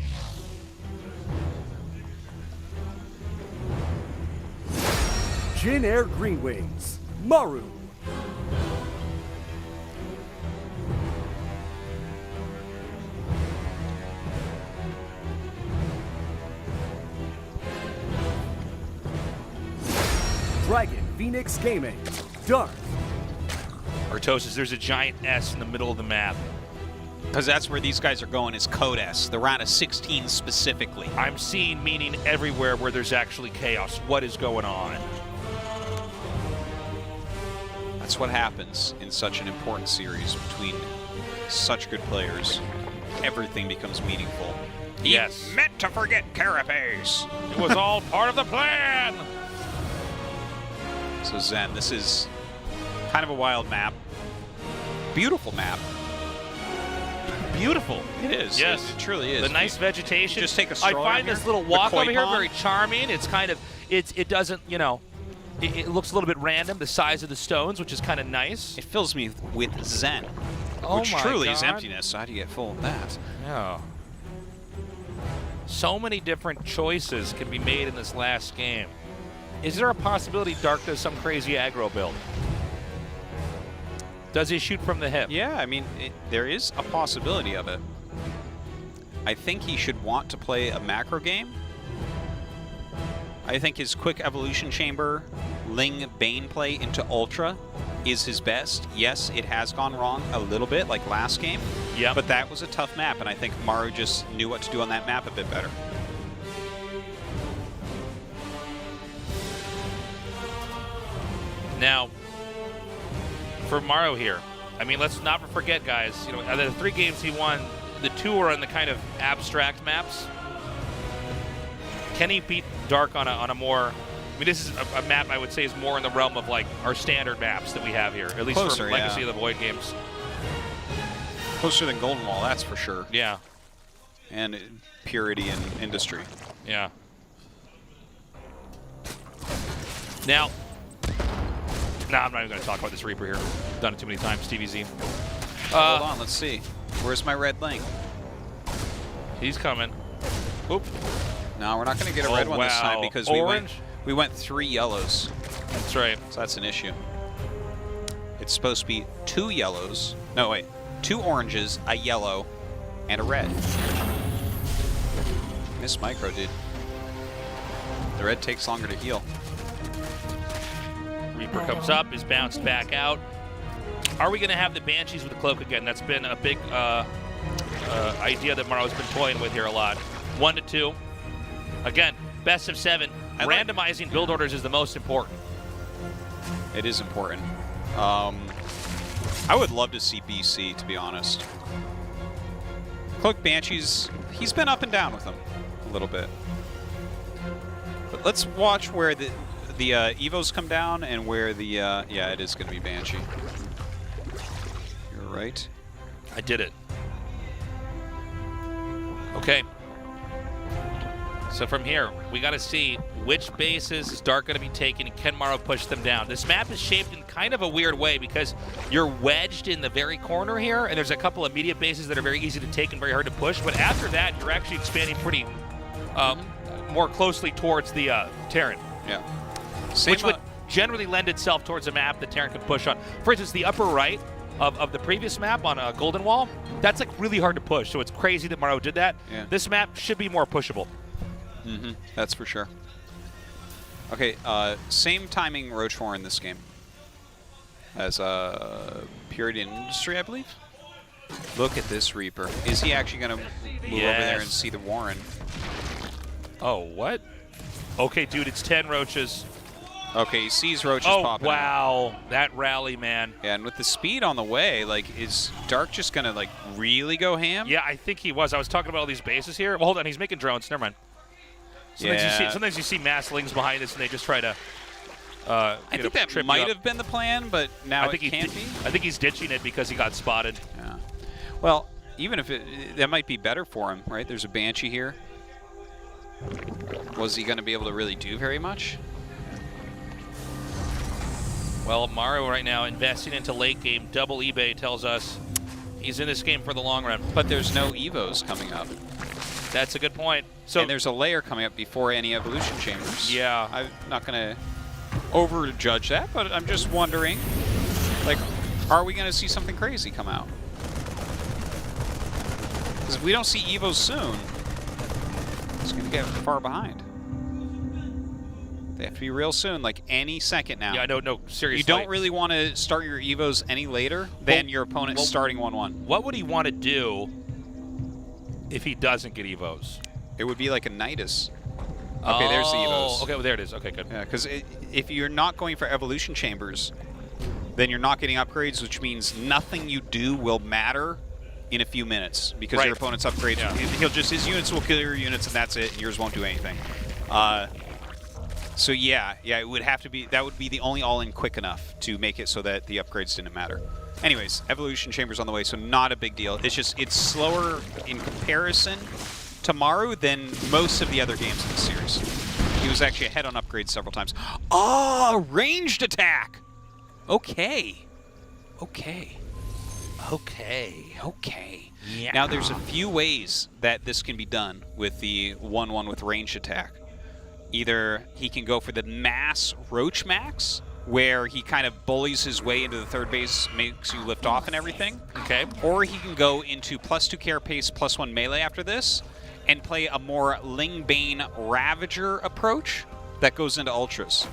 Jin Air Green Wings, Maru. Dragon Phoenix Gaming, Dark. Artosis, there's a giant S in the middle of the map. Because that's where these guys are going, is Code S, the round of 16 specifically. I'm seeing meaning everywhere where there's actually chaos. What is going on? That's what happens in such an important series between such good players. Everything becomes meaningful. Yes. You meant to forget Carapace. It was all part of the plan. So Zen, this is kind of a wild map. Beautiful map. Beautiful. It is. Yes. It truly is. The nice vegetation. just take a I stroll find around this here? little The walk koi over here pond? very charming. It's kind of, it doesn't, you know, it looks a little bit random, the size of the stones, which is kind of nice. It fills me with Zen, Oh which my truly is God. emptiness. So how do you get full of that? Yeah. So many different choices can be made in this last game. Is there a possibility Dark does some crazy aggro build? Does he shoot from the hip? Yeah, I mean, there is a possibility of it. I think he should want to play a macro game. I think his quick evolution chamber, Ling Bane play into Ultra is his best. Yes, it has gone wrong a little bit, like last game. Yeah. But that was a tough map, and I think Maru just knew what to do on that map a bit better. Now, for Maru here, I mean, let's not forget, guys, you know, out of the 3 games he won, the 2 are on the kind of abstract maps. Can he beat Dark on a more, I mean, this is a map I would say is more in the realm of like our standard maps that we have here, at least Closer, for Legacy yeah. of the Void games. Closer than Golden Wall, that's for sure. Yeah, And purity in industry. yeah. Now, I'm not even going to talk about this Reaper here. I've done it too many times, TVZ. Hold on, let's see. Where's my red Ling? He's coming. Oop. No, we're not going to get a Oh, red one this time wow. because Orange? we went 3 yellows. That's right. So that's an issue. It's supposed to be 2 yellows. No, wait. 2 oranges, a yellow, and a red. Miss Micro, dude. The red takes longer to heal. Reaper comes up, is bounced back out. Are we going to have the Banshees with the cloak again? That's been a big idea that Maru's been toying with here a lot. 1 to 2. Again, best of 7. Randomizing build orders is the most important. It is important. I would love to see BC, to be honest. Cloak Banshees, he's been up and down with them a little bit. But let's watch where the Evos come down and where the, yeah, it is going to be Banshee. You're right. I did it. Okay. So from here, we got to see which bases is Dark going to be taking and can Maru push them down. This map is shaped in kind of a weird way because you're wedged in the very corner here, and there's a couple immediate bases that are very easy to take and very hard to push, but after that, you're actually expanding pretty more closely towards the Terran. Yeah. which would generally lend itself towards a map that Terran could push on. For instance, the upper right of the previous map on Golden Wall, that's like really hard to push, so it's crazy that Maru did that. Yeah. This map should be more pushable. That's for sure. Okay, same timing Rochefort in this game as Period Industry, I believe. Look at this Reaper. Is he actually going to move over there and see the Warren? Oh, what? Okay, dude, it's 10 roaches. Okay, he sees roaches Oh, popping out. wow. That rally, man. Yeah, and with the speed on the way, like, is Dark just going to, like, really go ham? Yeah, I think he was. I was talking about all these bases here. Well, hold on. He's making drones. Never mind. Sometimes you see masslings behind us, and they just try to I think that trip might you up. have been the plan, but now it can't be. I think he's ditching it because he got spotted. Yeah. Well, even if that might be better for him, right? There's a Banshee here. Was he going to be able to really do very much? Well, Maru right now investing into late game. Double eBay tells us he's in this game for the long run. But there's no Evos coming up. That's a good point. So and there's a layer coming up before any evolution chambers. Yeah. I'm not going to overjudge that, but I'm just wondering, like, are we going to see something crazy come out? Because if we don't see Evos soon, it's going to get far behind. They have to be real soon, like any second now. Yeah, no, seriously. You don't really want to start your Evos any later than your opponent starting 1-1. What would he want to do if he doesn't get Evos? It would be like a Nidus. Okay, there's the Evos. Okay, well, there it is. Okay, good. Yeah, because if you're not going for evolution chambers, then you're not getting upgrades, which means nothing you do will matter in a few minutes because your opponent's upgrades. Yeah. His units will kill your units, and that's it. And yours won't do anything. So yeah, it would have to be. That would be the only all-in quick enough to make it so that the upgrades didn't matter. Anyways, evolution chambers on the way, so not a big deal. It's just it's slower in comparison to Maru than most of the other games in the series. He was actually ahead on upgrades several times. Oh, ranged attack. Okay. Yeah. Now there's a few ways that this can be done with the 1-1 with ranged attack. Either he can go for the mass Roach Max, where he kind of bullies his way into the third base, makes you lift off and everything. Okay. Or he can go into +2 carapace, +1 melee after this, and play a more Lingbane Ravager approach that goes into Ultras.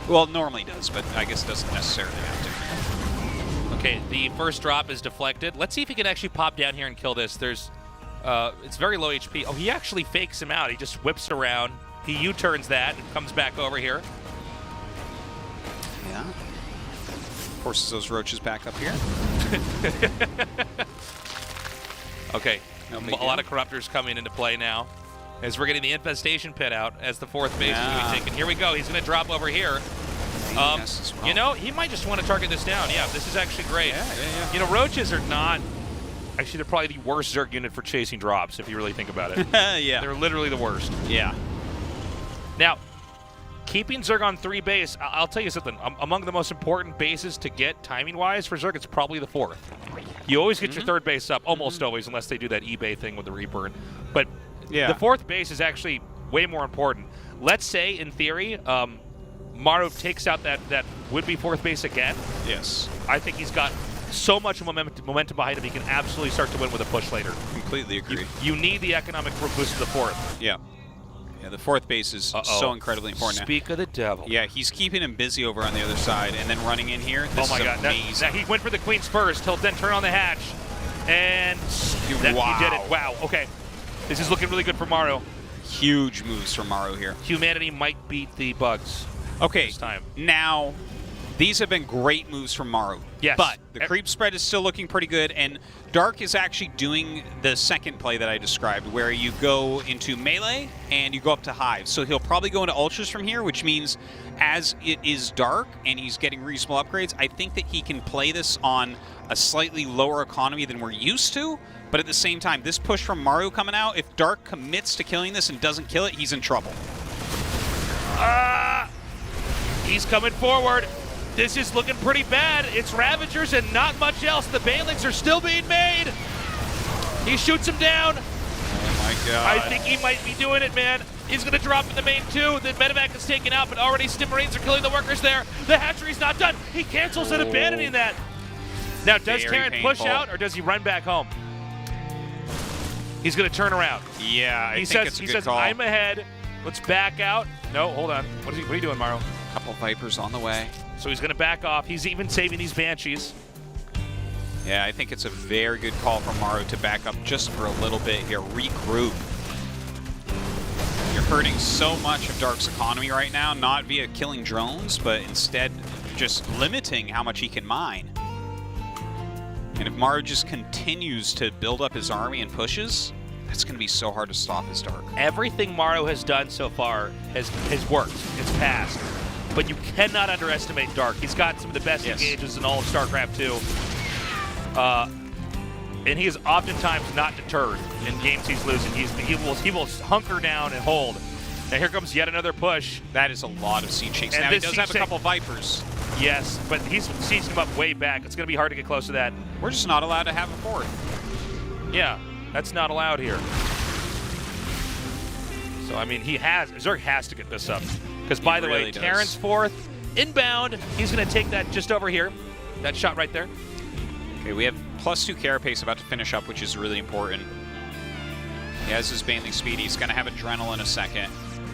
Well, normally does, but I guess it doesn't necessarily have to. Okay, the first drop is deflected. Let's see if he can actually pop down here and kill this. There's, it's very low HP. Oh, he actually fakes him out. He just whips around. He U-turns that and comes back over here. Yeah. Forces those roaches back up here. Okay, No a big lot deal. of Corruptors coming into play now as we're getting the infestation pit out as the fourth base is going to be taken. Here we go. He's going to drop over here. Yes, as well. You know, he might just want to target this down. Yeah, this is actually great. Yeah. You know, roaches are not... Actually, they're probably the worst Zerg unit for chasing drops, if you really think about it. Yeah. They're literally the worst. Yeah. Now, keeping Zerg on 3 base, I'll tell you something. Among the most important bases to get timing-wise for Zerg, it's probably the 4th. You always get your 3rd base up, almost always, unless they do that eBay thing with the Reaper. But Yeah. the 4th base is actually way more important. Let's say, in theory, Maru takes out that would-be 4th base again. Yes. I think he's got so much momentum behind him, he can absolutely start to win with a push later. Completely agree. You need the economic boost of the 4th. Yeah. Yeah, the 4th base is so incredibly important. Speak of the devil. Yeah, he's keeping him busy over on the other side and then running in here. This Oh my is God! amazing. He went for the queens first. He'll then turn on the hatch, and he did it. Wow. Okay, this is looking really good for Maru. Huge moves from Maru here. Humanity might beat the bugs. Okay, This time. now these have been great moves from Maru. Yes. But the creep spread is still looking pretty good, and Dark is actually doing the second play that I described, where you go into melee and you go up to hive. So he'll probably go into ultras from here, which means as it is Dark and he's getting reasonable upgrades, I think that he can play this on a slightly lower economy than we're used to. But at the same time, this push from Maru coming out, if Dark commits to killing this and doesn't kill it, he's in trouble. He's coming forward. This is looking pretty bad. It's Ravagers and not much else. The Banelings are still being made. He shoots him down. Oh my God. I think he might be doing it, man. He's going to drop in the main two. The medevac is taken out, but already Stim Marines are killing the workers there. The hatchery's not done. He cancels it, abandoning that. Now, does Very Terran push painful. out, or does he run back home? He's going to turn around. Yeah, I He think says, it's a he good says, call. I'm ahead. Let's back out. No, hold on. What are you doing, Maru? Couple Vipers on the way. So he's going to back off. He's even saving these Banshees. Yeah, I think it's a very good call from Maru to back up just for a little bit here. Regroup. You're hurting so much of Dark's economy right now, not via killing drones, but instead just limiting how much he can mine. And if Maru just continues to build up his army and pushes, that's going to be so hard to stop his Dark. Everything Maru has done so far has worked. It's passed. But you cannot underestimate Dark. He's got some of the best engages in all of Starcraft 2. And he is oftentimes not deterred in games he's losing. He will hunker down and hold. And here comes yet another push. That is a lot of siege shakes. And Now he this does siege have a shake- couple Vipers. Yes, but he's sieging him up way back. It's going to be hard to get close to that. We're just not allowed to have a fourth. Yeah, that's not allowed here. So, I mean, Zerg has to get this up. Because, by the way, really does. Terran's fourth, inbound. He's going to take that just over here. That shot right there. Okay, we have +2 Carapace about to finish up, which is really important. He has his Baneling speed. He's going to have Adrenaline in a second.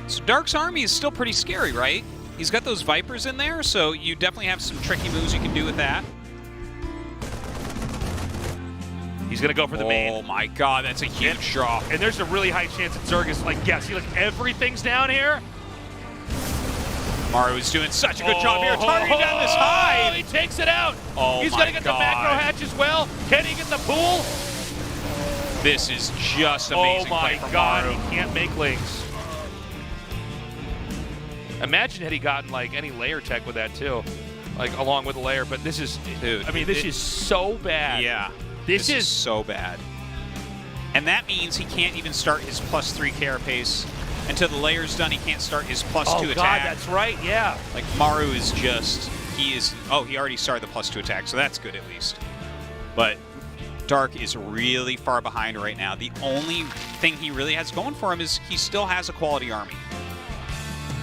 So Dark's army is still pretty scary, right? He's got those Vipers in there, so you definitely have some tricky moves you can do with that. He's going to go for the main. Oh my god, that's a huge draw. And there's a really high chance that Zerg is like, yes, see, like everything's down here. Maru is doing such a good job here, targeting down this hive. He takes it out. Oh He's my going to get the macro God. hatch as well. Can he get the pool? This is just Oh amazing my play from god, Maru. he can't make links. Imagine had he gotten like any layer tech with that too, like along with the layer. But this is, Dude, I mean, this is so bad. Yeah, This is so bad. And that means he can't even start his +3 Carapace. Until the layer's done, he can't start his +2 oh attack. god, that's right. Yeah. Like, Maru is just, he already started the +2 attack, so that's good at least. But Dark is really far behind right now. The only thing he really has going for him is he still has a quality army.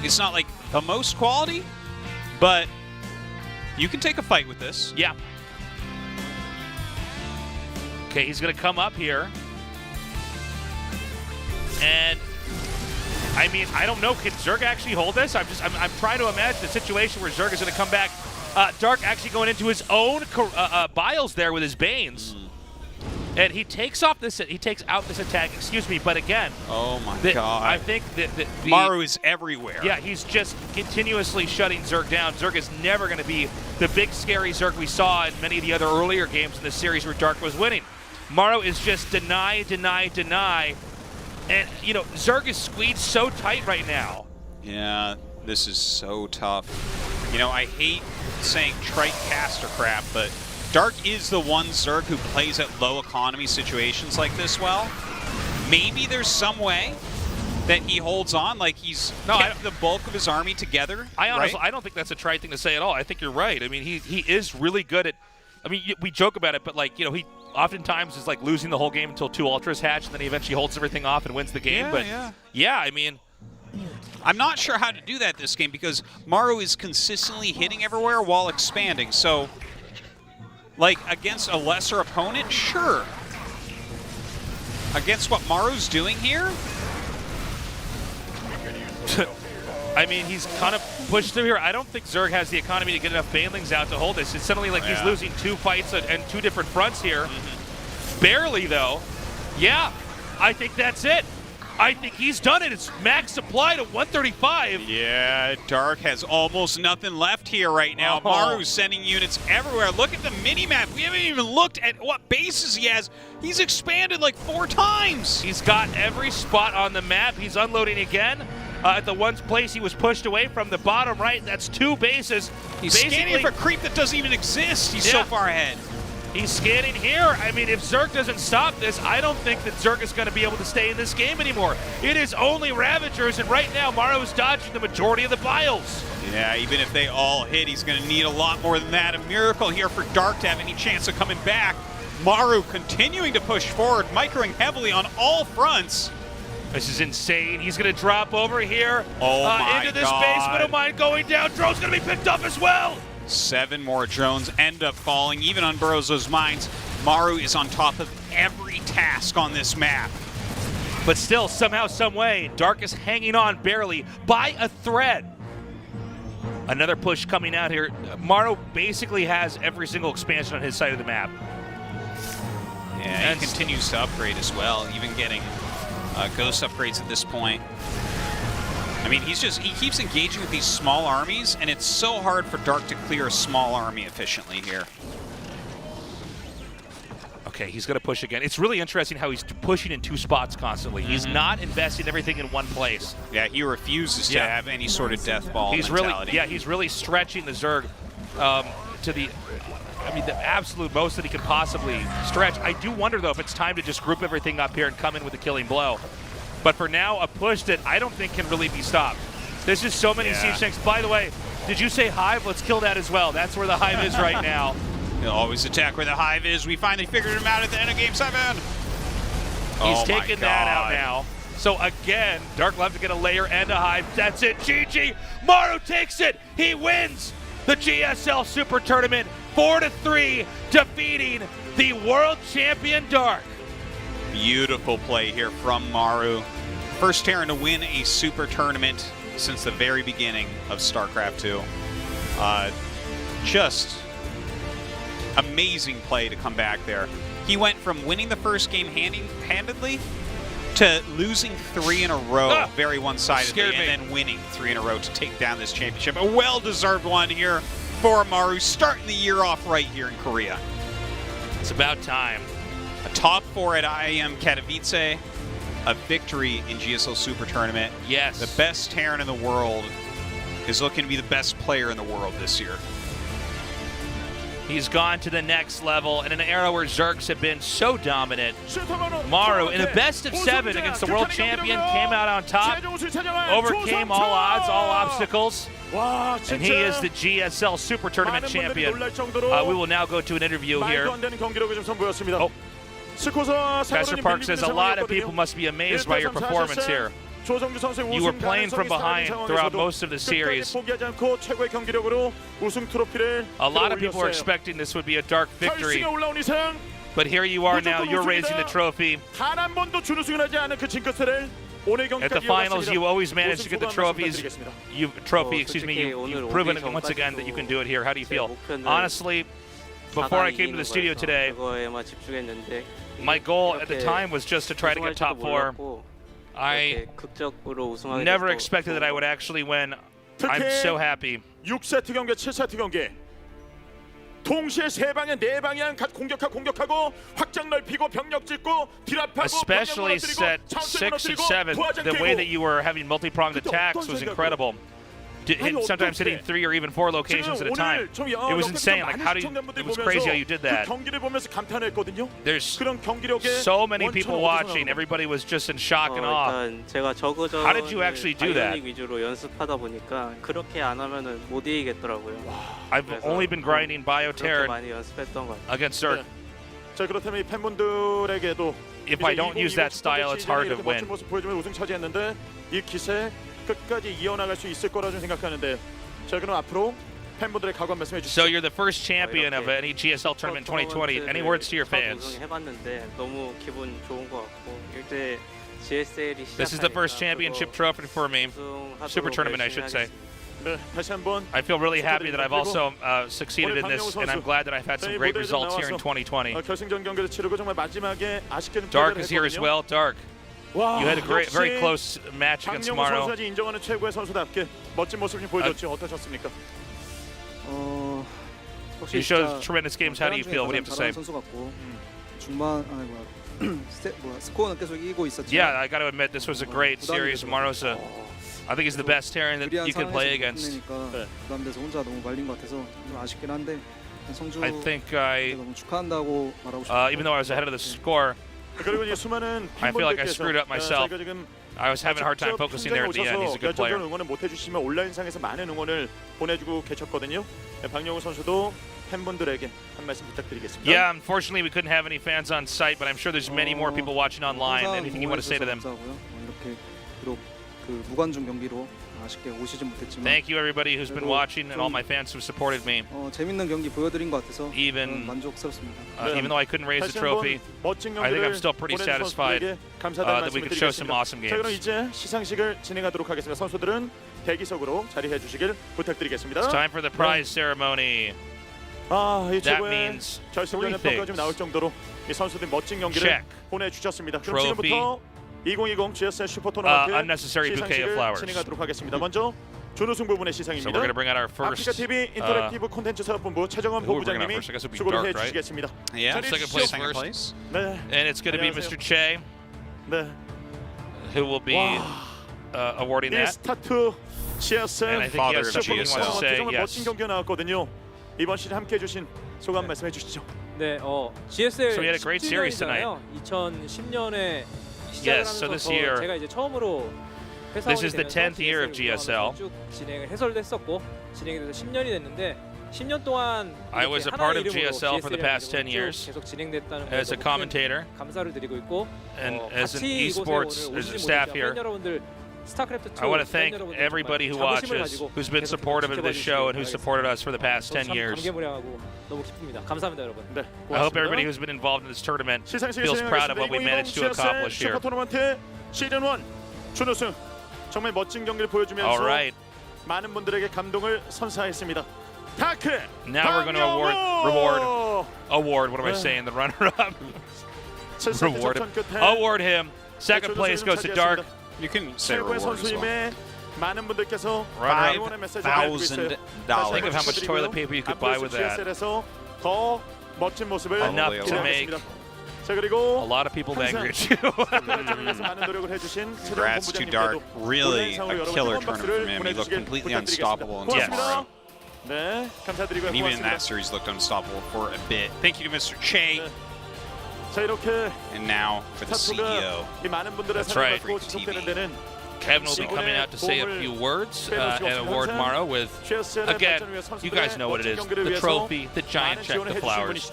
It's not like the most quality, but you can take a fight with this. Yeah. Okay, he's going to come up here. And I mean, I don't know. Can Zerg actually hold this? I'm trying to imagine a situation where Zerg is going to come back. Dark actually going into his own biles there with his Banes. And he takes out this attack, excuse me, but again. Oh my god. god. I think that the Maru is everywhere. yeah, he's just continuously shutting Zerg down. Zerg is never going to be the big scary Zerg we saw in many of the other earlier games in the series where Dark was winning. Maru is just deny. And, you know, Zerg is squeezed so tight right now. Yeah, this is so tough. You know, I hate saying trite caster crap, but Dark is the one Zerg who plays at low economy situations like this well. Maybe there's some way that he holds on, like he's kept the bulk of his army together. I honestly, right? I don't think that's a trite thing to say at all. I think you're right. I mean, he is really good at, I mean, we joke about it, but like, you know, he oftentimes is like losing the whole game until 2 ultras hatch, and then he eventually holds everything off and wins the game. Yeah, but yeah. I mean, I'm not sure how to do that this game because Maru is consistently hitting everywhere while expanding. So, like, against a lesser opponent, sure. Against what Maru's doing here? I mean, he's kind of pushed through here. I don't think Zerg has the economy to get enough Banelings out to hold this. It's suddenly like he's losing 2 fights and 2 different fronts here. Barely, though. Yeah, I think that's it. I think he's done it. It's max supply to 135. Yeah, Dark has almost nothing left here right now. Maru's sending units everywhere. Look at the mini-map. We haven't even looked at what bases he has. He's expanded like 4 times. He's got every spot on the map. He's unloading again. At the one place he was pushed away from, the bottom right, that's 2 bases. He's scanning for creep that doesn't even exist. He's so far ahead. He's scanning here. I mean, if Zerg doesn't stop this, I don't think that Zerg is going to be able to stay in this game anymore. It is only Ravagers, and right now, Maru is dodging the majority of the biles. Yeah, even if they all hit, he's going to need a lot more than that. A miracle here for Dark to have any chance of coming back. Maru continuing to push forward, microing heavily on all fronts. This is insane. He's going to drop over here into this God. basement of mine going down. Drone's going to be picked up as well. 7 more drones end up falling, even on Burrows' mines. Maru is on top of every task on this map. But still, somehow, some way, Dark is hanging on barely by a thread. Another push coming out here. Maru basically has every single expansion on his side of the map. Yeah, he continues to upgrade as well, even getting ghost upgrades at this point. I mean, he keeps engaging with these small armies, and it's so hard for Dark to clear a small army efficiently here. Okay, he's going to push again. It's really interesting how he's pushing in 2 spots constantly. He's not investing everything in one place. Yeah, he refuses to have any sort of death ball mentality. He's really stretching the Zerg to the, the absolute most that he could possibly stretch. I do wonder, though, if it's time to just group everything up here and come in with a killing blow. But for now, a push that I don't think can really be stopped. There's just so many siege tanks. By the way, did you say Hive? Let's kill that as well. That's where the Hive is right now. He'll always attack where the Hive is. We finally figured him out at the end of Game 7. He's taking that out now. So again, Dark will have to get a layer and a Hive. That's it. GG. Maru takes it. He wins the GSL Super Tournament 4-3, defeating the world champion Dark. Beautiful play here from Maru. First Terran to win a Super Tournament since the very beginning of Starcraft 2. Just amazing play to come back there. He went from winning the first game handedly to losing 3 in a row very one-sidedly, and then winning 3 in a row to take down this championship. A well-deserved one here for Maru, starting the year off right here in Korea. It's about time. A top 4 at IAM Katowice, a victory in GSL Super Tournament. Yes. The best Terran in the world is looking to be the best player in the world this year. He's gone to the next level in an era where Zergs have been so dominant. Maru, in the best of 7 against the world champion, came out on top, overcame all odds, all obstacles, and he is the GSL Super Tournament champion. We will now go to an interview here. Pastor Park says, a lot of people must be amazed by your performance here. You were playing from behind throughout most of the series. A lot of people are expecting this would be a Dark victory. But here you are now, you're raising the trophy. At the finals, you always manage to get the trophies. You've proven it once again that you can do it here. How do you feel? Honestly, before I came to the studio today, my goal at the time was just to try to get top 4. I never expected that I would actually win. I'm so happy. 6세트 경기, 7세트 경기. 동시에 3방향, 4방향 공격하고 확장 넓히고 병력 짓고 딜압하고 especially set 6 and 7, the way that you were having multi-pronged attacks was incredible. Sometimes hitting 3 or even 4 locations at a time. It was insane. Like, it was crazy how you did that. There's so many people watching. Everybody was just in shock and awe. How did you actually do that? I've only been grinding Bioterran against Zerg. If I don't use that style, it's hard to win. 끝까지 이어나갈 수 있을 거라 좀 생각하는데 자 그럼 앞으로 팬분들의 각오 한 말씀 해주시죠. So you're the first champion of any GSL tournament 2020. Any words to your fans? This is the first championship trophy for me. Super tournament, I should say. I feel really happy that I've also succeeded in this, and I'm glad that I've had some great results here in 2020. Dark is here as well. Dark. You had a very close match against Maru. You showed tremendous games. How do you feel? What do you have to say? Yeah, I got to admit, this was a great series. Maru's I think he's the best Terran that you can play against. I think even though I was ahead of the score, I feel like I screwed up myself. I was having a hard time focusing there at the end. He's a good player. Yeah, unfortunately we couldn't have any fans on site, but I'm sure there's many more people watching online. Anything you want to say to them? 이렇게 비록 그 무관중 경기로 아쉽게 오시지 못했지만 Thank you everybody who's been watching and all my fans who supported me. 재밌는 경기 보여드린 것 같아서 Even 만족스럽습니다. even though I couldn't raise the trophy, 멋진 I think I'm 경기를 still pretty 보내준 satisfied 선수들에게 감사하다는 that we 말씀을 could show some 드리겠습니다. awesome 자, 그럼 games. 이제 시상식을 진행하도록 하겠습니다. 선수들은 대기석으로 자리해 주시길 부탁드리겠습니다. It's time for the prize ceremony. 이 That 최고의 means 결승전 three 연평까지 things. 나올 정도로 이 선수들 멋진 경기를 Check. 보내주셨습니다. 그럼 Trophy. 지금부터 2020 GSL 슈퍼 토너먼트 Unnecessary bouquet of 시상식을 flowers. 진행하도록 하겠습니다. 먼저 준우승 부분의 So 시상입니다. we're going to bring out our 아프리카 first. TV 인터랙티브 콘텐츠 사업본부 최정원 who we're bringing out 본부장님이 first? I guess it'll be 수고를 Dark, right? 해주시겠습니다. Yeah, Second place second first. place. 네, And it's going to be 안녕하세요. Mr. Che 네. who will be awarding 이 that. 스타트 GSL And I think he has Father of something he wants to GSL. say. 정말 멋진 Yes. 경기가 나왔거든요. 이번 시즌 함께해 주신 소감 말씀해 주시죠. 네, GSL So we had a great series tonight. 2010년에 Yes, so this year- 제가 이제 처음으로 This is the 10th year of GSL. 쭉 진행을 해설도 했었고 진행이 돼서 10년이 됐는데 10년 동안 I 이렇게 was a 하나의 part of 이름으로 GSL for the past 10 쭉 years 계속 진행됐다는 as a 거에 너무 큰 commentator 감사를 드리고 있고 and as an 같이 이곳에 esports 오늘 as a 오시지 staff 못했지만 here. 팬 여러분들 스타크래프트 2 I want to 팬 thank 여러분들 everybody who 정말 자부심을 watches, 가지고 who's been 계속 supportive of 지켜봐 this show and who's 주시길 supported us for the past 바라겠습니다. 10 years. 감개무량하고 너무 기쁩니다. 감사합니다, 여러분. 네, I hope 고맙습니다. everybody who's been involved in this tournament 시상식을 feels proud of what we 진행하겠습니다. managed to 2020 accomplish here. 슈퍼 토너먼트 시즌 1 준우승 정말 멋진 경기를 보여주면서 All right, 많은 분들에게 감동을 선사했습니다. 다크 now we're going to award. What am I saying? The runner-up. Reward him. Award him. Second place goes to Dark. You can say 최고의 reward as well. 선수임에 많은 분들께서 Runner-up. 응원의 메시지를 알고 있어요. $5,000. Think of how much toilet paper you could buy with that. GSL에서 더 멋진 모습을 Enough to make 기대하겠습니다. 자 a 그리고 lot of people angry at you. tournament을 위해서 많은 노력을 해주신 최정 Congrats to Dark. 본부장님께도 Really 오늘 a 여러분 killer 뜨거운 tournament 박수를 from him. He looked 보내주시길 completely 부탁드리겠습니다. unstoppable in 고맙습니다. tomorrow. 네, 감사드리고요. And even in 고맙습니다. that series looked unstoppable for a bit. Thank you to Mr. Che. 자 이렇게 And now for the CEO. 스타트가 이 많은 분들의 That's 사랑을 right. 받고 지속되는 데는 Kevin will be coming out to say a few words and award Maru with, again, you guys know what it is, the trophy, the giant check, the flowers.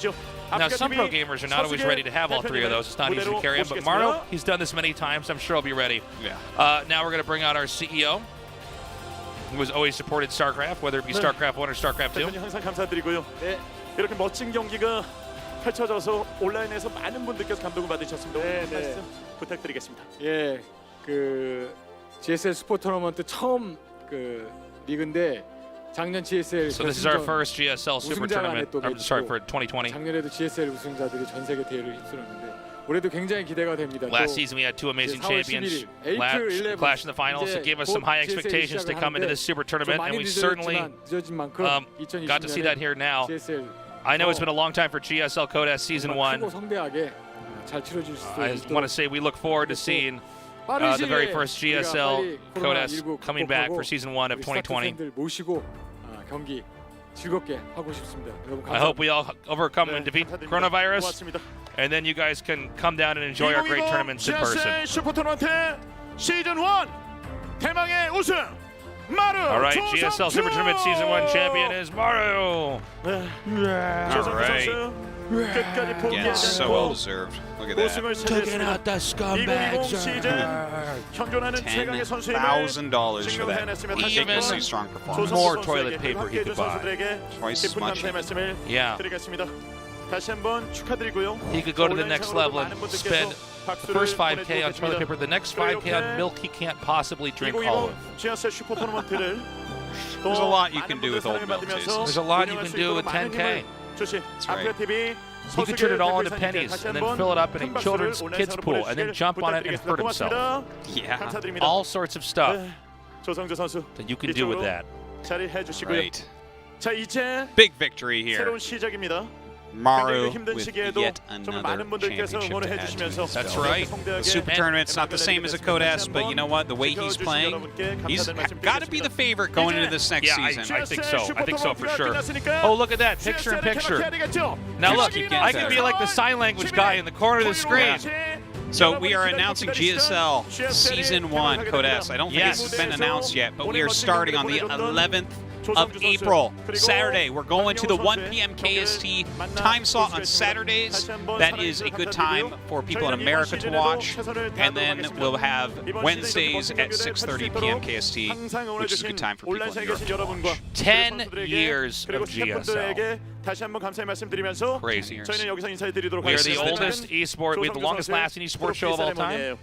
Now, some pro gamers are not always ready to have all three of those. It's not easy to carry them, but Maru, he's done this many times. I'm sure he'll be ready. Yeah. Now we're going to bring out our CEO, who has always supported Starcraft, whether it be StarCraft 1 or StarCraft 2. 대표님 항상 감사드리고요. 네, 이렇게 멋진 경기가 펼쳐져서 온라인에서 많은 분들께서 감동을 받으셨습니다. 오늘 한 말씀 부탁드리겠습니다. 예, 그 GSL 슈퍼 토너먼트 처음 그 리그인데 작년 GSL So this is our 결승전 first GSL Super Tournament, or, sorry, for 2020. 작년에도 GSL 우승자들이 전 세계 대회를 휩쓸었는데 올해도 굉장히 기대가 됩니다. Last 또 season we had two amazing 4월 champions 11일, last April 11, clash in the finals that 이제 gave us some 곧 high GSL expectations to come into this Super 좀 Tournament, and 많이 we certainly 늦어진 만큼 got to see that here now. GSL I know it's been a long time for GSL Codes Season 1. 크고 성대하게 잘 치러질 수 I 있도록 want to say we look forward to seeing the very first GSL Codes coming back for Season 1 of 2020. 팬들 모시고 경기 즐겁게 하고 싶습니다. 여러분 I hope we all overcome and 네, defeat 감사드립니다. coronavirus, 고맙습니다. and then you guys can come down and enjoy our great tournaments in person. GSL 슈퍼 토너먼트 시즌 1 대망의 우승 마루. All right, GSL Super Tournament Season 1 champion is Maru. 조성주 right. 선수 끝까지 Again, 포기하지 so well 않고 deserved. Look at that. 우승을 차지했습니다. 2020 시즌 현존하는 최강의 선수임을 $10,000 for that. 증명해냈으며 다시 Even 한번 Ridiculously strong performance. more 조성주 toilet 선수에게 paper he 그리고 could buy. 선수들에게 Twice as 깊은 much. 감사의 말씀을 Yeah. 드리겠습니다. 다시 한번 축하드리고요. He could go to the next level and spend the first 5K on toilet paper, the next 5K on milk he can't possibly drink all of. 2020 GSL 슈퍼 토너먼트를 There's a lot you can do with old milk tastes. There's a lot you can do with 10K. 주신 right. 아프리카 TV He could turn it all into pennies and then fill it up in a children's kids pool and then jump on it and hurt himself. Yeah. 감사드립니다. All sorts of stuff 조성주 선수 that you can do with that. 자리해 주시고요. Right. 자 이제 Big victory here. 새로운 시작입니다. Maru 힘든 with 시기에도 yet 정말 another 많은 분들께서 championship 응원을 to add to 해주시면서 his That's belt. right. 성대하게 The Super Tournament's not the same as a Codes, but you know what? The way he's playing, he's got to be the favorite going into this next Yeah, season. I think so. I think so for sure. Oh, look at that. Picture in picture. Now look, I can be like the sign language guy in the corner of the screen. So we are announcing GSL Season 1 Codes. I don't think Yes. it's been announced yet, but we are starting on the 11th of April, Saturday. We're going to the 1 p.m. KST time slot on Saturdays. That is a good time for people in America to watch. And then we'll have Wednesdays at 6:30 p.m. KST, which is a good time for people in Europe to watch. 10 years of GSL. 다시 한번 감사의 말씀드리면서 Crazy. 저희는 여기서 인사드리도록 We are the 하겠습니다. oldest esport. We have the longest lasting esport show of all time.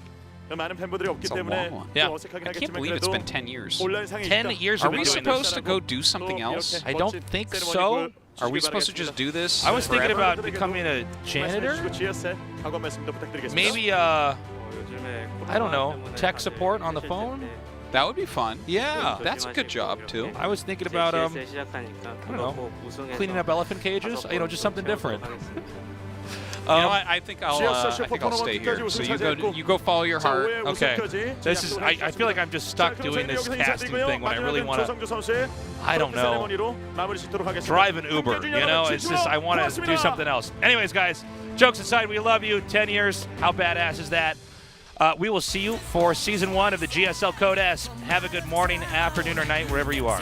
많은 팬분들이 없기 It's a 때문에 long one. Yeah. 좀 어색하긴 I can't 하겠지만 believe it's 그래도 been 10 years. 온라인상에 10 있다. years Are we've we been doing this. supposed to go do something else? I don't think so. Are we supposed to just do this? I was thinking forever? about becoming a janitor. GSL 각오 말씀도 부탁드리겠습니다. Maybe, I don't know, tech support on the phone? That would be fun. Yeah, that's a good job too. I was thinking about, I don't know, cleaning up elephant cages. You know, just something different. You know what? I think I'll stay here. So you go follow your heart. Okay. This is. I feel like I'm just stuck doing this casting thing when I really want to. I don't know. Drive an Uber. You know, it's just I want to do something else. Anyways, guys, jokes aside, we love you. 10 years. How badass is that? We will see you for season 1 of the GSL Code S. Have a good morning, afternoon, or night, wherever you are.